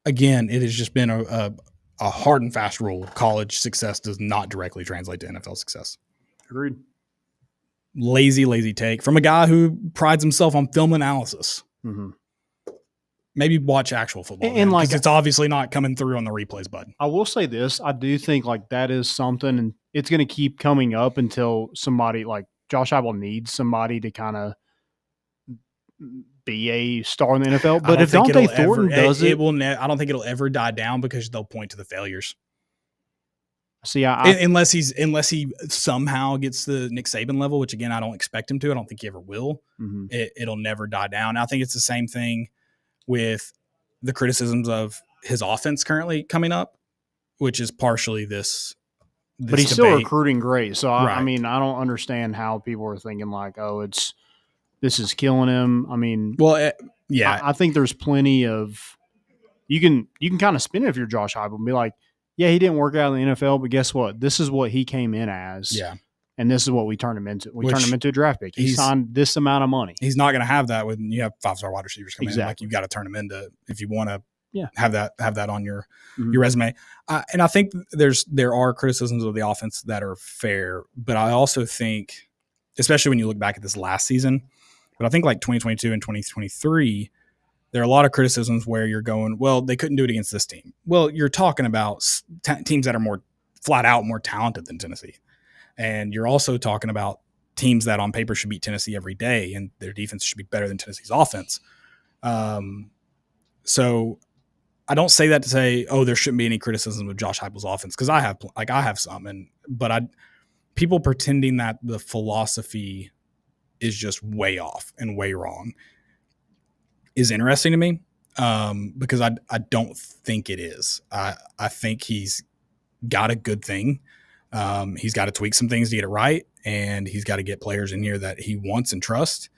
Speaker 4: again, it has just been a hard and fast rule. College success does not directly translate to NFL success.
Speaker 5: Agreed.
Speaker 4: Lazy take from a guy who prides himself on film analysis.
Speaker 5: Mm-hmm.
Speaker 4: Maybe watch actual football,
Speaker 5: And like
Speaker 4: it's obviously not coming through on the replays, bud.
Speaker 5: I will say this: I do think like that is something, and it's going to keep coming up until somebody like Josh Heupel needs somebody to kind of be a star in the NFL. But if Dante Thornton does it,
Speaker 4: I don't think it'll ever die down because they'll point to the failures.
Speaker 5: See,
Speaker 4: unless he somehow gets the Nick Saban level, which again I don't expect him to. I don't think he ever will.
Speaker 5: Mm-hmm.
Speaker 4: It'll never die down. I think it's the same thing with the criticisms of his offense currently coming up, which is partially this
Speaker 5: but he's
Speaker 4: debate.
Speaker 5: Still recruiting great. So
Speaker 4: Right.
Speaker 5: I mean, I don't understand how people are thinking like, oh, this is killing him. I mean,
Speaker 4: well, yeah,
Speaker 5: I think there's plenty of you can kind of spin it if you're Josh Heupel and be like, yeah, he didn't work out in the NFL, but guess what? This is what he came in as.
Speaker 4: Yeah.
Speaker 5: And this is what we turned him into. We
Speaker 4: Which
Speaker 5: turned him into a draft pick. He signed this amount of money.
Speaker 4: He's not going to have that when you have 5-star wide receivers coming
Speaker 5: Exactly.
Speaker 4: in. Like you've got to turn him into if you want to
Speaker 5: Yeah.
Speaker 4: have that on your
Speaker 5: Mhm.
Speaker 4: your resume. And I think there are criticisms of the offense that are fair, but I also think, especially when you look back at this last season, but I think like 2022 and 2023, there are a lot of criticisms where you're going, well, they couldn't do it against this team. Well, you're talking about teams that are more flat out more talented than Tennessee. And you're also talking about teams that on paper should beat Tennessee every day, and their defense should be better than Tennessee's offense. So I don't say that to say, oh, there shouldn't be any criticism of Josh Heupel's offense, because I have some, but people pretending that the philosophy is just way off and way wrong is interesting to me, because I don't think it is. I think he's got a good thing. He's got to tweak some things to get it right, and he's got to get players in here that he wants and trusts.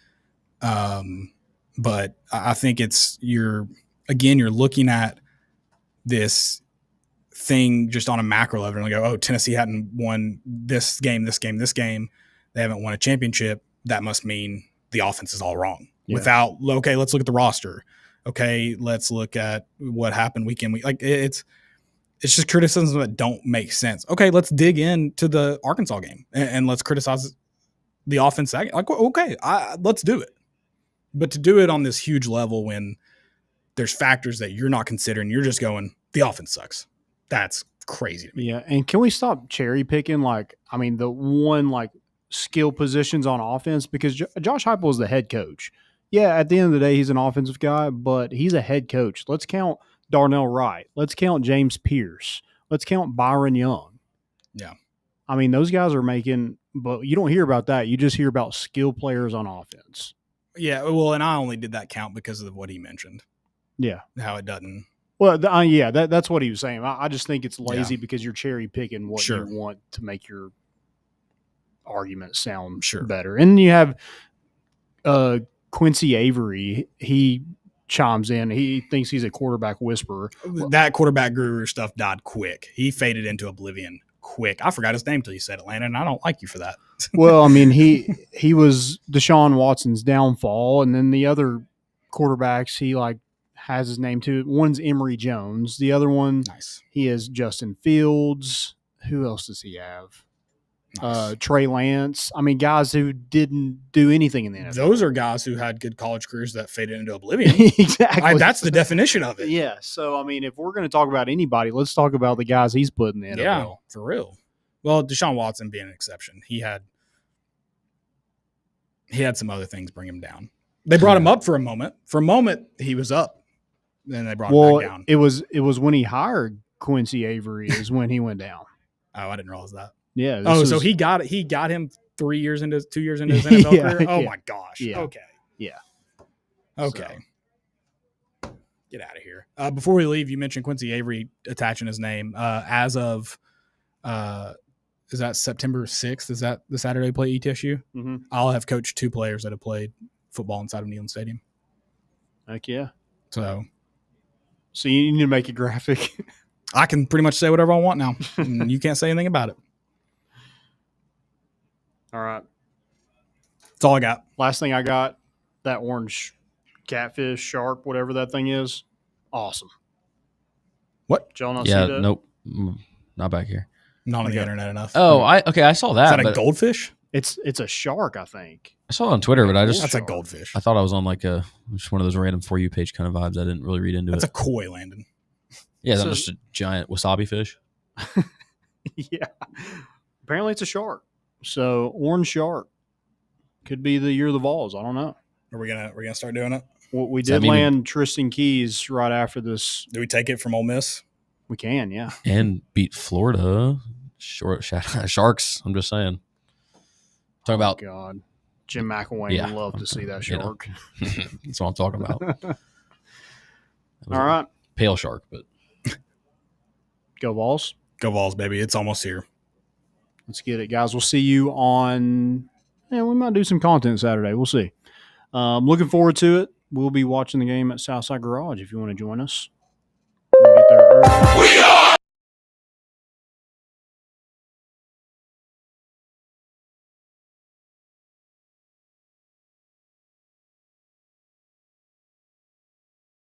Speaker 4: But I think you're looking at this thing just on a macro level and go, oh, Tennessee hadn't won this game. They haven't won a championship. That must mean the offense is all wrong. Yeah. Okay, let's look at the roster. Okay, let's look at what happened week in week. Like it's just criticisms that don't make sense. Okay, let's dig into the Arkansas game and let's criticize the offense. Like, okay, let's do it. But to do it on this huge level when there's factors that you're not considering, you're just going, the offense sucks. That's crazy to me.
Speaker 5: Yeah, and can we stop cherry picking? The one skill positions on offense, because Josh Heupel is the head coach. Yeah, at the end of the day, he's an offensive guy, but he's a head coach. Let's count Darnell Wright. Let's count James Pierce. Let's count Byron Young.
Speaker 4: Yeah.
Speaker 5: I mean, those guys are making – but you don't hear about that. You just hear about skill players on offense.
Speaker 4: Yeah, well, and I only did that count because of what he mentioned.
Speaker 5: Yeah.
Speaker 4: How it doesn't.
Speaker 5: Well, that's what he was saying. I just think it's lazy because you're cherry picking what you want to make your argument sound better. And then you have Quincy Avery. He chimes in. He thinks he's a quarterback whisperer.
Speaker 4: That quarterback guru stuff died quick. He faded into oblivion quick. I forgot his name till you said it, Landon, and I don't like you for that.
Speaker 5: Well, I mean, he was Deshaun Watson's downfall, and then the other quarterbacks he has his name too. One's Emory Jones. The other one, he has Justin Fields. Who else does he have? Nice. Trey Lance. I mean, guys who didn't do anything in the NFL.
Speaker 4: Those are guys who had good college careers that faded into oblivion.
Speaker 5: Exactly.
Speaker 4: That's the definition of it.
Speaker 5: Yeah. So, I mean, if we're going to talk about anybody, let's talk about the guys he's put in the NFL.
Speaker 4: Yeah, for real. Well, Deshaun Watson being an exception. He had some other things bring him down. They brought him up for a moment. For a moment, he was up. Then they brought him back down.
Speaker 5: It was when he hired Quincy Avery is when he went down.
Speaker 4: Oh, I didn't realize that.
Speaker 5: Yeah.
Speaker 4: So he got him 2 years into his NFL career. Oh my gosh.
Speaker 5: Yeah.
Speaker 4: Okay.
Speaker 5: Yeah.
Speaker 4: Okay. So. Get out of here. Before we leave, you mentioned Quincy Avery attaching his name. As of is that September 6th? Is that the Saturday they play ETSU?
Speaker 5: Mm-hmm.
Speaker 4: I'll have coached 2 players that have played football inside of Neyland Stadium.
Speaker 5: Heck yeah.
Speaker 4: So
Speaker 5: you need to make a graphic.
Speaker 4: I can pretty much say whatever I want now. And you can't say anything about it.
Speaker 5: All right.
Speaker 4: That's all I got.
Speaker 5: Last thing I got, that orange catfish, shark, whatever that thing is. Awesome.
Speaker 4: What?
Speaker 5: Did y'all not see that?
Speaker 6: Nope. Not back here.
Speaker 4: Not on the internet enough.
Speaker 6: Oh, I saw that.
Speaker 4: Is that a goldfish?
Speaker 5: It's a shark, I think.
Speaker 6: I saw it on Twitter, but
Speaker 4: that's a goldfish.
Speaker 6: I thought I was on just one of those random For You page kind of vibes. I didn't really read into
Speaker 4: that's
Speaker 6: it.
Speaker 4: That's a koi, Landon.
Speaker 6: Yeah, that's just a giant wasabi fish.
Speaker 5: Yeah. Apparently it's a shark. So orange shark could be the year of the Vols. I don't know.
Speaker 4: Are we gonna start doing it?
Speaker 5: Well, we
Speaker 6: Does that
Speaker 5: did
Speaker 6: mean-
Speaker 5: land Tristan Keys right after this.
Speaker 4: Do we take it from Ole Miss?
Speaker 5: We can, yeah.
Speaker 6: And beat Florida. Sharks. I'm just saying. Talk about.
Speaker 5: God. Jim McElwain
Speaker 6: Yeah.
Speaker 5: would love to see that
Speaker 6: You know.
Speaker 5: shark.
Speaker 6: That's what I'm talking about. That was
Speaker 5: All
Speaker 6: a
Speaker 5: right.
Speaker 6: pale shark, but
Speaker 5: Go Vols.
Speaker 4: Go Vols, baby! It's almost here.
Speaker 5: Let's get it, guys. We'll see you on. Yeah, we might do some content Saturday. We'll see. Looking forward to it. We'll be watching the game at Southside Garage if you want to join us. We'll get there early.
Speaker 1: We are